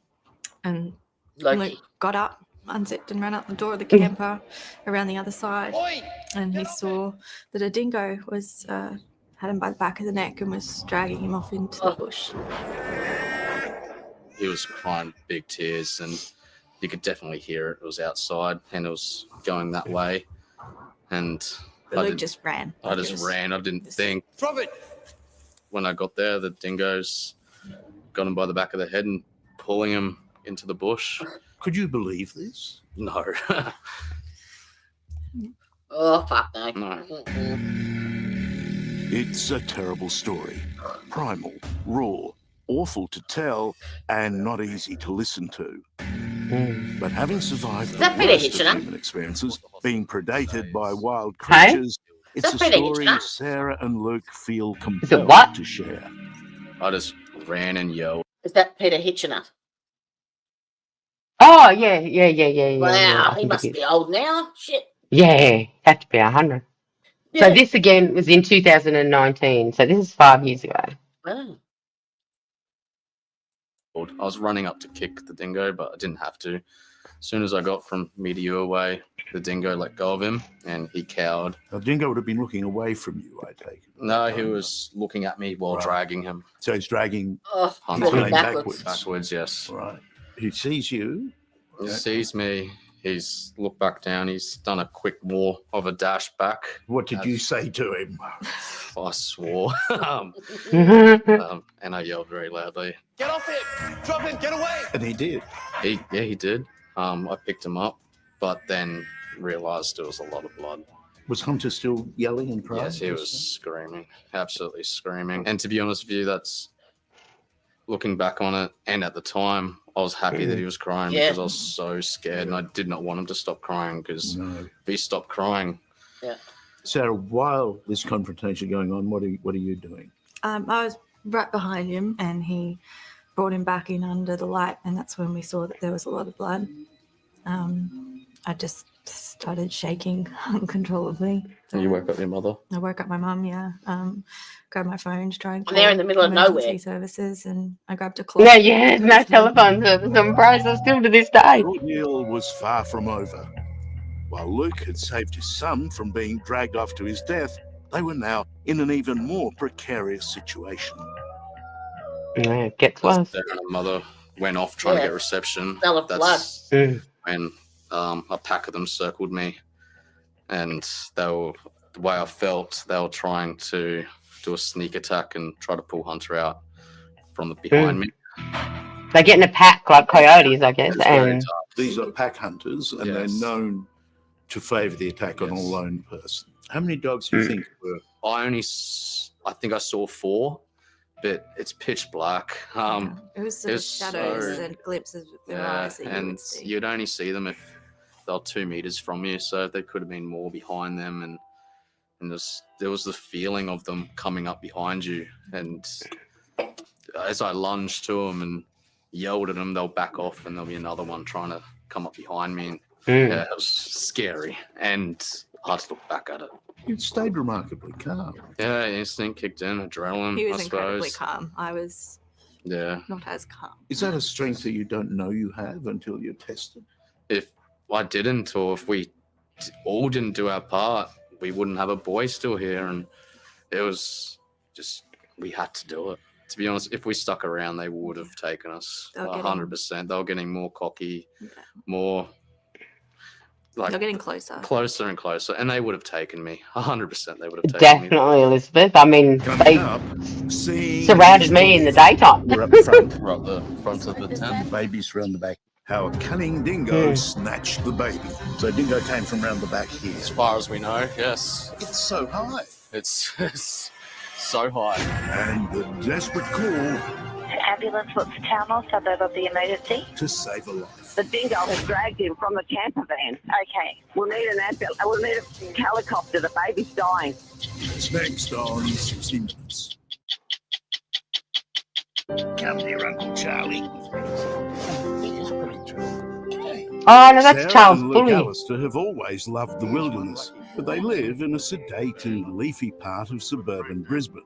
Speaker 13: Luke got up, unzipped, and ran out the door of the camper around the other side. And he saw that a dingo was had him by the back of the neck and was dragging him off into the bush.
Speaker 27: He was crying big tears, and you could definitely hear it. It was outside, and it was going that way. And
Speaker 13: But Luke just ran.
Speaker 27: I just ran. I didn't think.
Speaker 7: Drop it!
Speaker 27: When I got there, the dingoes got him by the back of the head and pulling him into the bush.
Speaker 6: Could you believe this?
Speaker 27: No.
Speaker 3: Oh, fuck no.
Speaker 27: No.
Speaker 6: It's a terrible story. Primal, raw, awful to tell, and not easy to listen to. But having survived the
Speaker 3: that Peter
Speaker 6: worst of
Speaker 3: Hitchener?
Speaker 6: human experiences, being predated by wild
Speaker 2: Hey?
Speaker 6: creatures, it's a
Speaker 3: that Peter
Speaker 6: story
Speaker 3: Hitchener?
Speaker 6: Sarah and Luke feel
Speaker 2: Is it
Speaker 6: compelled
Speaker 2: what?
Speaker 6: to share.
Speaker 27: I just ran and yelled.
Speaker 3: Is that Peter Hitchener?
Speaker 2: Oh, yeah.
Speaker 3: Wow,
Speaker 2: I
Speaker 3: he
Speaker 2: think
Speaker 3: must
Speaker 2: it is.
Speaker 3: be old now. Shit.
Speaker 2: Yeah, had to be 100.
Speaker 3: Yeah.
Speaker 2: So this again was in 2019. So this is 5 years ago.
Speaker 3: Oh.
Speaker 27: I was running up to kick the dingo, but I didn't have to. As soon as I got from me to you away, the dingo let go of him, and he cowered.
Speaker 6: The dingo would have been looking away from you, I take it.
Speaker 27: No, he was looking at me while dragging him.
Speaker 6: So he's dragging
Speaker 3: Oh,
Speaker 27: Hunter
Speaker 3: looking
Speaker 6: him
Speaker 3: backwards.
Speaker 27: backwards, yes.
Speaker 6: Right. He sees you.
Speaker 27: He sees me. He's looked back down. He's done a quick more of a dash back.
Speaker 6: What did you say to him?
Speaker 27: I swore. And I yelled very loudly.
Speaker 7: Get off it! Drop it! Get away!
Speaker 6: And he did.
Speaker 27: He did. I picked him up, but then realised there was a lot of blood.
Speaker 6: Was Hunter still yelling and crying?
Speaker 27: Yes, he was screaming, absolutely screaming. And to be honest with you, that's looking back on it. And at the time, I was happy that he was crying because I was so scared, and I did not want him to stop crying because if he stopped crying.
Speaker 3: Yeah.
Speaker 6: Sarah, while this confrontation going on, what are you doing?
Speaker 13: I was right behind him, and he brought him back in under the light, and that's when we saw that there was a lot of blood. I just started shaking uncontrollably.
Speaker 27: And you woke up your mother?
Speaker 13: I woke up my mum, grabbed my phone to try and call
Speaker 3: They're in the middle of
Speaker 13: emergency
Speaker 3: nowhere.
Speaker 13: services, and I grabbed a cloth.
Speaker 2: No telephone service. I'm surprised I'm still to this day.
Speaker 6: The ordeal was far from over. While Luke had saved his son from being dragged off to his death, they were now in an even more precarious situation.
Speaker 2: Yeah, it gets
Speaker 27: That's
Speaker 2: worse.
Speaker 27: there and her mother went off trying to get reception.
Speaker 3: Smell of
Speaker 27: That's
Speaker 2: Mm.
Speaker 27: when a pack of them circled me, and they were, the way I felt, they were trying to do a sneak attack and try to pull Hunter out from the behind me.
Speaker 2: They get in a pack like coyotes, I guess. And
Speaker 6: These are pack hunters, and they're known to favour the attack on a lone person. How many dogs do you think were?
Speaker 27: I think I saw 4, but it's pitch black.
Speaker 13: It was sort of shadows and glimpses of their eyes that you
Speaker 27: and
Speaker 13: would see.
Speaker 27: you'd only see them if they're 2 meters from you, so there could have been more behind them, and there was the feeling of them coming up behind you, and as I lunged to them and yelled at them, they'll back off, and there'll be another one trying to come up behind me, and yeah, it was scary and hard to look back at it.
Speaker 6: You stayed remarkably calm.
Speaker 27: Yeah, instinct kicked in, adrenaline.
Speaker 13: He was
Speaker 27: I
Speaker 13: incredibly
Speaker 27: suppose.
Speaker 13: calm. I was not as calm.
Speaker 6: Is that a strength that you don't know you have until you're tested?
Speaker 27: If I didn't, or if we all didn't do our part, we wouldn't have a boy still here, and it was just we had to do it. To be honest, if we stuck around, they would have taken us 100%. They were getting more cocky, more like
Speaker 13: They're getting closer
Speaker 27: and closer, and they would have taken me 100%. They would have taken
Speaker 2: definitely, Elizabeth. I mean, they surrounded me in the daytime.
Speaker 6: We're up front.
Speaker 27: We're up the front of the tent.
Speaker 6: Babies round the back. How a cunning dingo snatched the baby. So Dingo came from round the back here.
Speaker 27: As far as we know, yes.
Speaker 6: It's so high.
Speaker 27: It's so high.
Speaker 6: And the desperate call
Speaker 12: Ambulance, what's the town or suburb of the emergency?
Speaker 6: to save a life.
Speaker 12: The dingo has dragged him from the camper van. Okay, we'll need an ambulance. We'll need a helicopter. The baby's dying.
Speaker 6: It's next on 60 Minutes. Come here, Uncle Charlie.
Speaker 2: Oh, no, that's
Speaker 6: Sarah
Speaker 2: Charles
Speaker 6: and Luke
Speaker 2: Bully.
Speaker 6: Allister have always loved the wilderness, but they live in a sedate and leafy part of suburban Brisbane,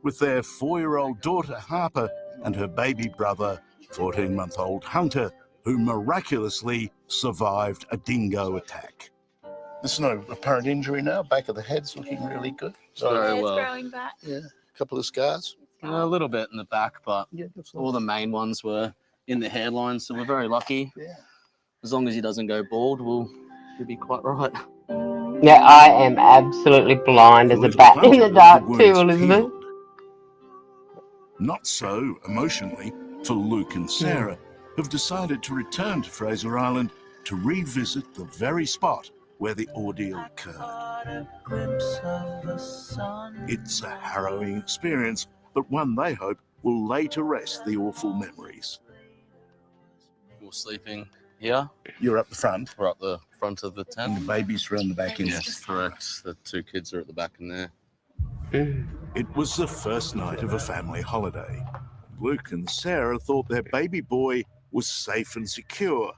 Speaker 6: with their 4-year-old daughter Harper and her baby brother, 14-month-old Hunter, who miraculously survived a dingo attack.
Speaker 14: There's no apparent injury now. Back of the head's looking really good.
Speaker 27: Very well.
Speaker 13: growing back.
Speaker 14: Yeah, a couple of scars.
Speaker 27: A little bit in the back, but all the main ones were in the hairline, so we're very lucky.
Speaker 14: Yeah.
Speaker 27: As long as he doesn't go bald, we'll be quite right.
Speaker 2: Yeah, I am absolutely blind as a bat in the dark too, Elizabeth.
Speaker 6: Not so emotionally for Luke and Sarah, who've decided to return to Fraser Island to revisit the very spot where the ordeal occurred. It's a harrowing experience, but one they hope will lay to rest the awful memories.
Speaker 27: We're sleeping here.
Speaker 6: You're up the front.
Speaker 27: We're up the front of the tent.
Speaker 6: And the babies are on the back end.
Speaker 27: Yes, correct. The 2 kids are at the back in there.
Speaker 6: It was the first night of a family holiday. Luke and Sarah thought their baby boy was safe and secure,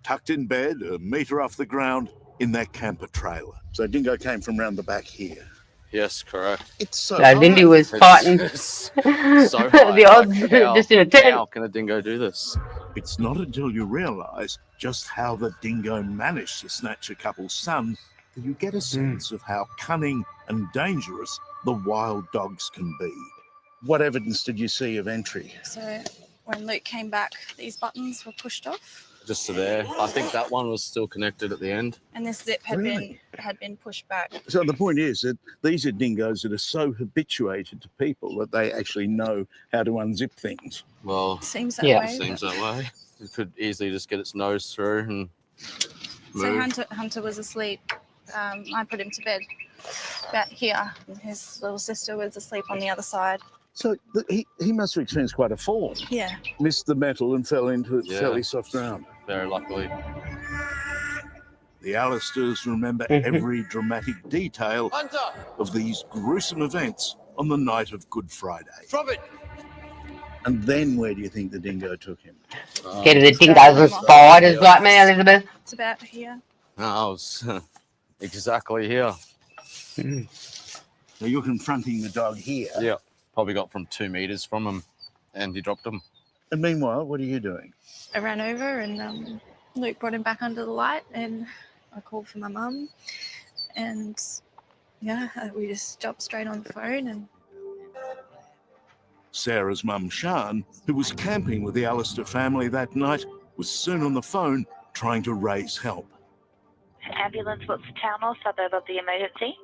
Speaker 6: tucked in bed a metre off the ground in their camper trailer. So Dingo came from round the back here.
Speaker 27: Yes, correct.
Speaker 6: It's so
Speaker 2: Lindy was fighting
Speaker 27: so high.
Speaker 2: the odds
Speaker 27: Like, how-
Speaker 2: just in a tent.
Speaker 27: How can a dingo do this?
Speaker 6: It's not until you realise just how the dingo managed to snatch a couple's son that you get a sense of how cunning and dangerous the wild dogs can be. What evidence did you see of entry?
Speaker 13: So when Luke came back, these buttons were pushed off,
Speaker 27: Just to there. I think that one was still connected at the end.
Speaker 13: and this zip had
Speaker 6: Really?
Speaker 13: been pushed back.
Speaker 6: So the point is that these are dingoes that are so habituated to people that they actually know how to unzip things.
Speaker 27: Well,
Speaker 13: Seems that way.
Speaker 27: Seems that way. It could easily just get its nose through and move.
Speaker 13: So Hunter was asleep. I put him to bed about here. His little sister was asleep on the other side.
Speaker 6: So he must have experienced quite a fall.
Speaker 13: Yeah.
Speaker 6: Missed the metal and fell into fairly soft ground.
Speaker 27: Very luckily.
Speaker 6: The Allisters remember every dramatic detail of these gruesome events on the night of Good Friday.
Speaker 27: Drop it!
Speaker 6: And then where do you think the dingo took him?
Speaker 2: Get the dingoes and spiders like me, Elizabeth.
Speaker 13: It's about here.
Speaker 27: No, I was exactly here.
Speaker 6: So you're confronting the dog here.
Speaker 27: Yeah, probably got from 2 meters from him, and he dropped him.
Speaker 6: And meanwhile, what are you doing?
Speaker 13: I ran over and Luke brought him back under the light, and I called for my mum, and we just jumped straight on the phone. And
Speaker 6: Sarah's mum, Sian, who was camping with the Alistair family that night, was soon on the phone trying to raise help.
Speaker 12: Ambulance, what's the town or suburb of the emergency?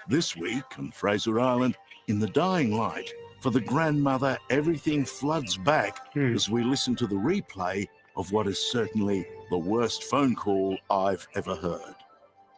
Speaker 6: This week on Fraser Island, in the dying light, for the grandmother, everything floods back as we listen to the replay of what is certainly the worst phone call I've ever heard.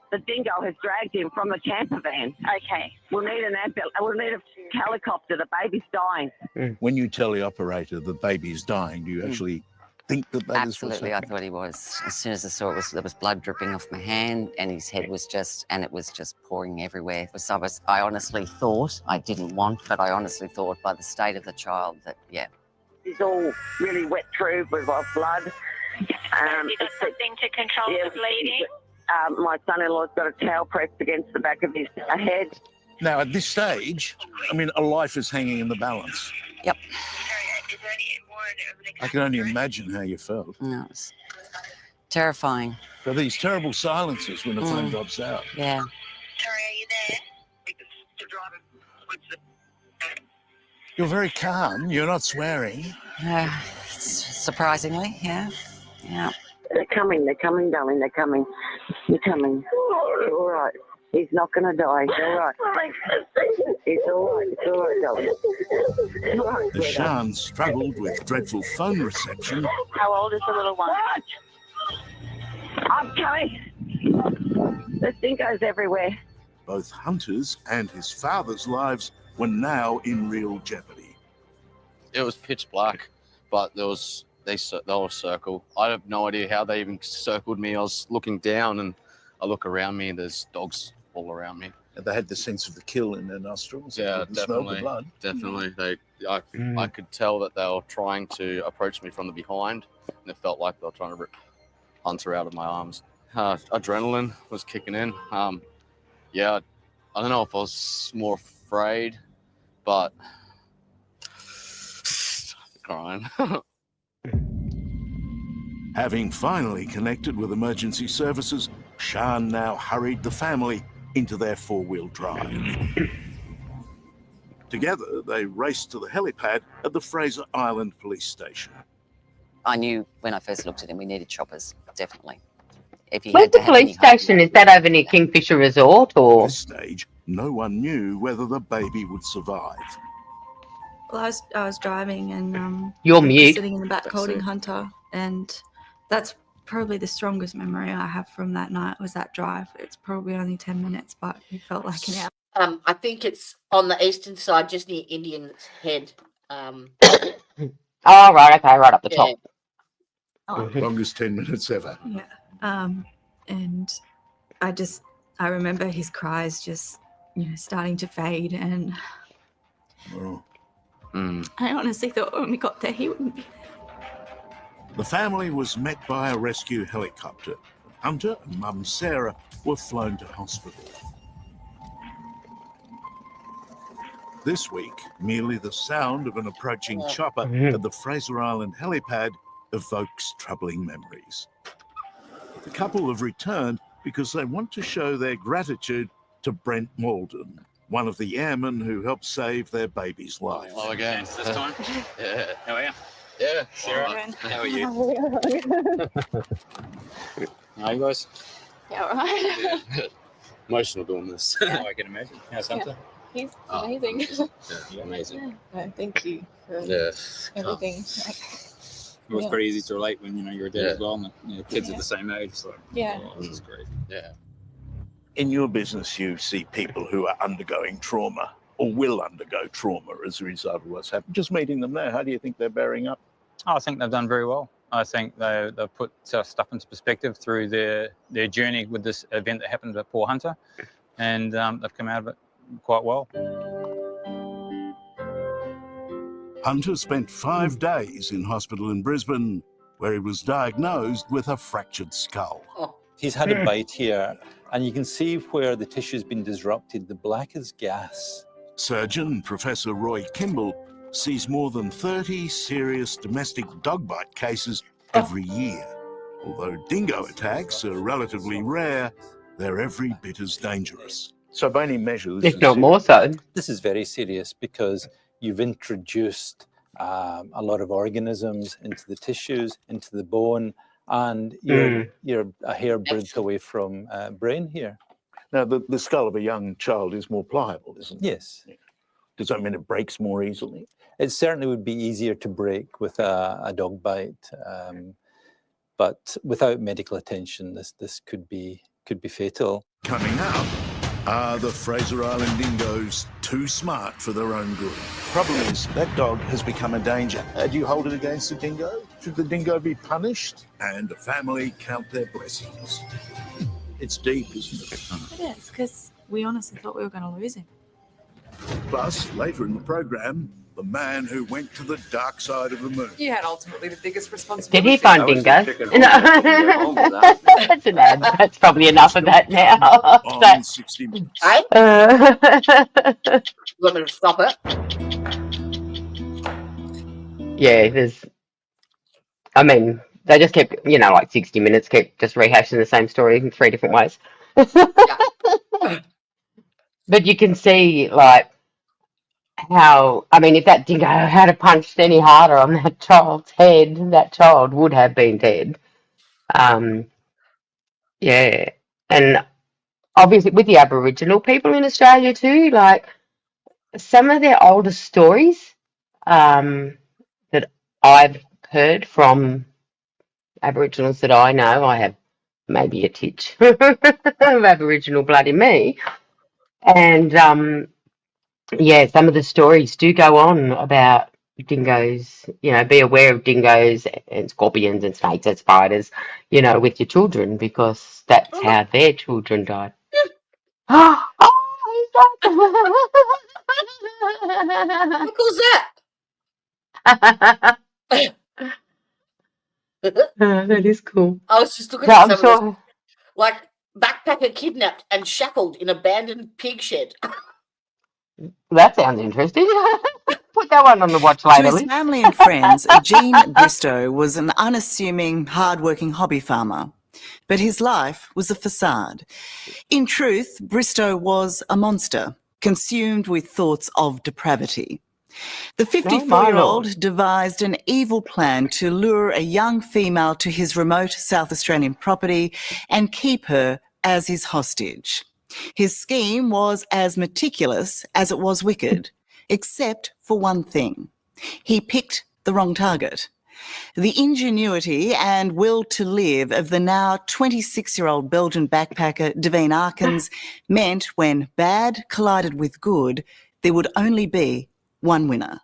Speaker 12: The Dingo has dragged him from the camper van. Okay. We'll need an ambulance. We'll need a helicopter. The baby's dying.
Speaker 6: When you tell the operator the baby's dying, do you actually think that that is what's
Speaker 9: Absolutely, I
Speaker 6: happening?
Speaker 9: thought he was. As soon as I saw it, there was blood dripping off my hand, and his head was just, and it was just pouring everywhere. So I honestly thought, I didn't want, but I honestly thought by the state of the child that, yeah.
Speaker 12: He's all really wet through with blood.
Speaker 18: Is it something to control the bleeding?
Speaker 12: My son-in-law's got a towel pressed against the back of his head.
Speaker 6: Now, at this stage, I mean, a life is hanging in the balance.
Speaker 9: Yep.
Speaker 6: I can only imagine how you felt.
Speaker 9: No, it's terrifying.
Speaker 6: So these terrible silences when the phone drops out.
Speaker 9: Yeah.
Speaker 6: You're very calm. You're not swearing.
Speaker 9: Surprisingly, yeah. Yeah.
Speaker 12: They're coming, darling, they're coming. You're coming. All right. He's not going to die. He's all right. It's all right. It's all right, darling. It's all right,
Speaker 6: As Sian struggled with dreadful phone reception,
Speaker 12: How old is the little one? I'm coming. There's dingoes everywhere.
Speaker 6: both Hunter's and his father's lives were now in real jeopardy.
Speaker 27: It was pitch black, but they were circle. I have no idea how they even circled me. I was looking down and I look around me and there's dogs all around me.
Speaker 6: And they had the sense of the kill in their nostrils.
Speaker 27: Yeah,
Speaker 6: They could smell the
Speaker 27: definitely.
Speaker 6: blood.
Speaker 27: Definitely. I could tell that they were trying to approach me from the behind, and it felt like they were trying to rip Hunter out of my arms. Adrenaline was kicking in. I don't know if I was more afraid, but crying.
Speaker 6: Having finally connected with emergency services, Sian now hurried the family into their four-wheel drive. Together, they raced to the helipad at the Fraser Island police station.
Speaker 9: I knew when I first looked at him, we needed choppers, definitely. If he
Speaker 2: Where's
Speaker 9: had to
Speaker 2: the
Speaker 9: have any
Speaker 2: police station? Is that over near Kingfisher Resort or?
Speaker 6: At this stage, no one knew whether the baby would survive.
Speaker 13: Well, I was driving and
Speaker 2: You're
Speaker 13: I was
Speaker 2: mute.
Speaker 13: sitting in the back
Speaker 27: That's
Speaker 13: holding
Speaker 27: it.
Speaker 13: Hunter, and that's probably the strongest memory I have from that night was that drive. It's probably only 10 minutes, but it felt like an hour.
Speaker 3: I think it's on the eastern side, just near Indian's Head.
Speaker 2: Oh, right, okay, right up the top.
Speaker 6: Longest 10 minutes ever.
Speaker 13: Yeah. And I remember his cries just, starting to fade, and
Speaker 6: Oh.
Speaker 13: I honestly thought when we got there he wouldn't be there.
Speaker 6: The family was met by a rescue helicopter. Hunter and Mum Sarah were flown to hospital. This week, merely the sound of an approaching chopper at the Fraser Island helipad evokes troubling memories. The couple have returned because they want to show their gratitude to Brent Malden, one of the airmen who helped save their baby's life.
Speaker 27: Hello again.
Speaker 17: This time?
Speaker 27: Yeah.
Speaker 17: How are you?
Speaker 27: Yeah.
Speaker 17: Sarah,
Speaker 27: Alright.
Speaker 17: how are you? How are you guys?
Speaker 19: Yeah, all right.
Speaker 27: Emotional doing this.
Speaker 17: I can imagine. How's Hunter?
Speaker 19: He's
Speaker 27: Oh,
Speaker 19: amazing.
Speaker 27: Yeah, amazing.
Speaker 19: No, thank you for
Speaker 27: Yeah.
Speaker 19: everything.
Speaker 17: It was
Speaker 19: Yeah.
Speaker 17: pretty easy to relate when you're a dad
Speaker 27: Yeah.
Speaker 17: as well, and kids
Speaker 19: Yeah.
Speaker 17: are the same age. So
Speaker 19: Yeah.
Speaker 17: this is great.
Speaker 27: Yeah.
Speaker 6: In your business, you see people who are undergoing trauma or will undergo trauma as a result of what's happened. Just meeting them now, how do you think they're bearing up?
Speaker 17: I think they've done very well. I think they've put stuff into perspective through their journey with this event that happened to poor Hunter, and they've come out of it quite well.
Speaker 6: Hunter spent 5 days in hospital in Brisbane, where he was diagnosed with a fractured skull.
Speaker 21: He's had a bite here, and you can see where the tissue's been disrupted. The black is gas.
Speaker 6: Surgeon Professor Roy Kimball sees more than 30 serious domestic dog bite cases every year. Although dingo attacks are relatively rare, they're every bit as dangerous. So by any measure,
Speaker 2: If not more so.
Speaker 21: This is very serious because you've introduced a lot of organisms into the tissues, into the bone, and you're a hair breadth away from brain here.
Speaker 6: Now, the skull of a young child is more pliable, isn't it?
Speaker 21: Yes.
Speaker 6: Yeah. Does that mean it breaks more easily?
Speaker 21: It certainly would be easier to break with a dog bite, but without medical attention, this could be fatal.
Speaker 6: Coming up, are the Fraser Island dingoes too smart for their own good?
Speaker 14: Problem is, that dog has become a danger. Do you hold it against the dingo? Should the dingo be punished?
Speaker 6: And the family count their blessings. It's deep, isn't it?
Speaker 13: It is, because we honestly thought we were going to lose him.
Speaker 6: Plus, later in the program, the man who went to the dark side of the moon.
Speaker 5: You had ultimately the biggest responsibility.
Speaker 2: Did he find Dingo? That's an ad. That's probably enough of that now.
Speaker 6: On 60 Minutes.
Speaker 3: You want me to stop it?
Speaker 2: Yeah, I mean, they just kept, like 60 Minutes, kept just rehashing the same story in 3 different ways. But you can see, like, how, I mean, if that dingo had punched any harder on that child's head, that child would have been dead. Yeah. And obviously with the Aboriginal people in Australia too, like, some of their older stories that I've heard from Aboriginals that I know, I have maybe a titch of Aboriginal blood in me. And, yeah, some of the stories do go on about dingoes, be aware of dingoes and scorpions and snakes and spiders, with your children, because that's how their children died.
Speaker 3: What was that?
Speaker 2: That is cool.
Speaker 3: I was just looking
Speaker 2: Yeah,
Speaker 3: at
Speaker 2: I'm
Speaker 3: some of
Speaker 2: sure.
Speaker 3: this, like backpacker kidnapped and shackled in abandoned pig shed.
Speaker 2: That sounds interesting. Put that one on the watch
Speaker 15: To
Speaker 2: later
Speaker 15: his
Speaker 2: list.
Speaker 15: family and friends, Jean Bristow was an unassuming, hard-working hobby farmer. But his life was a facade. In truth, Bristow was a monster, consumed with thoughts of depravity. The 54-year-old devised an evil plan to lure a young female to his remote South Australian property and keep her as his hostage. His scheme was as meticulous as it was wicked, except for one thing. He picked the wrong target. The ingenuity and will to live of the now 26-year-old Belgian backpacker Davine Arkens meant when bad collided with good, there would only be one winner.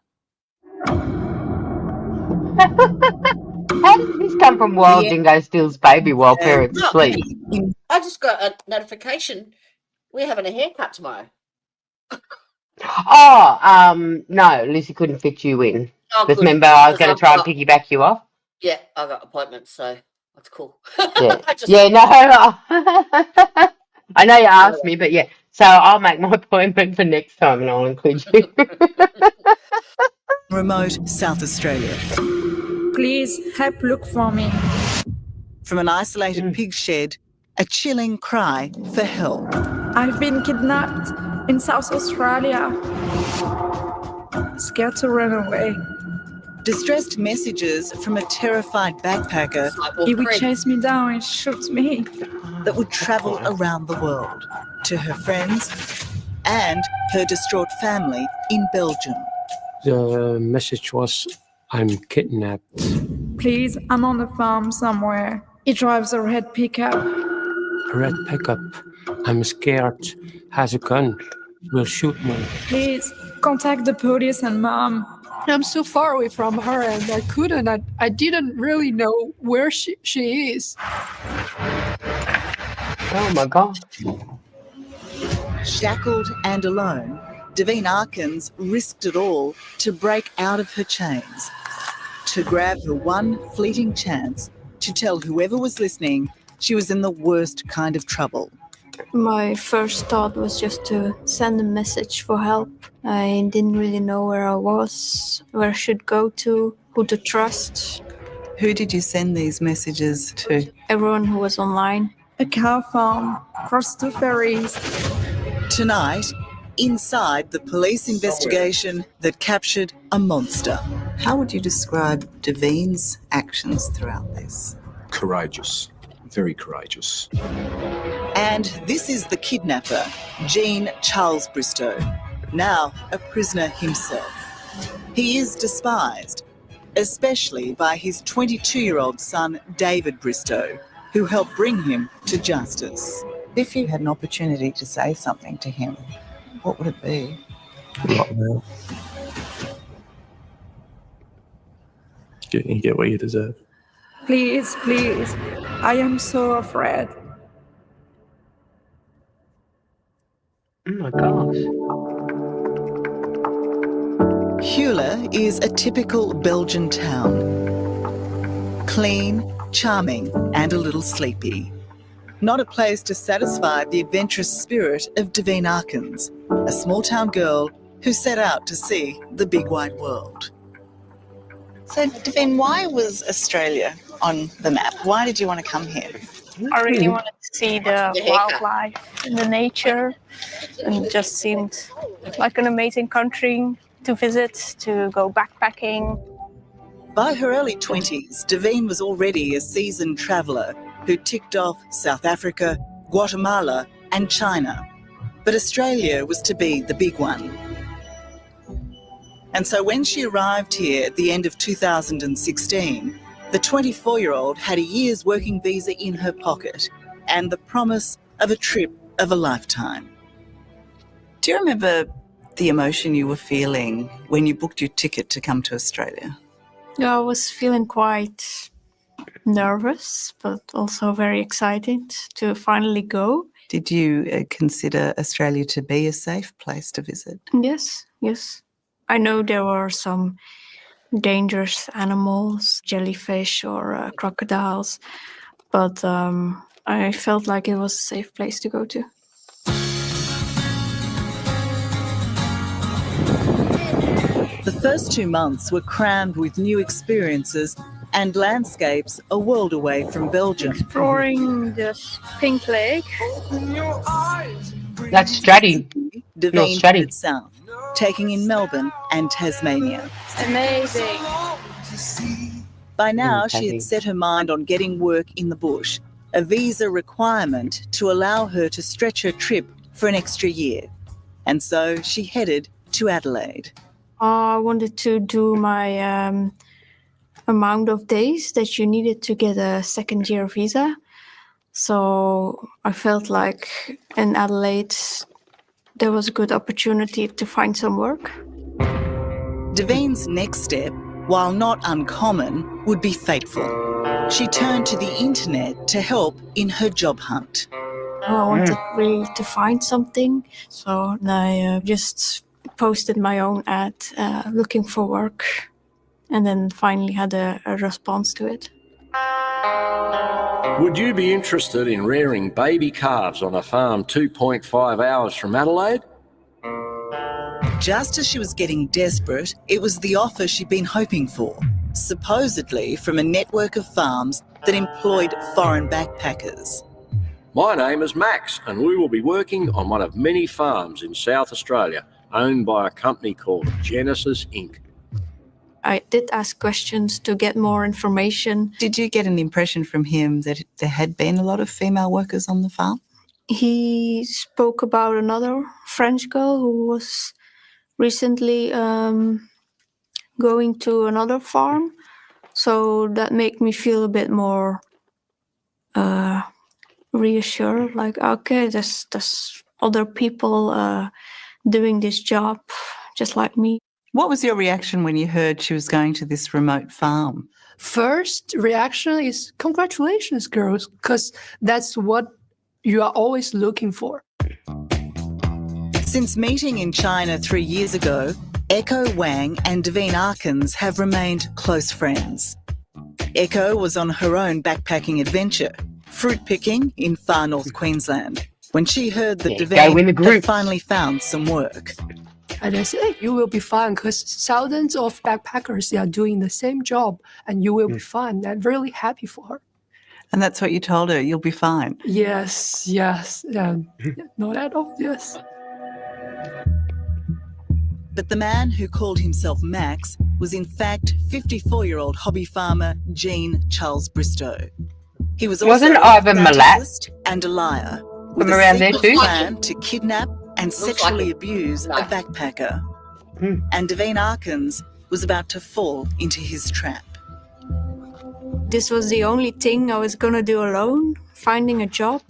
Speaker 2: How does this come from Wild Dingo Steals Baby while parents sleep?
Speaker 3: I just got a notification. We're having a haircut tomorrow.
Speaker 2: No, Lucy couldn't fit you in.
Speaker 3: Oh,
Speaker 2: Because
Speaker 3: good.
Speaker 2: remember, I was
Speaker 3: Because
Speaker 2: going to try and piggyback you off.
Speaker 3: Yeah, I got appointments, so that's cool.
Speaker 2: Yeah,
Speaker 3: Just-
Speaker 2: yeah, no. I know you asked me, but yeah. So I'll make my appointment for next time and I'll include you.
Speaker 15: Remote South Australia.
Speaker 22: Please help look for me.
Speaker 15: From an isolated pig shed, a chilling cry for help.
Speaker 22: I've been kidnapped in South Australia. Scared to run away.
Speaker 15: Distressed messages from a terrified backpacker
Speaker 22: He would chase me down and shoot me.
Speaker 15: that would travel around the world to her friends and her distraught family in Belgium.
Speaker 23: The message was, I'm kidnapped.
Speaker 22: Please, I'm on the farm somewhere. He drives a red pickup.
Speaker 23: A red pickup. I'm scared. Has a gun. Will shoot me.
Speaker 22: Please, contact the police and mom.
Speaker 5: I'm so far away from her and I couldn't. I didn't really know where she is.
Speaker 2: Oh my God.
Speaker 15: Shackled and alone, Davine Arkens risked it all to break out of her chains, to grab her one fleeting chance to tell whoever was listening she was in the worst kind of trouble.
Speaker 19: My first thought was just to send a message for help. I didn't really know where I was, where I should go to, who to trust.
Speaker 15: Who did you send these messages to?
Speaker 19: Everyone who was online.
Speaker 22: A cow farm, across 2 ferries.
Speaker 15: Tonight, inside the police investigation that captured a monster. How would you describe Devine's actions throughout this?
Speaker 1: Courageous, very courageous.
Speaker 15: And this is the kidnapper, Jean Charles Bristow, now a prisoner himself. He is despised, especially by his 22-year-old son, David Bristow, who helped bring him to justice. If you had an opportunity to say something to him, what would it be?
Speaker 23: Right now. You get what you deserve.
Speaker 22: Please, please. I am so afraid.
Speaker 2: Oh my gosh.
Speaker 15: Hula is a typical Belgian town. Clean, charming, and a little sleepy. Not a place to satisfy the adventurous spirit of Devine Arkins, a small-town girl who set out to see the big wide world. So, Devine, why was Australia on the map? Why did you want to come here?
Speaker 19: I really wanted to see the wildlife and the nature, and it just seemed like an amazing country to visit, to go backpacking.
Speaker 15: By her early 20s, Devine was already a seasoned traveller who ticked off South Africa, Guatemala and China. But Australia was to be the big one. And so when she arrived here at the end of 2016, the 24-year-old had a year's working visa in her pocket and the promise of a trip of a lifetime. Do you remember the emotion you were feeling when you booked your ticket to come to Australia?
Speaker 19: Yeah, I was feeling quite nervous, but also very excited to finally go.
Speaker 15: Did you consider Australia to be a safe place to visit?
Speaker 19: Yes, yes. I know there were some dangerous animals, jellyfish or crocodiles, but I felt like it was a safe place to go to.
Speaker 15: The first 2 months were crammed with new experiences and landscapes a world away from Belgium.
Speaker 19: Exploring this pink lake.
Speaker 2: That's Stratty.
Speaker 15: Devine headed south, taking in Melbourne and Tasmania.
Speaker 19: Amazing.
Speaker 15: By now, she had set her mind on getting work in the bush, a visa requirement to allow her to stretch her trip for an extra year. And so she headed to Adelaide.
Speaker 19: I wanted to do my amount of days that you needed to get a second year visa. So I felt like in Adelaide there was a good opportunity to find some work.
Speaker 15: Devine's next step, while not uncommon, would be fateful. She turned to the internet to help in her job hunt.
Speaker 19: I wanted really to find something, so I just posted my own ad looking for work, and then finally had a response to it.
Speaker 4: Would you be interested in rearing baby calves on a farm 2.5 hours from Adelaide?
Speaker 15: Just as she was getting desperate, it was the offer she'd been hoping for, supposedly from a network of farms that employed foreign backpackers.
Speaker 4: My name is Max, and we will be working on one of many farms in South Australia, owned by a company called Genesis Inc.
Speaker 19: I did ask questions to get more information.
Speaker 15: Did you get an impression from him that there had been a lot of female workers on the farm?
Speaker 19: He spoke about another French girl who was recently going to another farm. So that made me feel a bit more reassured, like, okay, there's other people doing this job just like me.
Speaker 15: What was your reaction when you heard she was going to this remote farm?
Speaker 5: First reaction is congratulations, girls, because that's what you are always looking for.
Speaker 15: Since meeting in China 3 years ago, Echo Wang and Devine Arkins have remained close friends. Echo was on her own backpacking adventure, fruit picking in far north Queensland, when she heard that Devine had finally found some work.
Speaker 5: And I said, hey, you will be fine because thousands of backpackers, they are doing the same job and you will be fine. I'm really happy for her.
Speaker 15: And that's what you told her, you'll be fine?
Speaker 5: Yes, not at all, yes.
Speaker 15: But the man who called himself Max was in fact 54-year-old hobby farmer Jean Charles Bristow. He was also
Speaker 2: Wasn't
Speaker 15: a
Speaker 2: Ivan Milat
Speaker 15: fantasist and a liar with
Speaker 2: from
Speaker 15: a
Speaker 2: around there
Speaker 15: secret
Speaker 2: too?
Speaker 15: plan to kidnap and sexually abuse
Speaker 3: No.
Speaker 15: a backpacker.
Speaker 2: Hmm.
Speaker 15: And Devine Arkins was about to fall into his trap.
Speaker 19: This was the only thing I was gonna do alone, finding a job,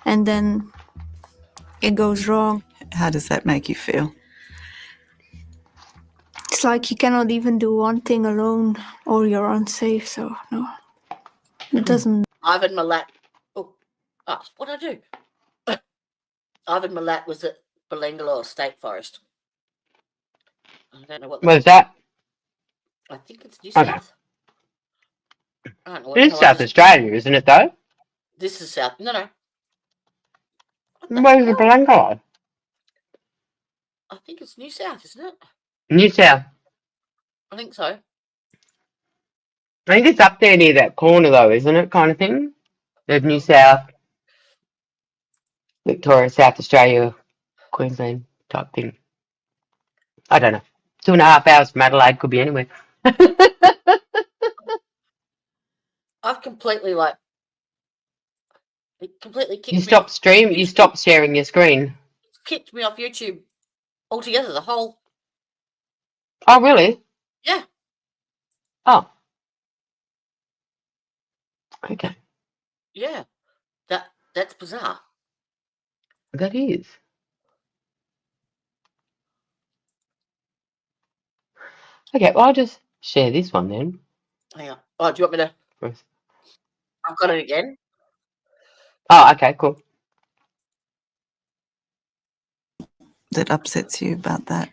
Speaker 19: and then it goes wrong.
Speaker 15: How does that make you feel?
Speaker 19: It's like you cannot even do one thing alone or you're unsafe, so no. It doesn't.
Speaker 3: Ivan Milat. Oh, what did I do? Ivan Milat was at Belangolo State Forest. I don't know what.
Speaker 2: Where's that?
Speaker 3: I think it's New
Speaker 2: Okay.
Speaker 3: South. I don't know what
Speaker 2: It
Speaker 3: the
Speaker 2: is
Speaker 3: hell
Speaker 2: South Australia, isn't it, though?
Speaker 3: This is South. No.
Speaker 2: Where's the Belangolo?
Speaker 3: I think it's New South, isn't it?
Speaker 2: New South.
Speaker 3: I think so.
Speaker 2: I think it's up there near that corner, though, isn't it, kind of thing? The New South, Victoria, South Australia, Queensland type thing. I don't know. 2.5 hours from Adelaide, could be anywhere.
Speaker 3: I've completely it completely kicked
Speaker 2: You
Speaker 3: me.
Speaker 2: stopped you stopped sharing your screen.
Speaker 3: Kicked me off YouTube altogether. The whole.
Speaker 2: Oh, really?
Speaker 3: Yeah.
Speaker 2: Oh. Okay.
Speaker 3: Yeah. That's bizarre.
Speaker 2: That is. Okay, well, I'll just share this one then.
Speaker 3: Hang on. Oh, do you want me to?
Speaker 2: First.
Speaker 3: I've got it again.
Speaker 2: Oh, okay, cool.
Speaker 15: That upsets you about that?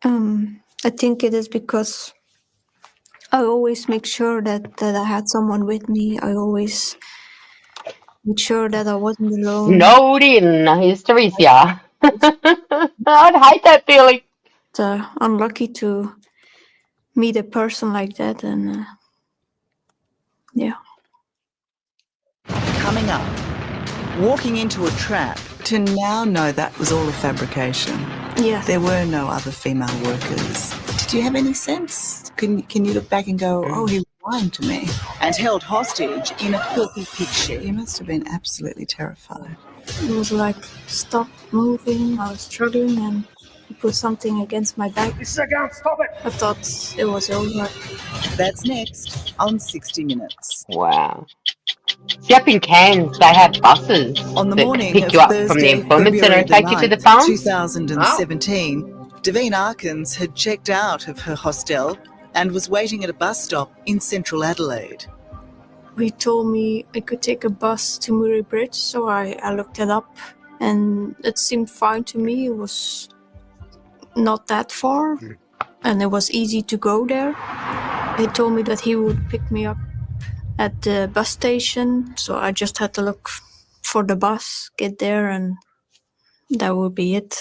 Speaker 19: I think it is because I always make sure that I had someone with me. I always made sure that I wasn't alone.
Speaker 2: Snowed in, hysteria. I'd hate that feeling.
Speaker 19: Unlucky to meet a person like that, and yeah.
Speaker 15: Coming up, walking into a trap, to now know that was all a fabrication.
Speaker 19: Yeah.
Speaker 15: There were no other female workers. Did you have any sense? Can you look back and go, oh, he was lying to me? And held hostage in a filthy pig shed. You must have been absolutely terrified.
Speaker 19: It was like, stop moving. I was struggling, and he put something against my back. This is a gun, stop it! I thought it was over.
Speaker 15: That's next on 60 Minutes.
Speaker 2: Wow. See, up in Cairns, they have buses
Speaker 15: On the
Speaker 2: that
Speaker 15: morning
Speaker 2: pick
Speaker 15: of
Speaker 2: you up from the
Speaker 15: Thursday,
Speaker 2: employment centre
Speaker 15: February
Speaker 2: and take you to the
Speaker 15: 9th,
Speaker 2: farm.
Speaker 15: 2017, Devine Arkins had checked out of her hostel and was waiting at a bus stop in central Adelaide.
Speaker 19: He told me I could take a bus to Murray Bridge, so I looked it up, and it seemed fine to me. It was not that far, and it was easy to go there. He told me that he would pick me up at the bus station, so I just had to look for the bus, get there, and that would be it.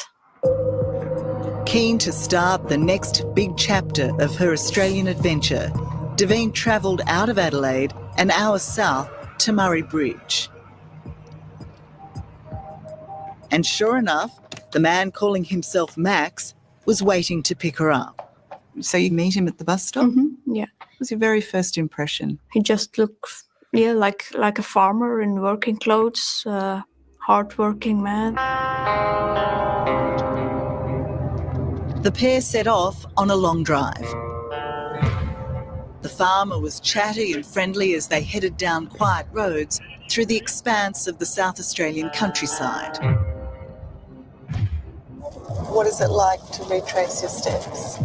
Speaker 15: Keen to start the next big chapter of her Australian adventure, Devine travelled out of Adelaide an hour south to Murray Bridge. And sure enough, the man calling himself Max was waiting to pick her up. So you meet him at the bus stop?
Speaker 19: Mm-hmm, yeah.
Speaker 15: What was your very first impression?
Speaker 19: He just looked, like a farmer in working clothes, hard-working man.
Speaker 15: The pair set off on a long drive. The farmer was chatty and friendly as they headed down quiet roads through the expanse of the South Australian countryside. What is it like to retrace your steps?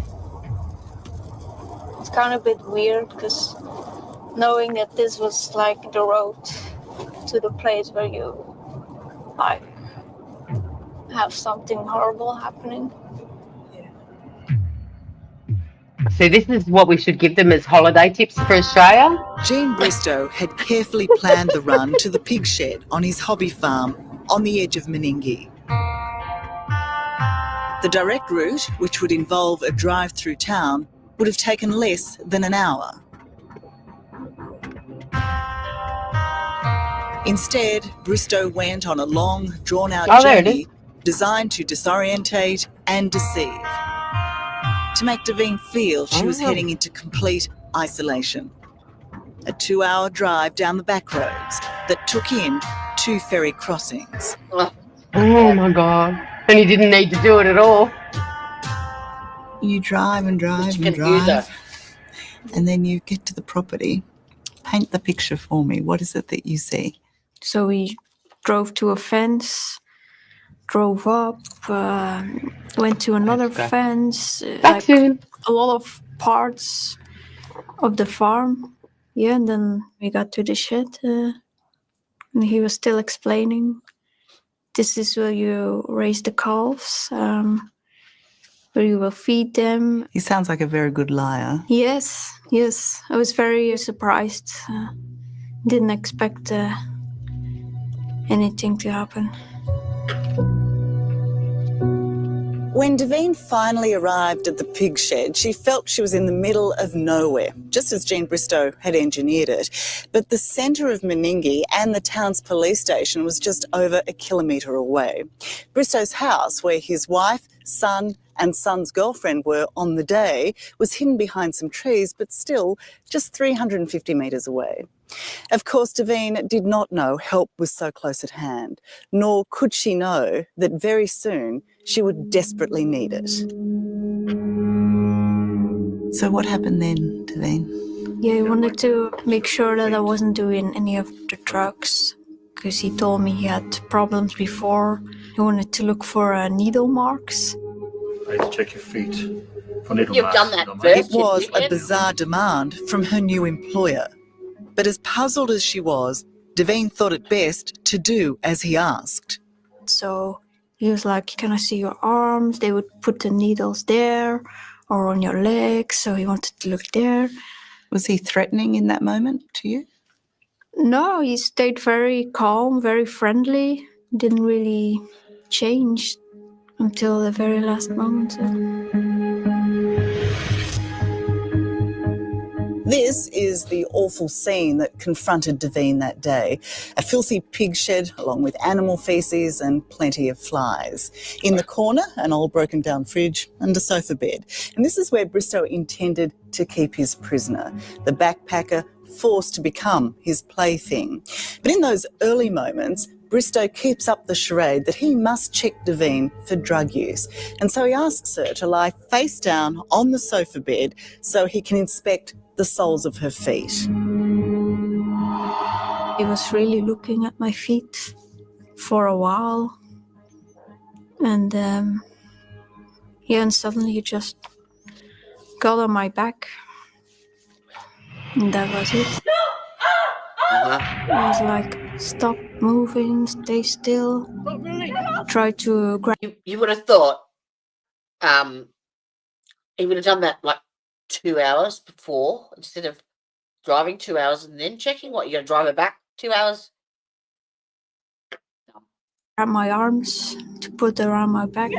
Speaker 19: It's kind of a bit weird because knowing that this was like the road to the place where you like have something horrible happening.
Speaker 2: So this is what we should give them as holiday tips for Australia.
Speaker 15: Jean Bristow had carefully planned the run to the pig shed on his hobby farm on the edge of Meningie. The direct route, which would involve a drive through town, would have taken less than an hour. Instead, Bristow went on a long, drawn-out journey designed to disorientate and deceive, to make Devine feel she was heading into complete isolation. A 2-hour drive down the back roads that took in 2 ferry crossings.
Speaker 2: Oh my God. And he didn't need to do it at all.
Speaker 15: You drive and drive and drive, and then you get to the property. Paint the picture for me. What is it that you see?
Speaker 19: So we drove to a fence, drove up, went to another fence, like a lot of parts of the farm. Yeah, and then we got to the shed, and he was still explaining, this is where you raise the calves, where you will feed them.
Speaker 15: He sounds like a very good liar.
Speaker 19: Yes. I was very surprised. Didn't expect anything to happen.
Speaker 15: When Devine finally arrived at the pig shed, she felt she was in the middle of nowhere, just as Jean Bristow had engineered it. But the centre of Meningie and the town's police station was just over a kilometre away. Bristow's house, where his wife, son and son's girlfriend were on the day, was hidden behind some trees, but still just 350 metres away. Of course, Devine did not know help was so close at hand, nor could she know that very soon she would desperately need it. So what happened then, Devine?
Speaker 19: Yeah, he wanted to make sure that I wasn't doing any of the drugs, because he told me he had problems before. He wanted to look for needle marks.
Speaker 14: I need to check your feet for needle
Speaker 3: You've
Speaker 14: marks.
Speaker 3: done that
Speaker 15: It
Speaker 3: first.
Speaker 15: was a bizarre demand from her new employer. But as puzzled as she was, Devine thought it best to do as he asked.
Speaker 19: So he was like, can I see your arms? They would put the needles there or on your legs. So he wanted to look there.
Speaker 15: Was he threatening in that moment to you?
Speaker 19: No, he stayed very calm, very friendly. Didn't really change until the very last moment.
Speaker 15: This is the awful scene that confronted Devine that day. A filthy pig shed along with animal faeces and plenty of flies. In the corner, an old broken down fridge and a sofa bed. And this is where Bristow intended to keep his prisoner, the backpacker forced to become his plaything. But in those early moments, Bristow keeps up the charade that he must check Devine for drug use. And so he asks her to lie face down on the sofa bed so he can inspect the soles of her feet.
Speaker 19: He was really looking at my feet for a while. And and suddenly he just got on my back. And that was it. I was like, stop moving, stay still. Try to grab.
Speaker 3: You would have thought he would have done that like 2 hours before instead of driving 2 hours and then checking. What, you're going to drive it back 2 hours?
Speaker 19: Grab my arms to put around my back.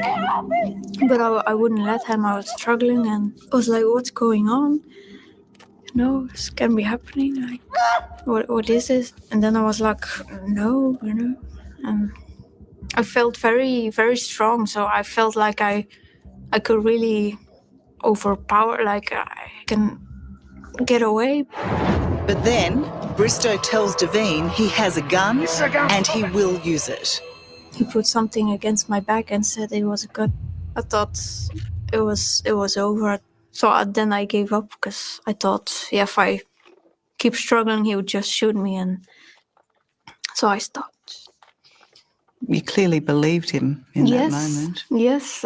Speaker 19: But I wouldn't let him. I was struggling and I was like, what's going on? This can be happening. Like, what is this? And then I was like, no. And I felt very, very strong. So I felt like I could really overpower, like I can get away.
Speaker 15: But then Bristow tells Devine he has a gun and he will use it.
Speaker 19: He put something against my back and said it was a gun. I thought it was over. So then I gave up because I thought, if I keep struggling, he would just shoot me. And so I stopped.
Speaker 15: You clearly believed him in that moment.
Speaker 19: Yes.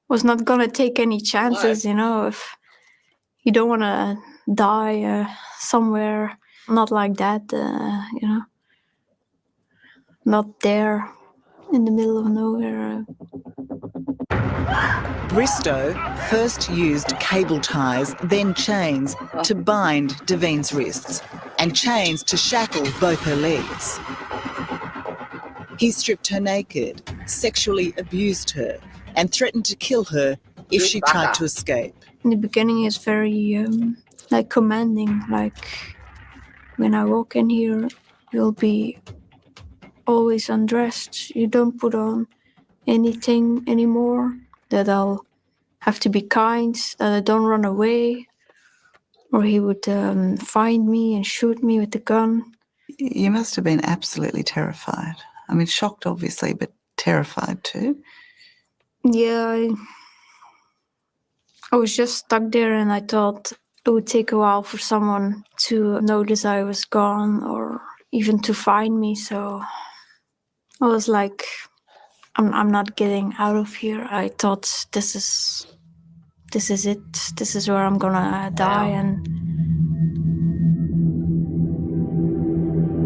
Speaker 19: Was not going to take any chances, if you don't want to die somewhere, not like that, not there in the middle of nowhere.
Speaker 15: Bristow first used cable ties, then chains to bind Devine's wrists and chains to shackle both her legs. He stripped her naked, sexually abused her and threatened to kill her if she tried to escape.
Speaker 19: In the beginning, it's very commanding, like when I walk in here, you'll be always undressed. You don't put on anything anymore, that I'll have to be kind, that I don't run away, or he would find me and shoot me with the gun.
Speaker 15: You must have been absolutely terrified. I mean, shocked, obviously, but terrified too.
Speaker 19: Yeah, I was just stuck there, and I thought it would take a while for someone to notice I was gone or even to find me. So I was like, I'm not getting out of here. I thought this is it. This is where I'm gonna die. And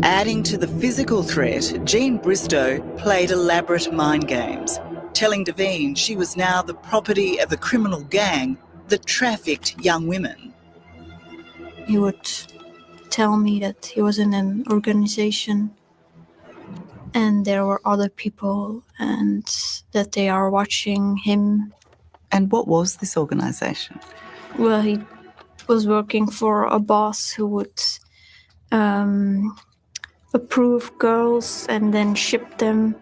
Speaker 15: Adding to the physical threat, Jean Bristow played elaborate mind games, telling Devine she was now the property of a criminal gang that trafficked young women.
Speaker 19: he would tell me that he was in an organization and there were other people and that they are watching him.
Speaker 15: And what was this organization?
Speaker 19: Well, he was working for a boss who would approve girls and then ship them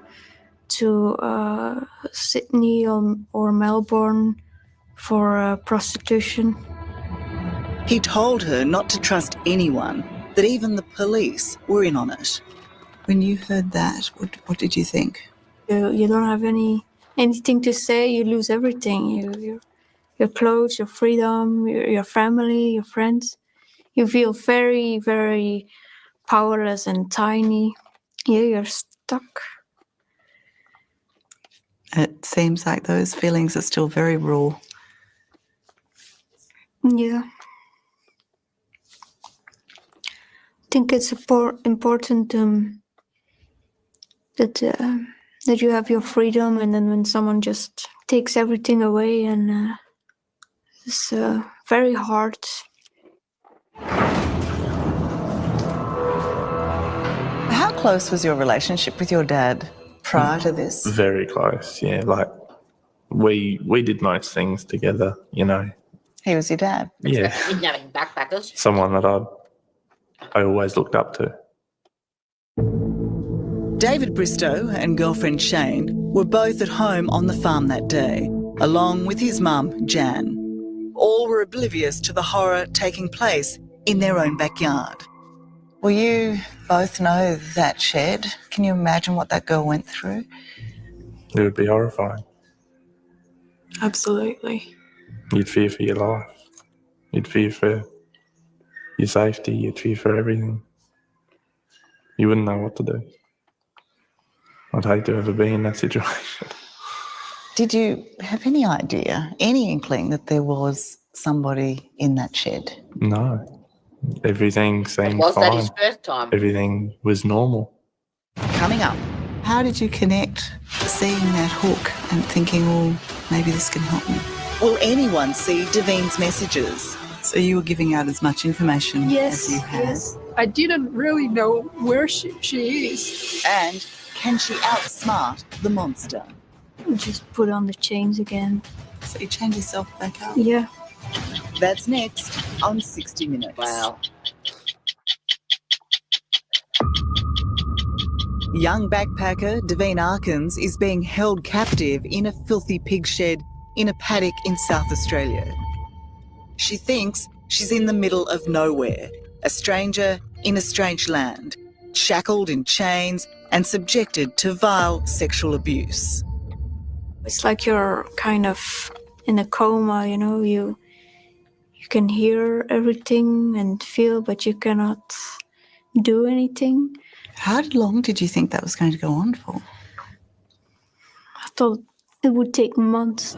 Speaker 19: to Sydney or Melbourne for prostitution.
Speaker 15: He told her not to trust anyone, that even the police were in on it. When you heard that, what did you think?
Speaker 19: You don't have anything to say. You lose everything. Your clothes, your freedom, your family, your friends. You feel very, very powerless and tiny. Yeah, you're stuck.
Speaker 15: It seems like those feelings are still very raw.
Speaker 19: Yeah. I think it's important that you have your freedom, and then when someone just takes everything away, and it's very hard.
Speaker 15: How close was your relationship with your dad prior to this?
Speaker 8: Very close, yeah. Like, we did most things together, you know.
Speaker 15: He was your dad?
Speaker 8: Yeah.
Speaker 3: Kidnapping backpackers.
Speaker 8: Someone that I always looked up to.
Speaker 15: David Bristow and girlfriend Shane were both at home on the farm that day, along with his mum, Jan. All were oblivious to the horror taking place in their own backyard. Well, you both know that shed. Can you imagine what that girl went through?
Speaker 8: It would be horrifying.
Speaker 5: Absolutely.
Speaker 8: You'd fear for your life. You'd fear for your safety. You'd fear for everything. You wouldn't know what to do. I'd hate to ever be in that situation.
Speaker 15: Did you have any idea, any inkling that there was somebody in that shed?
Speaker 8: No. Everything seemed
Speaker 3: Was
Speaker 8: fine.
Speaker 3: that his first time?
Speaker 8: Everything was normal.
Speaker 15: Coming up, how did you connect seeing that hook and thinking, well, maybe this can help me? Will anyone see Devine's messages? So you were giving out as much information as you had.
Speaker 5: Yes. I didn't really know where she is.
Speaker 15: And can she outsmart the monster?
Speaker 19: Just put on the chains again.
Speaker 15: So you change yourself back up?
Speaker 19: Yeah.
Speaker 15: That's next on 60 Minutes.
Speaker 3: Wow.
Speaker 15: Young backpacker Devine Arkins is being held captive in a filthy pig shed in a paddock in South Australia. She thinks she's in the middle of nowhere, a stranger in a strange land, shackled in chains and subjected to vile sexual abuse.
Speaker 19: It's like you're kind of in a coma, you know, you can hear everything and feel, but you cannot do anything.
Speaker 15: How long did you think that was going to go on for?
Speaker 19: I thought it would take months.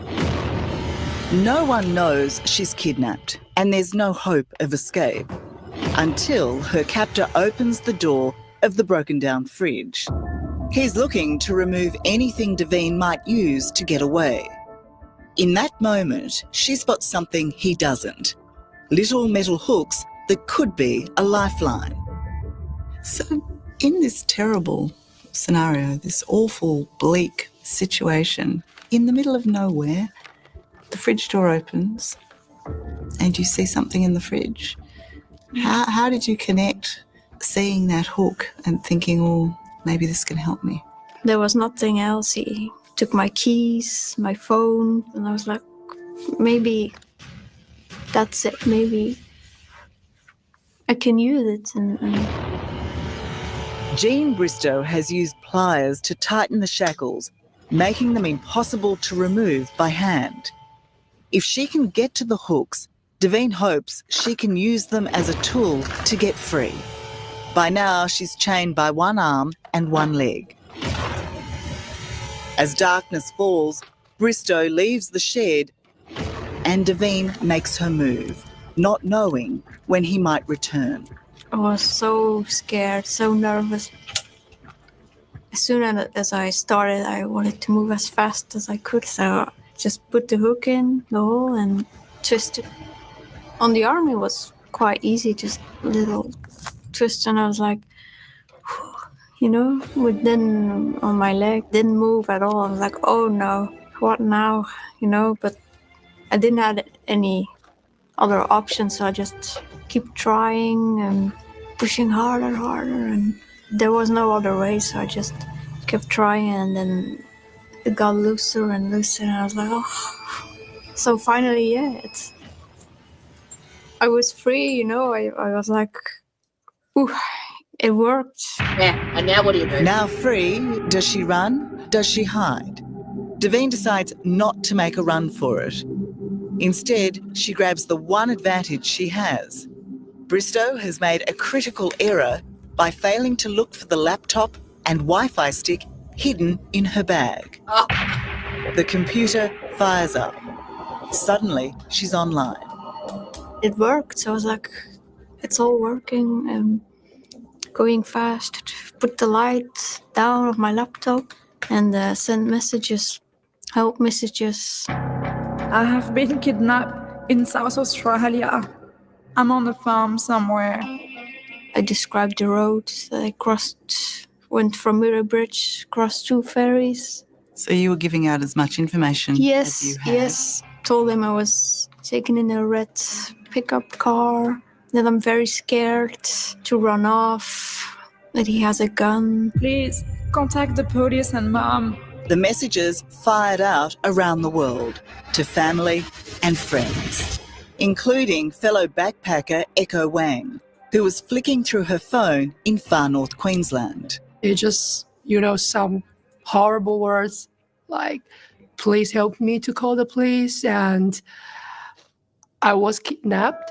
Speaker 15: No one knows she's kidnapped and there's no hope of escape until her captor opens the door of the broken down fridge. He's looking to remove anything Devine might use to get away. In that moment, she spots something he doesn't. Little metal hooks that could be a lifeline. So in this terrible scenario, this awful, bleak situation, in the middle of nowhere, the fridge door opens and you see something in the fridge. How did you connect seeing that hook and thinking, oh, maybe this can help me?
Speaker 19: There was nothing else. He took my keys, my phone, and I was like, maybe that's it. Maybe I can use it. And
Speaker 15: Jean Bristow has used pliers to tighten the shackles, making them impossible to remove by hand. If she can get to the hooks, Devine hopes she can use them as a tool to get free. By now, she's chained by one arm and one leg. As darkness falls, Bristow leaves the shed and Devine makes her move, not knowing when he might return.
Speaker 19: I was so scared, so nervous. As soon as I started, I wanted to move as fast as I could, so I just put the hook in the hole and twisted. On the arm, it was quite easy, just a little twist, and I was like, but then on my leg, didn't move at all. I was like, oh no, what now? But I didn't have any other options, so I just keep trying and pushing harder, and there was no other way, so I just kept trying, and then it got looser and looser, and I was like, oh. So finally, I was free, I was like, ooh, it worked.
Speaker 3: Yeah, and now what do you do?
Speaker 15: Now free, does she run? Does she hide? Devine decides not to make a run for it. Instead, she grabs the one advantage she has. Bristow has made a critical error by failing to look for the laptop and Wi-Fi stick hidden in her bag.
Speaker 3: Oh.
Speaker 15: The computer fires up. Suddenly, she's online.
Speaker 19: It worked, so I was like, it's all working, and going fast, put the light down of my laptop and send messages, help messages.
Speaker 22: I have been kidnapped in South Australia. I'm on a farm somewhere.
Speaker 19: I described the roads that I crossed, went from Mirror Bridge, crossed 2 ferries.
Speaker 15: So you were giving out as much information as you
Speaker 19: Yes,
Speaker 15: had?
Speaker 19: yes. Told him I was taken in a red pickup car, that I'm very scared to run off, that he has a gun.
Speaker 22: Please contact the police and Mom.
Speaker 15: The messages fired out around the world to family and friends, including fellow backpacker Echo Wang, who was flicking through her phone in far north Queensland.
Speaker 5: It just, some horrible words like, please help me to call the police, and I was kidnapped.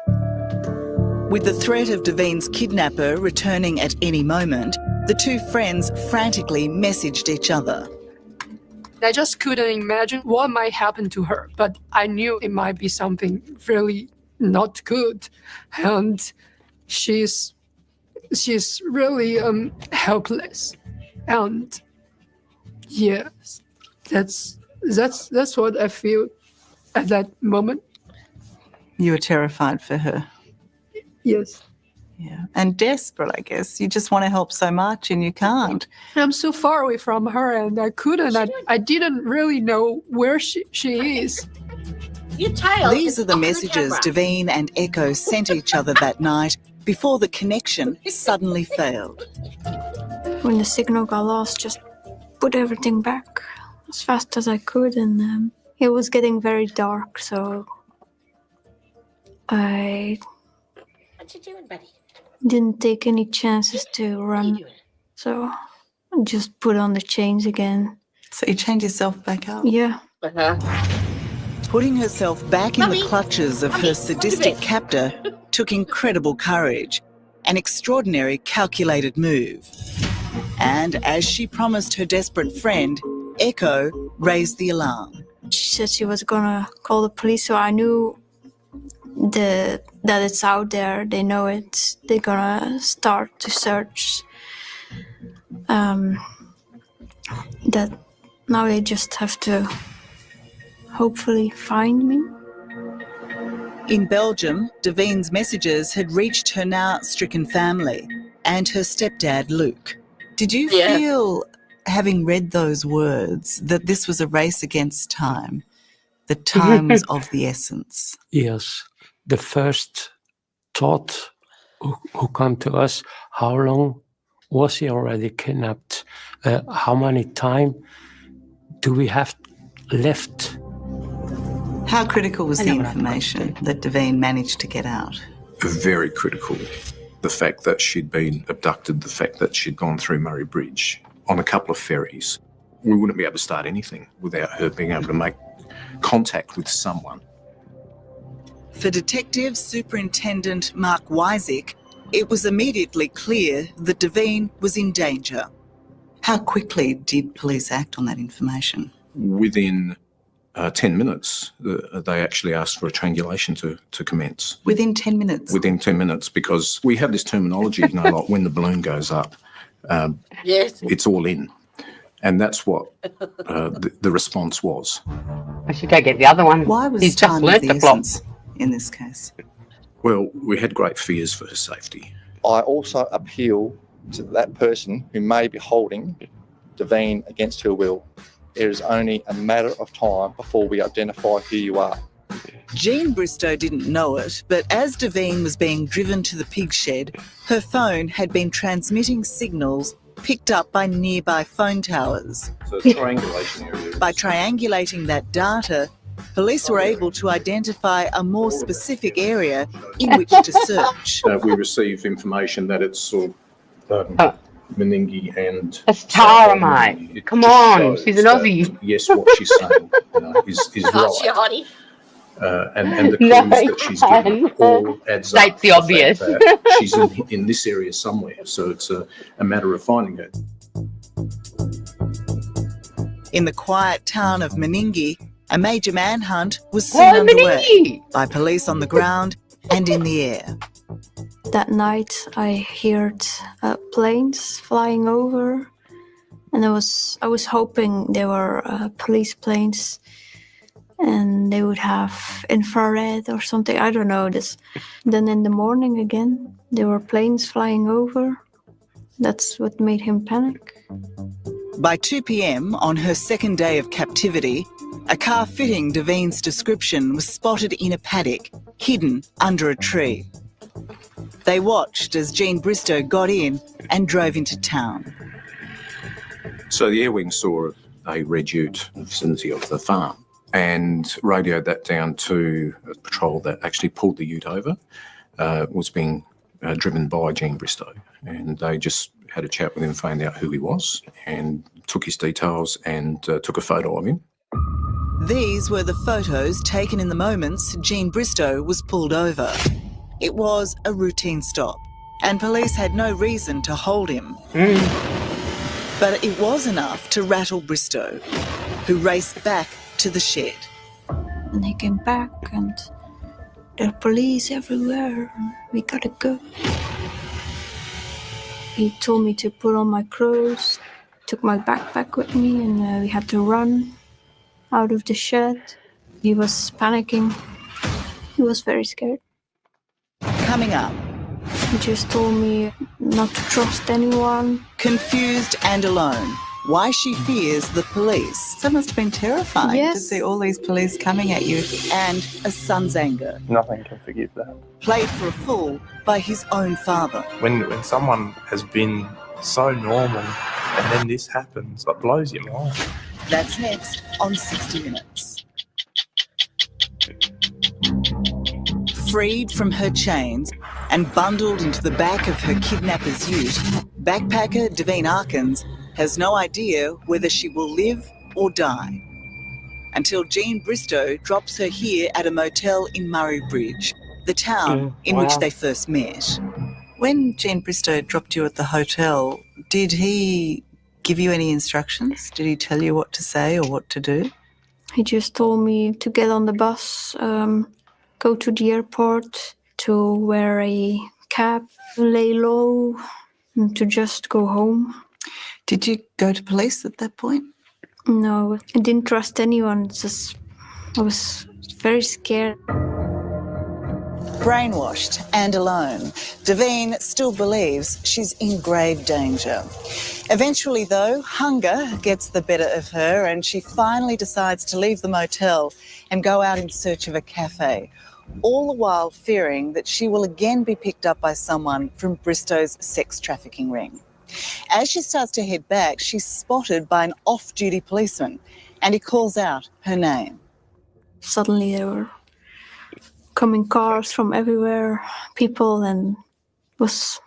Speaker 15: With the threat of Devine's kidnapper returning at any moment, the two friends frantically messaged each other.
Speaker 5: I just couldn't imagine what might happen to her, but I knew it might be something really not good, and she's really helpless, and yes, that's what I feel at that moment.
Speaker 15: You were terrified for her.
Speaker 5: Yes.
Speaker 15: Yeah, and desperate, I guess. You just want to help so much and you can't.
Speaker 5: I'm so far away from her, and I couldn't. I didn't really know where she is.
Speaker 3: Your tail.
Speaker 15: These are the messages Devine and Echo sent each other that night before the connection suddenly failed.
Speaker 19: When the signal got lost, just put everything back as fast as I could, and it was getting very dark, so I
Speaker 3: What you doing, buddy?
Speaker 19: didn't take any chances to run, so I just put on the chains again.
Speaker 15: So you chained yourself back up?
Speaker 19: Yeah.
Speaker 15: Putting herself back in the clutches of her sadistic captor took incredible courage, an extraordinary calculated move. And as she promised her desperate friend, Echo raised the alarm.
Speaker 19: She said she was gonna call the police, so I knew that it's out there. They know it. They're gonna start to search. That now they just have to hopefully find me.
Speaker 15: In Belgium, Devine's messages had reached her now stricken family and her stepdad, Luke. Did you feel, having read those words, that this was a race against time? The time was of the essence.
Speaker 23: Yes. The first thought who come to us, how long was he already kidnapped? How many time do we have left?
Speaker 15: How critical was the information that Devine managed to get out?
Speaker 1: Very critical. The fact that she'd been abducted, the fact that she'd gone through Murray Bridge on a couple of ferries. We wouldn't be able to start anything without her being able to make contact with someone.
Speaker 15: For Detective Superintendent Mark Wysick, it was immediately clear that Devine was in danger. How quickly did police act on that information?
Speaker 1: Within 10 minutes, they actually asked for a triangulation to commence.
Speaker 15: Within 10 minutes?
Speaker 1: Within 10 minutes, because we have this terminology, like when the balloon goes up,
Speaker 3: yes,
Speaker 1: it's all in. And that's what the response was.
Speaker 2: I should go get the other one.
Speaker 15: Why was
Speaker 2: He's just
Speaker 15: time of
Speaker 2: learnt
Speaker 15: the
Speaker 2: the plot.
Speaker 15: essence in this case?
Speaker 1: Well, we had great fears for her safety.
Speaker 10: I also appeal to that person who may be holding Devine against her will. It is only a matter of time before we identify who you are.
Speaker 15: Jean Bristow didn't know it, but as Devine was being driven to the pig shed, her phone had been transmitting signals picked up by nearby phone towers.
Speaker 1: So triangulation area.
Speaker 15: By triangulating that data, police were able to identify a more specific area in which to search.
Speaker 1: We receive information that it's sort of Meningi and...
Speaker 2: That's Tara, mate. Come on, she's an Aussie.
Speaker 1: Yes, what she's saying is
Speaker 3: Aren't you,
Speaker 1: right.
Speaker 3: Hottie?
Speaker 1: And the clues that she's given all adds up.
Speaker 2: States the obvious.
Speaker 1: That she's in this area somewhere, so it's a matter of finding her.
Speaker 15: In the quiet town of Meningi, a major manhunt was soon underway by police on the ground and in the air.
Speaker 19: That night I heard planes flying over, and I was hoping they were police planes and they would have infrared or something. I don't know this. Then in the morning again, there were planes flying over. That's what made him panic.
Speaker 15: By 2 p.m. on her second day of captivity, a car fitting Devine's description was spotted in a paddock, hidden under a tree. They watched as Jean Bristow got in and drove into town.
Speaker 1: So the air wing saw a red ute in the vicinity of the farm and radioed that down to a patrol that actually pulled the ute over. Was being driven by Jean Bristow, and they just had a chat with him, found out who he was, and took his details and took a photo of him.
Speaker 15: These were the photos taken in the moments Jean Bristow was pulled over. It was a routine stop, and police had no reason to hold him. But it was enough to rattle Bristow, who raced back to the shed.
Speaker 19: And he came back and there are police everywhere. We gotta go. He told me to put on my clothes, took my backpack with me, and we had to run out of the shed. He was panicking. He was very scared.
Speaker 15: Coming up.
Speaker 19: He just told me not to trust anyone.
Speaker 15: Confused and alone. Why she fears the police. That must have been terrifying to see all these police coming at you. And a son's anger.
Speaker 8: Nothing can forgive that.
Speaker 15: Played for a fool by his own father.
Speaker 8: When someone has been so normal and then this happens, it blows your mind.
Speaker 15: That's next on 60 Minutes. Freed from her chains and bundled into the back of her kidnapper's ute, backpacker Devine Arkins has no idea whether she will live or die. Until Jean Bristow drops her here at a motel in Murray Bridge, the town in which they first met. When Jean Bristow dropped you at the hotel, did he give you any instructions? Did he tell you what to say or what to do?
Speaker 19: He just told me to get on the bus, go to the airport, to wear a cap, lay low, and to just go home.
Speaker 15: Did you go to police at that point?
Speaker 19: No, I didn't trust anyone. I was very scared.
Speaker 15: Brainwashed and alone, Devine still believes she's in grave danger. Eventually, though, hunger gets the better of her and she finally decides to leave the motel and go out in search of a cafe, all the while fearing that she will again be picked up by someone from Bristow's sex trafficking ring. As she starts to head back, she's spotted by an off-duty policeman and he calls out her name.
Speaker 19: Suddenly there were coming cars from everywhere, people, and was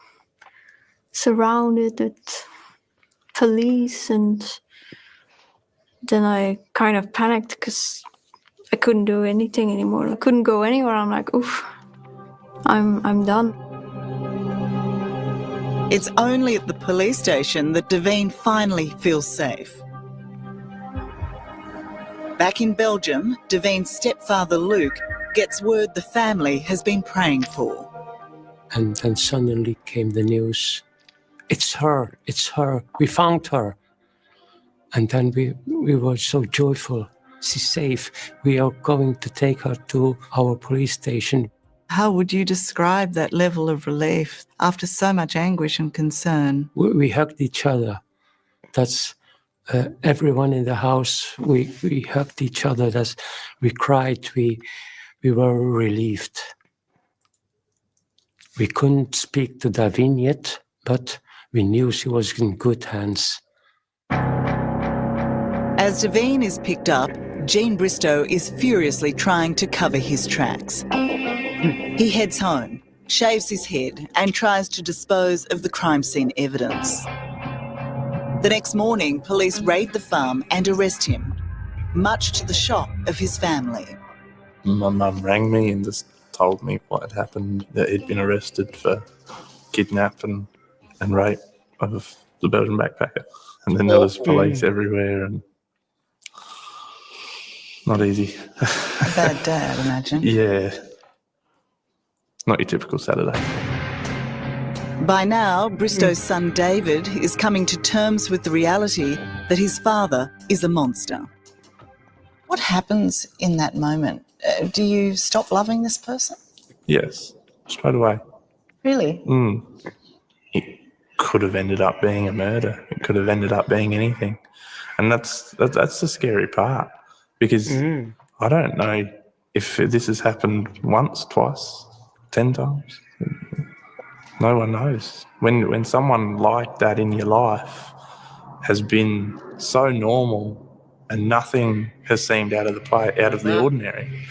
Speaker 19: surrounded with police, and then I kind of panicked because I couldn't do anything anymore. I couldn't go anywhere. I'm like, oof, I'm done.
Speaker 15: It's only at the police station that Davine finally feels safe. Back in Belgium, Davine's stepfather Luke gets word the family has been praying for.
Speaker 23: And then suddenly came the news, it's her, we found her. And then we were so joyful, she's safe, we are going to take her to our police station.
Speaker 15: How would you describe that level of relief after so much anguish and concern?
Speaker 23: We hugged each other. That's everyone in the house, we hugged each other, we cried, we were relieved. We couldn't speak to Davine yet, but we knew she was in good hands.
Speaker 15: As Davine is picked up, Jean Bristow is furiously trying to cover his tracks. He heads home, shaves his head, and tries to dispose of the crime scene evidence. The next morning, police raid the farm and arrest him, much to the shock of his family.
Speaker 8: My mum rang me and just told me what had happened, that he'd been arrested for kidnap and rape of the Belgian backpacker. And then there was police everywhere, and not easy.
Speaker 15: A bad day, I'd imagine.
Speaker 8: Yeah. Not your typical Saturday.
Speaker 15: By now, Bristow's son David is coming to terms with the reality that his father is a monster. What happens in that moment? Do you stop loving this person?
Speaker 8: Yes, straight away.
Speaker 15: Really?
Speaker 8: It could have ended up being a murder. It could have ended up being anything. And that's the scary part, because I don't know if this has happened once, twice, 10 times. No one knows. When someone like that in your life has been so normal and nothing has seemed out of the ordinary,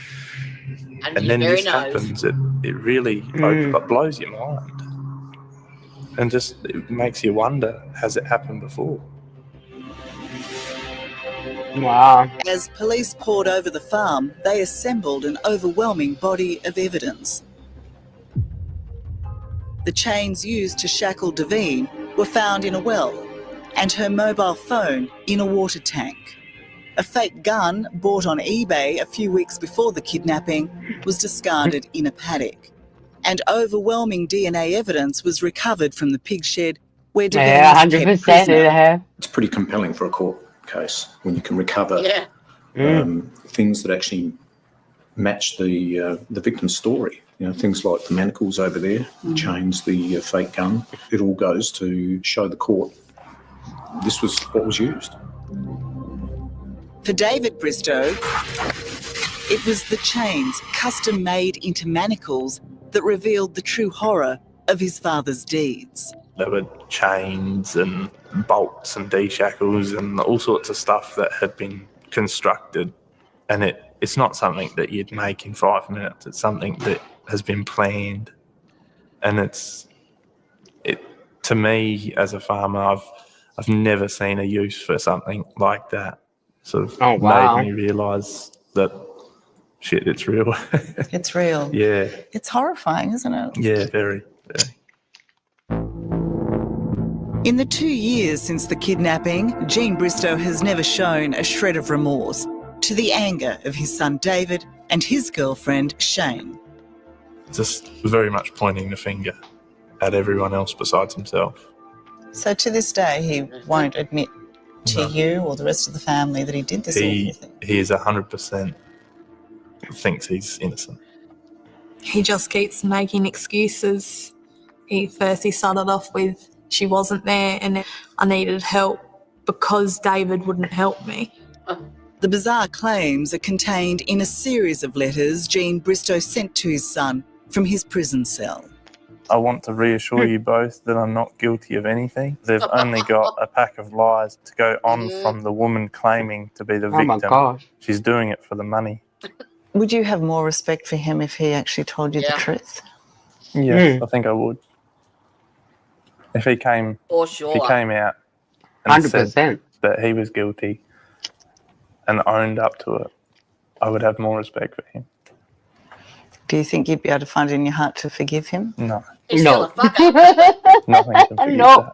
Speaker 8: and then this happens, it really blows your mind, and just it makes you wonder, has it happened before?
Speaker 2: Wow.
Speaker 15: As police poured over the farm, they assembled an overwhelming body of evidence. The chains used to shackle Davine were found in a well, and her mobile phone in a water tank. A fake gun bought on eBay a few weeks before the kidnapping was discarded in a paddock. And overwhelming DNA evidence was recovered from the pig shed where Davine was kept prisoner.
Speaker 1: It's pretty compelling for a court case when you can recover things that actually match the victim's story. You know, things like the manacles over there, the chains, the fake gun. It all goes to show the court this was what was used.
Speaker 15: For David Bristow, it was the chains, custom made into manacles, that revealed the true horror of his father's deeds.
Speaker 8: There were chains and bolts and D-shackles and all sorts of stuff that had been constructed, and it's not something that you'd make in 5 minutes. It's something that has been planned, and to me as a farmer, I've never seen a use for something like that. Sort of made me realise that shit, it's real.
Speaker 15: It's real.
Speaker 8: Yeah.
Speaker 15: It's horrifying, isn't it?
Speaker 8: Yeah, very, very.
Speaker 15: In the 2 years since the kidnapping, Jean Bristow has never shown a shred of remorse, to the anger of his son David and his girlfriend Shane.
Speaker 8: Just very much pointing the finger at everyone else besides himself.
Speaker 15: So to this day, he won't admit to you or the rest of the family that he did this awful thing?
Speaker 8: He is 100% thinks he's innocent.
Speaker 13: He just keeps making excuses. He started off with, she wasn't there and I needed help because David wouldn't help me.
Speaker 15: The bizarre claims are contained in a series of letters Jean Bristow sent to his son from his prison cell.
Speaker 8: I want to reassure you both that I'm not guilty of anything. They've only got a pack of lies to go on from the woman claiming to be the victim.
Speaker 2: Oh my gosh.
Speaker 8: She's doing it for the money.
Speaker 15: Would you have more respect for him if he actually told you the truth?
Speaker 8: Yes, I think I would. If he came,
Speaker 3: For
Speaker 8: if he
Speaker 3: sure.
Speaker 8: came out and said
Speaker 2: 100%.
Speaker 8: that he was guilty and owned up to it, I would have more respect for him.
Speaker 15: Do you think you'd be able to find it in your heart to forgive him?
Speaker 8: No.
Speaker 3: He's still a fucker.
Speaker 8: Nothing can forgive that.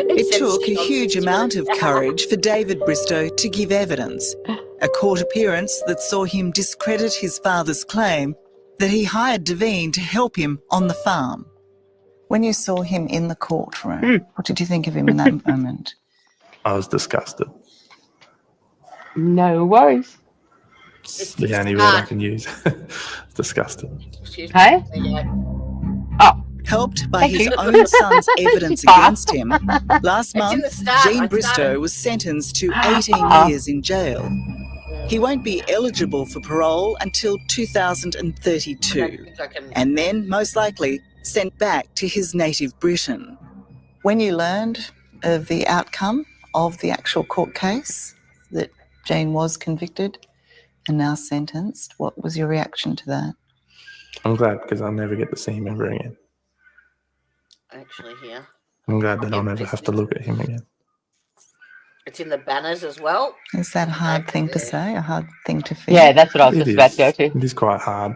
Speaker 15: It took a huge amount of courage for David Bristow to give evidence. A court appearance that saw him discredit his father's claim that he hired Devine to help him on the farm. When you saw him in the courtroom, what did you think of him in that moment?
Speaker 8: I was disgusted.
Speaker 2: No worries.
Speaker 8: It's the only word I can use. Disgusted.
Speaker 2: Hey?
Speaker 15: Helped by
Speaker 2: Thank
Speaker 15: his
Speaker 2: you.
Speaker 15: own son's evidence against him, last month,
Speaker 3: start.
Speaker 15: Jean
Speaker 3: I
Speaker 15: Bristow
Speaker 3: started.
Speaker 15: was sentenced to 18 years in jail. He won't be eligible for parole until 2032, and then, most likely, sent back to his native Britain. When you learned of the outcome of the actual court case, that Jane was convicted and now sentenced, what was your reaction to that?
Speaker 8: I'm glad because I'll never get to see him ever again.
Speaker 3: Actually, here.
Speaker 8: I'm glad that I'll never have to look at him again.
Speaker 3: It's in the banners as well.
Speaker 15: Is that a hard thing to say, a hard thing to feel?
Speaker 2: Yeah, that's what I was
Speaker 8: It
Speaker 2: just about to go
Speaker 8: is.
Speaker 2: to.
Speaker 8: It is quite hard.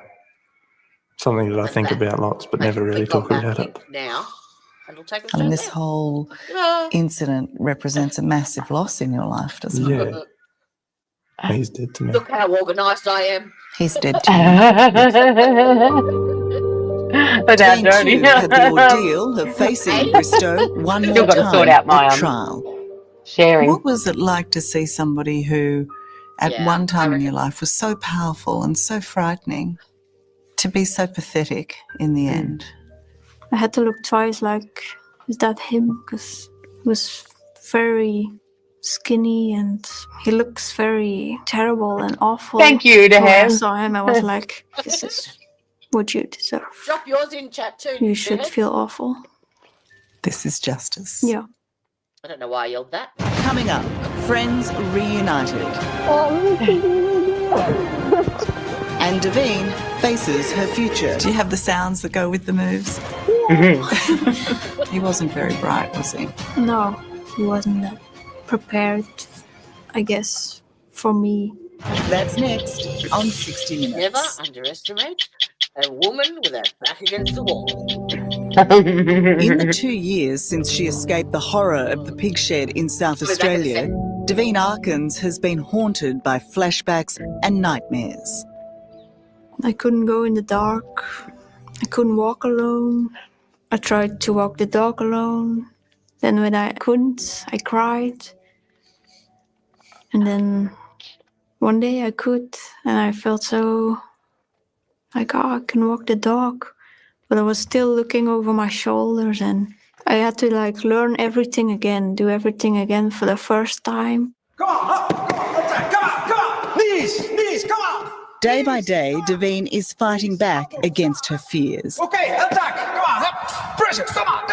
Speaker 8: Something that I think about lots, but never really talk about it.
Speaker 3: Now, and it'll take us
Speaker 15: I mean,
Speaker 3: down
Speaker 15: this
Speaker 3: there.
Speaker 15: whole
Speaker 3: Yeah.
Speaker 15: incident represents a massive loss in your life, doesn't it?
Speaker 8: Yeah. He's dead to me.
Speaker 3: Look how organised I am.
Speaker 15: He's dead to
Speaker 2: Without
Speaker 15: Jane
Speaker 2: dirty.
Speaker 15: too had the ordeal of facing Bristow one
Speaker 2: Still
Speaker 15: more
Speaker 2: got to
Speaker 15: time
Speaker 2: sort out my
Speaker 15: at trial.
Speaker 2: sharing.
Speaker 15: What was it like to see somebody who, at one time in your life, was so powerful and so frightening, to be so pathetic in the end?
Speaker 19: I had to look twice, like, is that him? Because he was very skinny and he looks very terrible and awful.
Speaker 2: Thank you to
Speaker 19: So when I
Speaker 2: him.
Speaker 19: saw him, I was like, this is what you deserve.
Speaker 3: Drop yours in chat too.
Speaker 19: You should
Speaker 3: Beth.
Speaker 19: feel awful.
Speaker 15: This is justice.
Speaker 19: Yeah.
Speaker 3: I don't know why I yelled that.
Speaker 15: Coming up, Friends Reunited. And Devine faces her future. Do you have the sounds that go with the moves? He wasn't very bright, was he?
Speaker 19: No, he wasn't that prepared, I guess, for me.
Speaker 15: That's next on 60 Minutes.
Speaker 3: Never underestimate a woman with her back against the wall.
Speaker 15: In the 2 years since she escaped the horror of the pig shed in South Australia, Devine Arkins has been haunted by flashbacks and nightmares.
Speaker 19: I couldn't go in the dark. I couldn't walk alone. I tried to walk the dog alone. Then when I couldn't, I cried. And then one day I could, and I felt so like, oh, I can walk the dog. But I was still looking over my shoulders, and I had to like learn everything again, do everything again for the first time.
Speaker 7: Come on, come on, please, come on.
Speaker 15: Day by day, Devine is fighting back against her fears.
Speaker 7: Okay, attack, come on, up. Pressure, come on.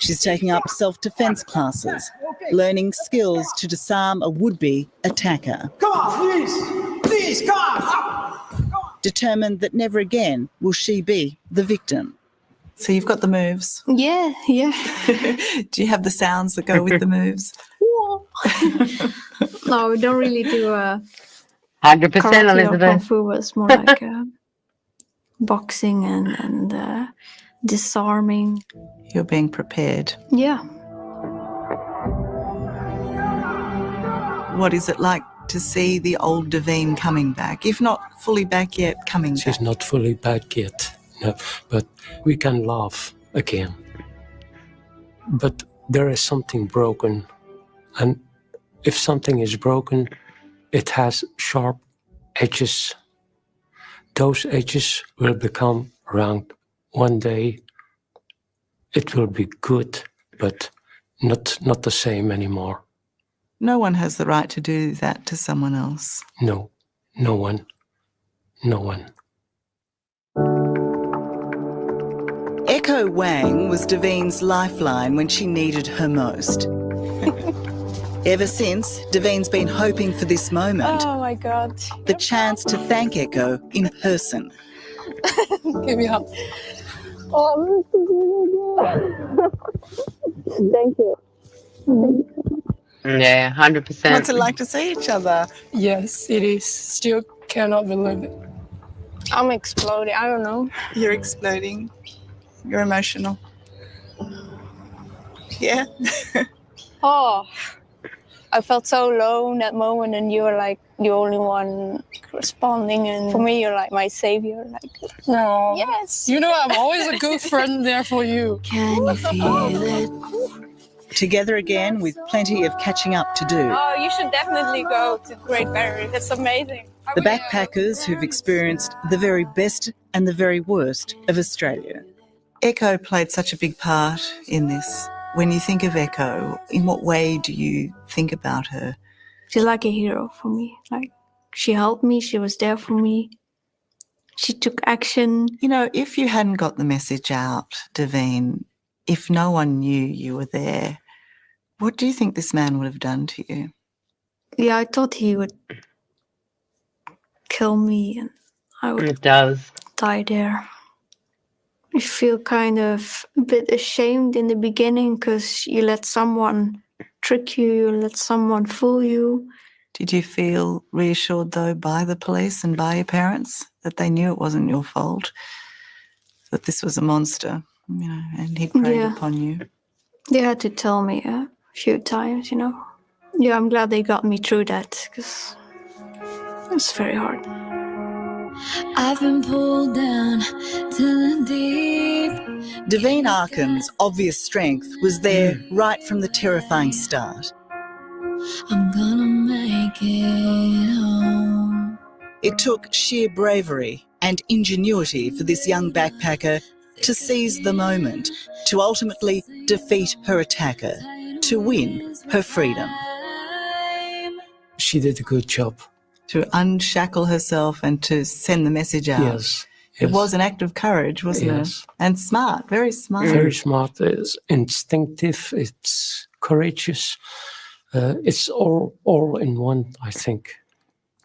Speaker 15: She's taking up self-defense classes, learning skills to disarm a would-be attacker.
Speaker 7: Come on, please, come on.
Speaker 15: Determined that never again will she be the victim. So you've got the moves.
Speaker 19: Yeah.
Speaker 15: Do you have the sounds that go with the moves?
Speaker 19: No, we don't really do a
Speaker 2: 100%,
Speaker 19: karate or kung
Speaker 2: Elizabeth.
Speaker 19: fu. It's more like boxing and disarming.
Speaker 15: You're being prepared.
Speaker 19: Yeah.
Speaker 15: What is it like to see the old Devine coming back? If not fully back yet, coming back.
Speaker 23: She's not fully back yet, no, but we can laugh again. But there is something broken, and if something is broken, it has sharp edges. Those edges will become round. One day it will be good, but not the same anymore.
Speaker 15: No one has the right to do that to someone else.
Speaker 23: No one.
Speaker 15: Echo Wang was Daveen's lifeline when she needed her most. Ever since, Daveen's been hoping for this moment.
Speaker 19: Oh my God.
Speaker 15: The chance to thank Echo in person.
Speaker 19: Give me a hug. Oh, thank you.
Speaker 2: Yeah, 100%.
Speaker 15: What's it like to see each other?
Speaker 5: Yes, it is. Still cannot believe it.
Speaker 19: I'm exploding. I don't know.
Speaker 15: You're exploding. You're emotional. Yeah.
Speaker 19: Oh, I felt so low in that moment, and you were like the only one responding. And for me, you're like my savior. Like,
Speaker 5: No.
Speaker 19: yes.
Speaker 5: You know, I'm always a good friend there for you.
Speaker 15: Can you feel it? Together again with plenty of catching up to do.
Speaker 19: Oh, you should definitely go to Great Barrier. It's amazing.
Speaker 15: The backpackers who've experienced the very best and the very worst of Australia. Echo played such a big part in this. When you think of Echo, in what way do you think about her?
Speaker 19: She's like a hero for me. Like, she helped me. She was there for me. She took action.
Speaker 15: You know, if you hadn't got the message out, Daveen, if no one knew you were there, what do you think this man would have done to you?
Speaker 19: Yeah, I thought he would kill me and I would
Speaker 2: It does.
Speaker 19: die there. I feel kind of a bit ashamed in the beginning because you let someone trick you, you let someone fool you.
Speaker 15: Did you feel reassured, though, by the police and by your parents that they knew it wasn't your fault, that this was a monster, you know, and he preyed upon you?
Speaker 19: They had to tell me a few times, you know. Yeah, I'm glad they got me through that because it was very hard.
Speaker 11: I've been pulled down to the deep.
Speaker 15: Daveen Arkin's obvious strength was there right from the terrifying start.
Speaker 11: I'm gonna make it home.
Speaker 15: It took sheer bravery and ingenuity for this young backpacker to seize the moment, to ultimately defeat her attacker, to win her freedom.
Speaker 23: She did a good job.
Speaker 15: To unshackle herself and to send the message out.
Speaker 23: Yes.
Speaker 15: It was an act of courage, wasn't it? And smart, very smart.
Speaker 23: Very smart. It's instinctive. It's courageous. It's all in one, I think.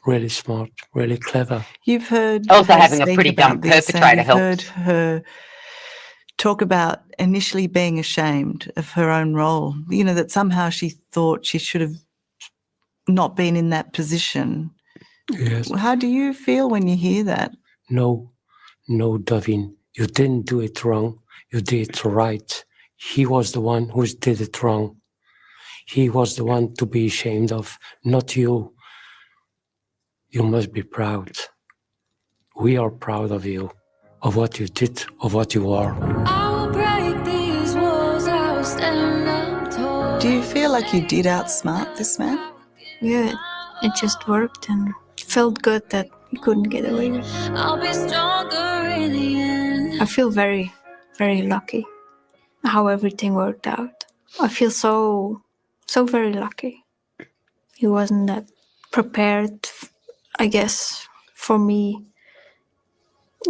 Speaker 23: Really smart, really clever.
Speaker 15: You've heard
Speaker 2: Also
Speaker 15: her
Speaker 2: having a
Speaker 15: speak
Speaker 2: pretty
Speaker 15: about
Speaker 2: dumb
Speaker 15: this, and
Speaker 2: perpetrator
Speaker 15: you've heard
Speaker 2: helps.
Speaker 15: her talk about initially being ashamed of her own role. You know, that somehow she thought she should have not been in that position.
Speaker 23: Yes.
Speaker 15: How do you feel when you hear that?
Speaker 23: No, Daveen, you didn't do it wrong. You did it right. He was the one who did it wrong. He was the one to be ashamed of, not you. You must be proud. We are proud of you, of what you did, of what you are.
Speaker 11: I'll break these walls, I'll stand up tall.
Speaker 15: Do you feel like you did outsmart this man?
Speaker 19: Yeah, it just worked and felt good that he couldn't get away with it.
Speaker 11: I'll be stronger in the end.
Speaker 19: I feel very, very lucky how everything worked out. I feel so very lucky. He wasn't that prepared, I guess, for me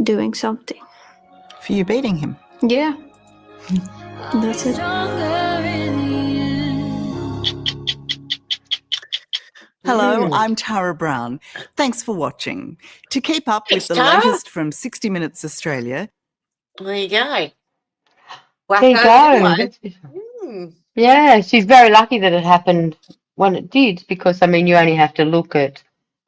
Speaker 19: doing something.
Speaker 15: For you beating him?
Speaker 19: Yeah. That's it.
Speaker 15: Hello, I'm Tara Brown. Thanks for watching. To keep up with the
Speaker 3: Tara.
Speaker 15: latest from 60 Minutes Australia,
Speaker 3: There you go.
Speaker 2: There you go. Yeah, she's very lucky that it happened when it did, because, I mean, you only have to look at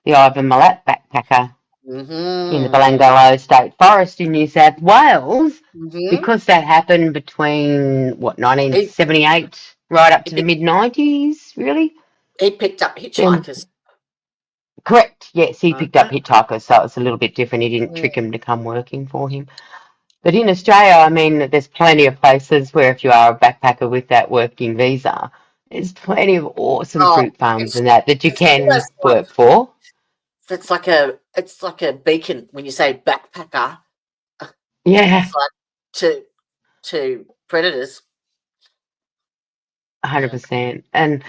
Speaker 2: the Ivan Milat backpacker in the Belangolo State Forest in New South Wales, because that happened between, 1978 right up to the mid-90s, really?
Speaker 3: He picked up hitchhikers.
Speaker 2: Correct, yes, he picked up hitchhikers, so it was a little bit different. He didn't trick them to come working for him. But in Australia, I mean, there's plenty of places where if you are a backpacker with that working visa, there's plenty of awesome fruit farms and that you can work for.
Speaker 3: It's like a beacon when you say backpacker.
Speaker 2: Yeah.
Speaker 3: It's like to predators.
Speaker 2: 100%. And,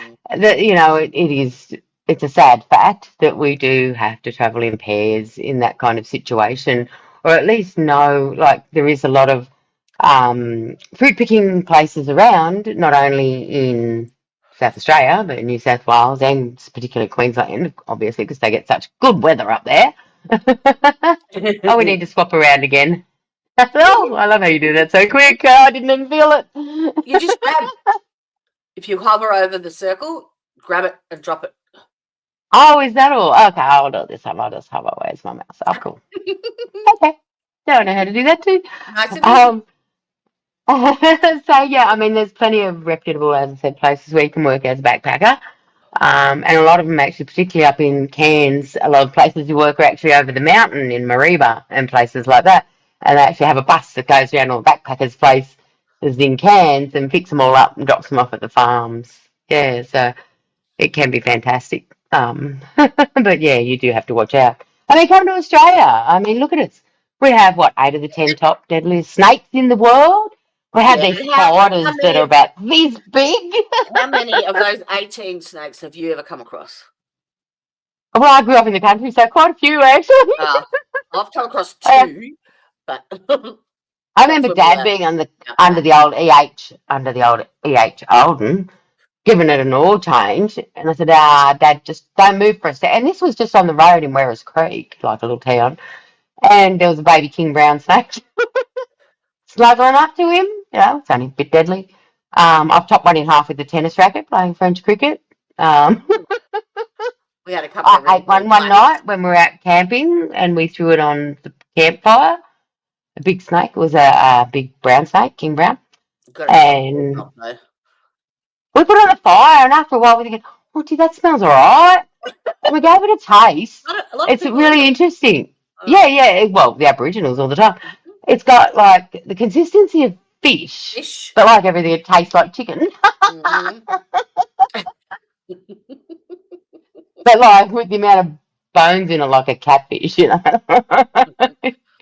Speaker 2: it's a sad fact that we do have to travel in pairs in that kind of situation, or at least know, like, there is a lot of fruit picking places around, not only in South Australia, but in New South Wales and particularly Queensland, obviously, because they get such good weather up there. Oh, we need to swap around again. Oh, I love how you do that so quick. I didn't even feel it.
Speaker 3: You just grab. If you hover over the circle, grab it and drop it.
Speaker 2: Oh, is that all? Okay, I'll do this time. I'll just hover. Where's my mouse? Oh, cool. Okay. Now I know how to do that too.
Speaker 3: Nice and easy.
Speaker 2: So yeah, I mean, there's plenty of reputable, as I said, places where you can work as a backpacker. And a lot of them actually, particularly up in Cairns, a lot of places you work are actually over the mountain in Mareeba and places like that. And they actually have a bus that goes around all the backpackers' places in Cairns and picks them all up and drops them off at the farms. Yeah, so it can be fantastic. But yeah, you do have to watch out. I mean, come to Australia. I mean, look at us. We have, what, 8 of the 10 top deadliest snakes in the world? We have these spiders that are about this big.
Speaker 3: How many of those 18 snakes have you ever come across?
Speaker 2: Well, I grew up in the country, so quite a few, actually.
Speaker 3: I've come across 2, but...
Speaker 2: I remember Dad being under the old EH Alden, giving it an oil change, and I said, Dad, just don't move for a second. And this was just on the road in Werris Creek, like a little town, and there was a baby king brown snake snuggling up to him. You know, it's only a bit deadly. I've chopped one in half with a tennis racket playing French cricket.
Speaker 3: We had a couple
Speaker 2: I ate one night when we were out camping, and we threw it on the campfire. A big snake. It was a big brown snake, king brown. And we put it on the fire, and after a while we thinking, oh, gee, that smells all right. And we gave it a taste. It's really interesting. Yeah. Well, the Aboriginals all the time. It's got like the consistency of fish. But like everything, it tastes like chicken. But like with the amount of bones in it, like a catfish, you know.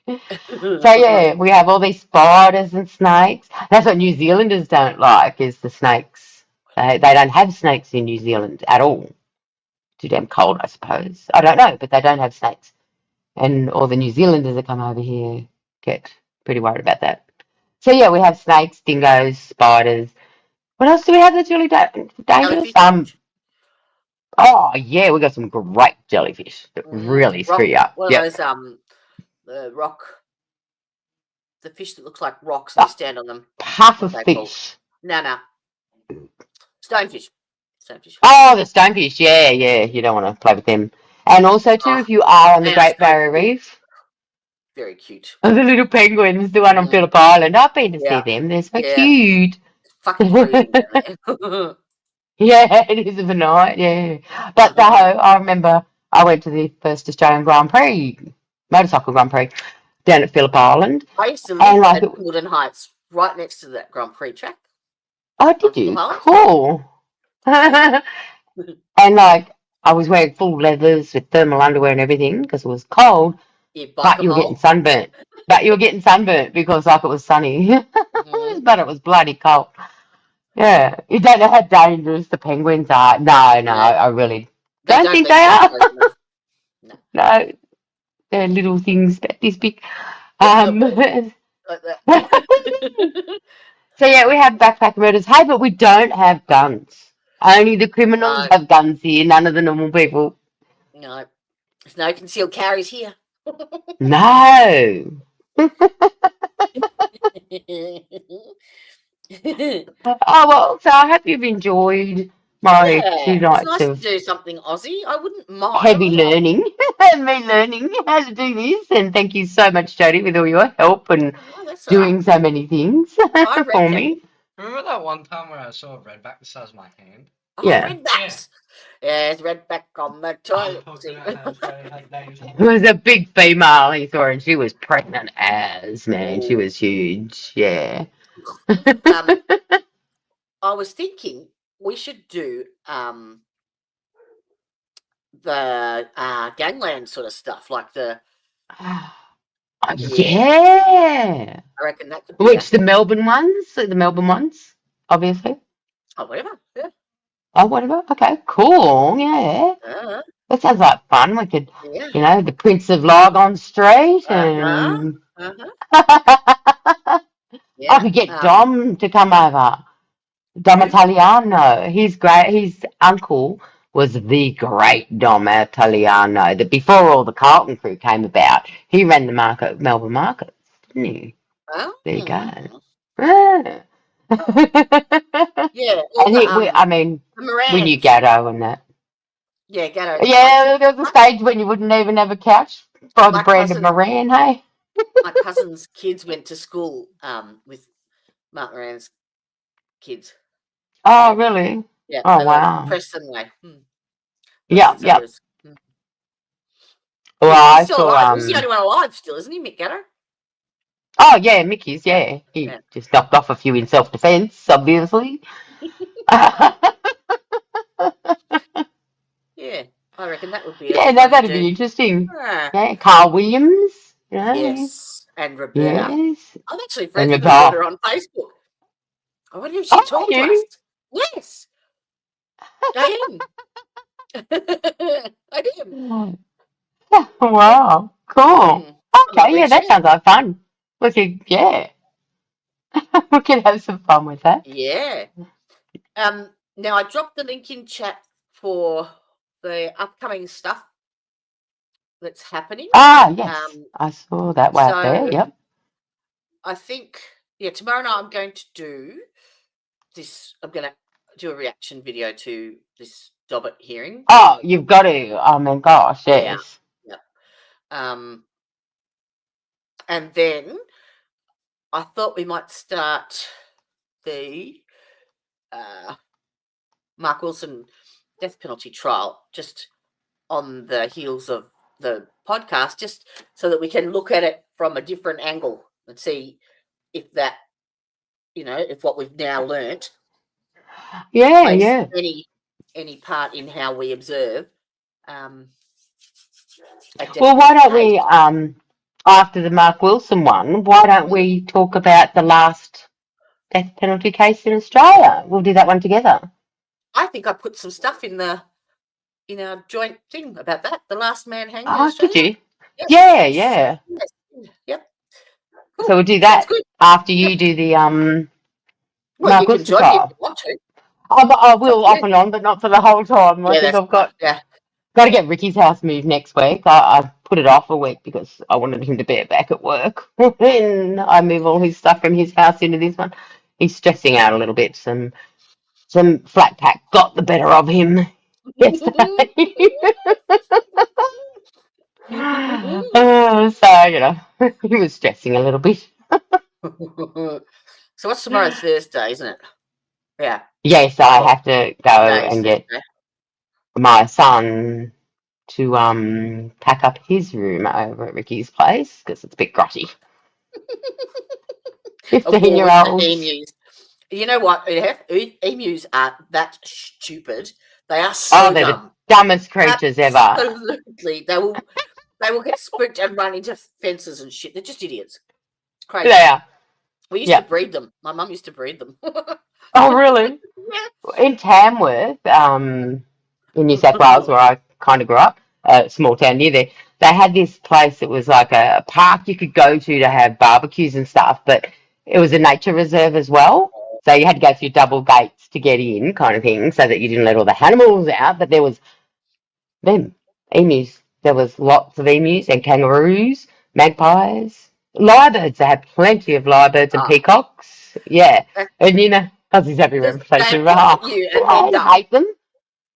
Speaker 2: So yeah, we have all these spiders and snakes. That's what New Zealanders don't like, is the snakes. They don't have snakes in New Zealand at all. Too damn cold, I suppose. I don't know, but they don't have snakes. And all the New Zealanders that come over here get pretty worried about that. So yeah, we have snakes, dingoes, spiders. What else do we have that's really dangerous? Oh yeah, we got some great jellyfish that really screw you up.
Speaker 3: What are those the fish that looks like rocks and you stand on them?
Speaker 2: Puffer fish.
Speaker 3: No. Stonefish.
Speaker 2: Oh, the stonefish. Yeah. You don't want to play with them. And also too, if you are on the Great Barrier Reef.
Speaker 3: Very cute.
Speaker 2: Oh, the little penguins, the one on Phillip Island. I've been to see them. They're so cute.
Speaker 3: Fucking freezing down there.
Speaker 2: Yeah, it is of a night, yeah. But though, I remember I went to the first Australian Grand Prix, motorcycle Grand Prix, down at Phillip Island.
Speaker 3: I used to live at Gordon Heights, right next to that Grand Prix track.
Speaker 2: Oh, did you? Cool. And like, I was wearing full leathers with thermal underwear and everything because it was cold, but you were getting sunburnt. Because like it was sunny. But it was bloody cold. Yeah, you don't know how dangerous the penguins are. No, I really don't think they are. No, they're little things about this big. So yeah, we have backpack murders. Hey, but we don't have guns. Only the criminals have guns here. None of the normal people.
Speaker 3: No, there's no concealed carries here.
Speaker 2: No. Oh well, so I hope you've enjoyed my 2 nights
Speaker 3: it's nice
Speaker 2: of
Speaker 3: to do something Aussie. I wouldn't mind.
Speaker 2: heavy learning and me learning how to do this. And thank you so much, Jodie, with all your help and doing so many things for me.
Speaker 12: Remember that one time where I saw a redback the size of my hand?
Speaker 2: Yeah.
Speaker 3: Redbacks. Yeah, it's redback on the toilet.
Speaker 2: It was a big female he saw, and she was pregnant as, man. She was huge. Yeah.
Speaker 3: I was thinking we should do the gangland sort of stuff, like the
Speaker 2: yeah.
Speaker 3: I reckon that could be
Speaker 2: Which the Melbourne ones, obviously.
Speaker 3: Oh, whatever. Yeah.
Speaker 2: Oh, whatever. Okay, cool. Yeah. That sounds like fun. We could, you know, the Prince of Lygon Street and I could get Dom to come over. Dom Italiano. He's great. His uncle was the great Dom Italiano. That before all the Carlton crew came about, he ran the Melbourne markets, didn't he?
Speaker 3: Oh.
Speaker 2: There you go. Ah.
Speaker 3: Yeah. All
Speaker 2: And
Speaker 3: the
Speaker 2: I mean,
Speaker 3: the
Speaker 2: we knew
Speaker 3: Morans.
Speaker 2: Gatto and that.
Speaker 3: Yeah, Gatto.
Speaker 2: Yeah, there was a stage when you wouldn't even have a couch by the
Speaker 3: My
Speaker 2: brand of
Speaker 3: cousin,
Speaker 2: Moran, hey?
Speaker 3: my cousin's kids went to school with Mark Moran's kids.
Speaker 2: Oh, really?
Speaker 3: Yeah,
Speaker 2: Oh,
Speaker 3: they were
Speaker 2: wow.
Speaker 3: Preston way.
Speaker 2: Yep, yep. Well,
Speaker 3: He's
Speaker 2: I
Speaker 3: still
Speaker 2: saw,
Speaker 3: alive. He's the only one alive still, isn't he, Mick Gatto?
Speaker 2: oh, yeah, Mickey's, yeah. He just knocked off a few in self-defense, obviously.
Speaker 3: Yeah, I reckon that would be a
Speaker 2: Yeah,
Speaker 3: good
Speaker 2: no,
Speaker 3: one to
Speaker 2: that'd
Speaker 3: do.
Speaker 2: be interesting.
Speaker 3: Ah.
Speaker 2: Yeah, Carl Williams. Yeah.
Speaker 3: Yes, and Roberta.
Speaker 2: Yes.
Speaker 3: I'm actually
Speaker 2: And
Speaker 3: friends with
Speaker 2: Roberta.
Speaker 3: Roberta on Facebook. I wonder if she talked to us. Yes, I am. I am.
Speaker 2: Wow, cool.
Speaker 3: I'll
Speaker 2: Okay, yeah,
Speaker 3: reach
Speaker 2: that
Speaker 3: out.
Speaker 2: sounds like fun. We could, yeah, we could have some fun with that.
Speaker 3: Yeah. Now I dropped the link in chat for the upcoming stuff that's happening.
Speaker 2: Ah, yes, I saw that way up there.
Speaker 3: So
Speaker 2: Yep.
Speaker 3: I think, tomorrow night I'm going to do this. I'm going to do a reaction video to this Dobbit hearing.
Speaker 2: Oh, you've got to. Oh my gosh, yes.
Speaker 3: Yeah. And then I thought we might start the Mark Wilson death penalty trial just on the heels of the podcast, just so that we can look at it from a different angle and see if that, if what we've now learnt plays
Speaker 2: Yeah.
Speaker 3: any part in how we observe.
Speaker 2: Well, why don't we, after the Mark Wilson one, why don't we talk about the last death penalty case in Australia? We'll do that one together.
Speaker 3: I think I put some stuff in our joint thing about that. The last man hanged in
Speaker 2: Oh,
Speaker 3: Australia.
Speaker 2: did you?
Speaker 3: Yep.
Speaker 2: Yeah.
Speaker 3: Yes. Yep.
Speaker 2: So we'll do that after you do the
Speaker 3: Well,
Speaker 2: Mark
Speaker 3: you can
Speaker 2: Wilson
Speaker 3: join me if
Speaker 2: trial.
Speaker 3: you want to.
Speaker 2: I will off and on, but not for the whole time. I think I've got to get Ricky's house moved next week. I put it off a week because I wanted him to be back at work. And I move all his stuff from his house into this one. He's stressing out a little bit. Some flat pack got the better of him yesterday. So, he was stressing a little bit.
Speaker 3: So what's tomorrow? Thursday, isn't it? Yeah.
Speaker 2: Yes, I have to go and get my son to pack up his room over at Ricky's place because it's a bit grotty. 15-year-olds.
Speaker 3: Emus. You know what? Emus are that stupid. They are so
Speaker 2: they're
Speaker 3: dumb.
Speaker 2: The dumbest creatures ever.
Speaker 3: Absolutely. They will get spooked and run into fences and shit. They're just idiots. Crazy.
Speaker 2: They are.
Speaker 3: We used to breed them. My mum used to breed them.
Speaker 2: Oh, really? In Tamworth, in New South Wales, where I kind of grew up, a small town near there, they had this place that was like a park you could go to have barbecues and stuff, but it was a nature reserve as well. So you had to go through double gates to get in, kind of thing, so that you didn't let all the animals out. But there was emus. There was lots of emus and kangaroos, magpies, lyrebirds. They had plenty of lyrebirds and peacocks. Yeah, and Aussie's happy reputation. I hate them.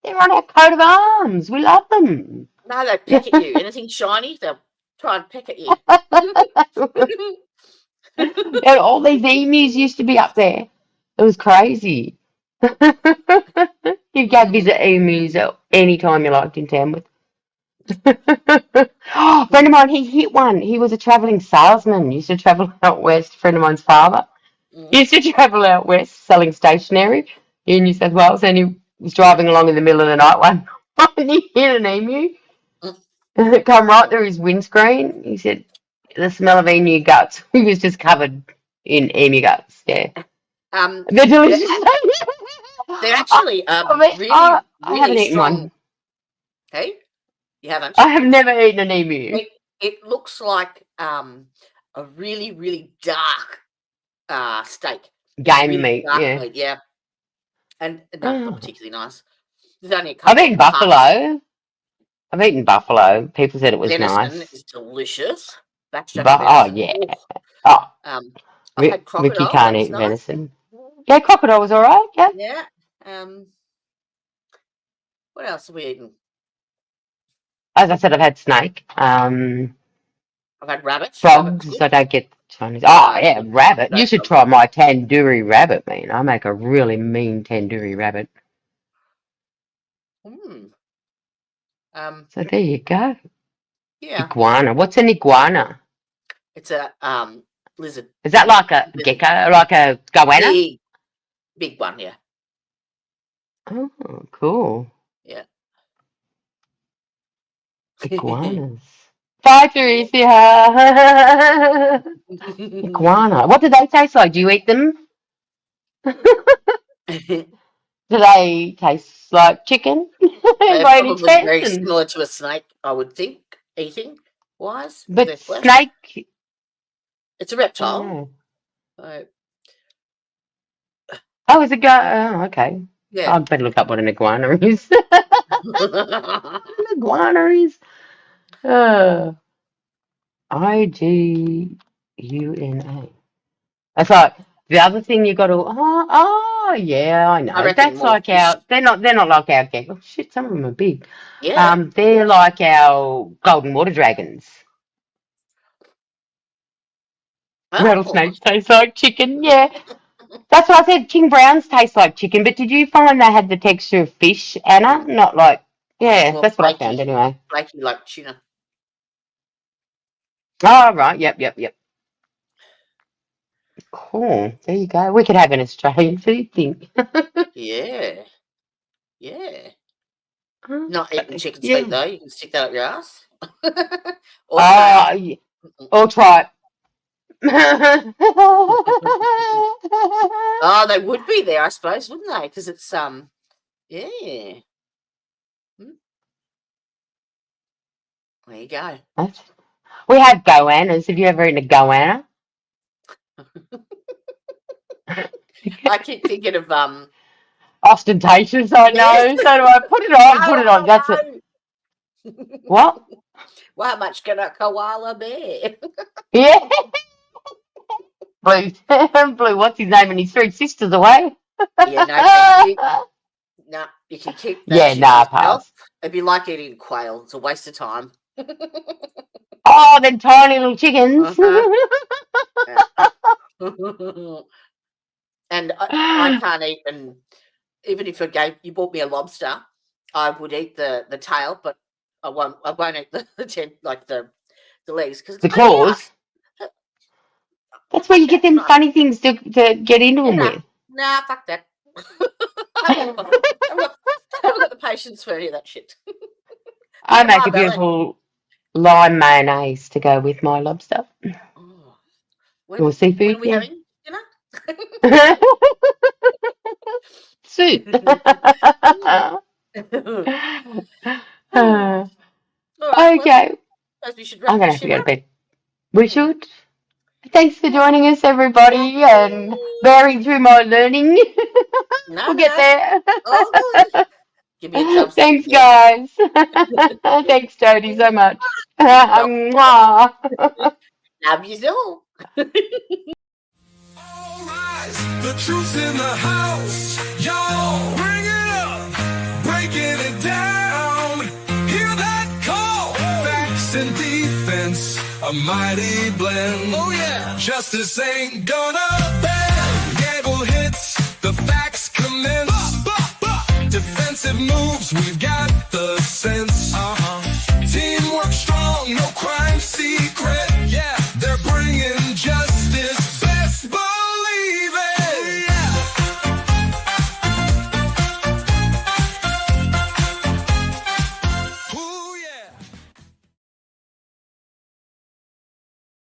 Speaker 2: They're on our coat of arms. We love them.
Speaker 3: No, they peck at you. Anything shiny, they'll try and peck at you.
Speaker 2: And all these emus used to be up there. It was crazy. You go visit emus any time you liked in Tamworth. A friend of mine, he hit one. He was a travelling salesman. Used to travel out west. A friend of mine's father used to travel out west selling stationery in New South Wales, and he was driving along in the middle of the night one and he hit an emu. And it come right through his windscreen. He said, the smell of emu guts. He was just covered in emu guts. Yeah. They're delicious.
Speaker 3: They're actually really
Speaker 2: I haven't eaten
Speaker 3: strong.
Speaker 2: one.
Speaker 3: Hey, you haven't?
Speaker 2: I have never eaten an emu.
Speaker 3: It looks like a really, really dark steak.
Speaker 2: Game
Speaker 3: Really
Speaker 2: meat,
Speaker 3: dark
Speaker 2: yeah.
Speaker 3: meat, yeah. And no,
Speaker 2: Oh.
Speaker 3: not particularly nice. There's only a couple.
Speaker 2: I've eaten buffalo. I've eaten buffalo. People said it was
Speaker 3: Venison
Speaker 2: nice.
Speaker 3: is delicious. Backstrap
Speaker 2: Oh,
Speaker 3: venison.
Speaker 2: yeah.
Speaker 3: Ooh.
Speaker 2: Oh,
Speaker 3: I've had crocodile.
Speaker 2: Ricky
Speaker 3: That
Speaker 2: can't
Speaker 3: was
Speaker 2: eat
Speaker 3: nice.
Speaker 2: venison. Yeah, crocodile was all right. Yeah.
Speaker 3: Yeah. What else have we eaten?
Speaker 2: As I said, I've had snake.
Speaker 3: I've had rabbit.
Speaker 2: Frogs. I don't get Chinese. Oh, yeah, rabbit. You should try my tandoori rabbit, man. I make a really mean tandoori rabbit. So there you go.
Speaker 3: Yeah.
Speaker 2: Iguana. What's an iguana?
Speaker 3: It's a lizard.
Speaker 2: Is that like a gecko, like a goanna?
Speaker 3: Big one, yeah.
Speaker 2: Oh, cool.
Speaker 3: Yeah.
Speaker 2: Iguanas. Bye, Teresa. Iguana. What do they taste like? Do you eat them? Do they taste like chicken?
Speaker 3: They're
Speaker 2: By any
Speaker 3: probably very
Speaker 2: chance?
Speaker 3: similar to a snake, I would think, eating wise.
Speaker 2: But
Speaker 3: their flesh.
Speaker 2: snake.
Speaker 3: It's a reptile.
Speaker 2: Oh,
Speaker 3: So,
Speaker 2: oh, is it go? Oh, okay.
Speaker 3: yeah.
Speaker 2: I'd better look up what an iguana is. An iguana is. IGUNA. That's like the other thing you got to. Oh, yeah, I know.
Speaker 3: I reckon
Speaker 2: That's like
Speaker 3: more
Speaker 2: our. They're not like our gecko. Oh, shit, some of them are big.
Speaker 3: Yeah.
Speaker 2: They're like our golden water dragons.
Speaker 3: Oh.
Speaker 2: Rattlesnakes taste like chicken. Yeah, that's why I said king browns taste like chicken. But did you find they had the texture of fish, Anna? Not like. Yeah,
Speaker 3: More
Speaker 2: that's what I
Speaker 3: flaky.
Speaker 2: found anyway.
Speaker 3: Flaky like tuna.
Speaker 2: Oh, right. Yep. Cool. There you go. We could have an Australian food thing.
Speaker 3: Yeah. Yeah.
Speaker 2: Oh,
Speaker 3: Not eating chicken's
Speaker 2: yeah.
Speaker 3: feet though. You can stick that up your ass. Or
Speaker 2: Oh,
Speaker 3: snail.
Speaker 2: yeah. Or try it.
Speaker 3: Oh, they would be there, I suppose, wouldn't they? Because it's yeah. There you go.
Speaker 2: We have goannas. Have you ever eaten a goanna?
Speaker 3: I keep thinking of
Speaker 2: Ostentatious, I know.
Speaker 3: Yes.
Speaker 2: So do I. Put it on. That's it. What?
Speaker 3: Well, how much can a koala bear?
Speaker 2: Yeah. Blue. Blue, what's his name? And his three sisters away.
Speaker 3: Yeah, no, thank you. No, you can keep that.
Speaker 2: Yeah,
Speaker 3: shit
Speaker 2: nah,
Speaker 3: yourself.
Speaker 2: pass.
Speaker 3: It'd be like eating quail. It's a waste of time.
Speaker 2: Oh, them tiny little chickens.
Speaker 3: And I can't eat, and even if you bought me a lobster, I would eat the tail, but I won't eat the legs because
Speaker 2: The claws. That's where you get them funny things to get into them with.
Speaker 3: Nah, fuck that. I haven't got the patience for any of that shit.
Speaker 2: I make a beautiful lime mayonnaise to go with my lobster. Or seafood.
Speaker 3: When are we
Speaker 2: Yeah.
Speaker 3: having dinner?
Speaker 2: Soup. Okay.
Speaker 3: We should wrap
Speaker 2: I'm going to
Speaker 3: this
Speaker 2: have to
Speaker 3: shit
Speaker 2: go to
Speaker 3: up.
Speaker 2: bed. We should. Thanks for joining us, everybody, and bearing through my learning. We'll get there.
Speaker 3: Oh, give me a job.
Speaker 2: Thanks, guys. Thanks, Jodie, so much. Mwah.
Speaker 3: Love you all.
Speaker 7: The truth's in the house, y'all. Bring it up, breaking it down. Hear that call? Facts and defense, a mighty blend. Oh yeah, justice ain't gonna bend. Gable hits, the facts commence. Defensive moves, we've got the